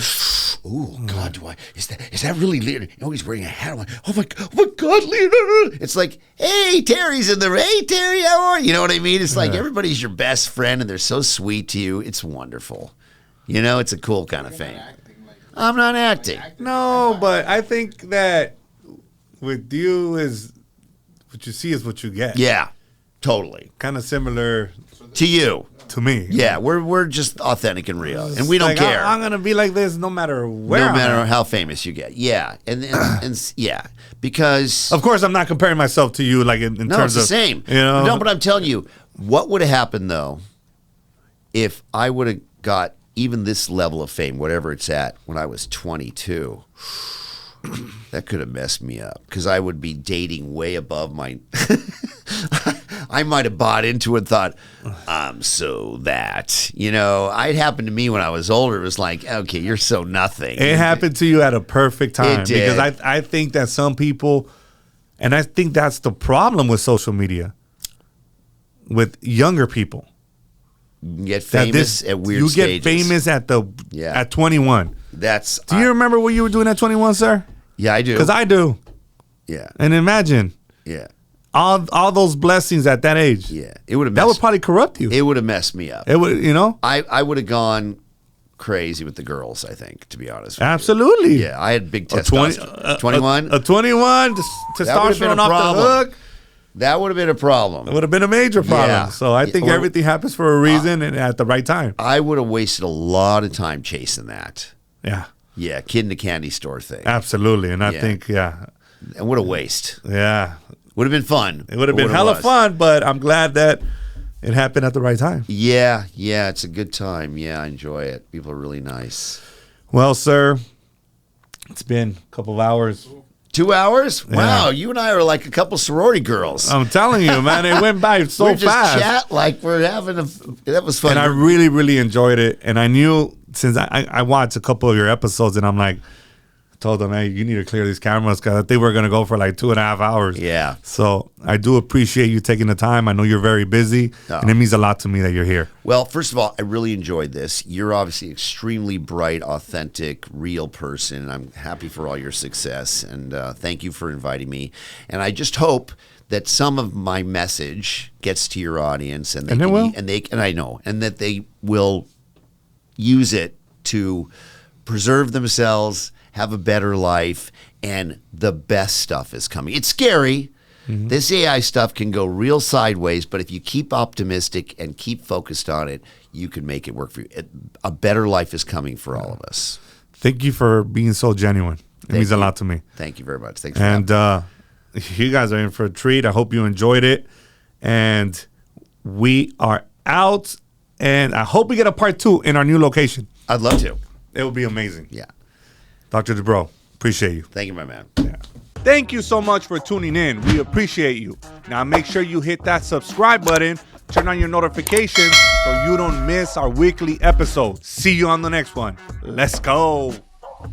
oh God, is that really Leonardo? He's wearing a hat. I'm like, oh my God, Leonardo. It's like, hey, Terry's in the, hey, Terry, how are you? You know what I mean? It's like everybody's your best friend, and they're so sweet to you. It's wonderful. It's a cool kind of fame. I'm not acting.
No, but I think that with you is what you see is what you get.
Yeah, totally.
Kind of similar
To you.
to me.
Yeah, we're just authentic and real, and we don't
Like,
care.
I'm gonna be like this no matter where.
No
I'm
matter
at.
how famous you get. Yeah. And yeah, because
Of course, I'm not comparing myself to you, like in
no,
terms
it's the
of
same.
You know,
No, but I'm telling you, what would have happened though if I would have got even this level of fame, whatever it's at, when I was 22? That could have messed me up because I would be dating way above my. I might have bought into it and thought, I'm so that. It happened to me when I was older. It was like, okay, you're so nothing.
It happened to you at a perfect time.
It did.
Because I think that some people, and I think that's the problem with social media, with younger people.
You get
That
famous at weird
you
stages.
get famous at
Yeah.
at 21.
Do
Do you remember what you were doing at 21, sir?
Yeah, I do.
Because I do.
Yeah.
And imagine
Yeah.
all those blessings at that age.
Yeah. It would have
That would probably corrupt you.
It would have messed me up.
It would,
I would have gone crazy with the girls, I think, to be honest with
Absolutely.
you. Yeah, I had big
A 20
testosterone. 21?
A 21, testosterone off
problem.
the hook.
That would have been a problem.
It would have been a major problem.
Yeah.
So I think
Or-
everything happens for a reason and at the right time.
I would have wasted a lot of time chasing that.
Yeah,
Yeah, kid in the candy store thing.
absolutely. And I
Yeah.
think,
And what a waste.
yeah.
Would have been fun.
It would have
for
been
what
hella
was.
fun, but I'm glad that it happened at the right time.
Yeah, it's a good time. Yeah, I enjoy it. People are really nice.
Well, sir, it's been a couple of hours.
2 hours?
Yeah.
Wow, you and I are like a couple sorority girls.
I'm telling you, man, it went by so
We're just
fast.
chat like we're having that was fun.
And I really, really enjoyed it. And I knew since I watched a couple of your episodes, and I'm like, told them, hey, you need to clear these cameras because I think we're going to go for like 2.5 hours.
Yeah.
So I do appreciate you taking the time. I know you're very busy,
Oh.
and it means a lot to me that you're here.
Well, first of all, I really enjoyed this. You're obviously extremely bright, authentic, real person. I'm happy for all your success, and thank you for inviting me. And I just hope that some of my message gets to your audience, and
And it will.
and I know, and that they will use it to preserve themselves, have a better life, and the best stuff is coming. It's scary. This AI stuff can go real sideways, but if you keep optimistic and keep focused on it, you can make it work for you. A better life is coming for all of us.
Thank you for being so genuine. It means a lot to me.
Thank you very much. Thanks for having me.
And you guys are in for a treat. I hope you enjoyed it. And we are out. And I hope we get a part 2 in our new location.
I'd love to.
It would be amazing.
Yeah.
Dr. Dubrow, appreciate you.
Thank you, my man.
Yeah. Thank you so much for tuning in. We appreciate you. Now make sure you hit that subscribe button, turn on your notifications so you don't miss our weekly episodes. See you on the next one. Let's go.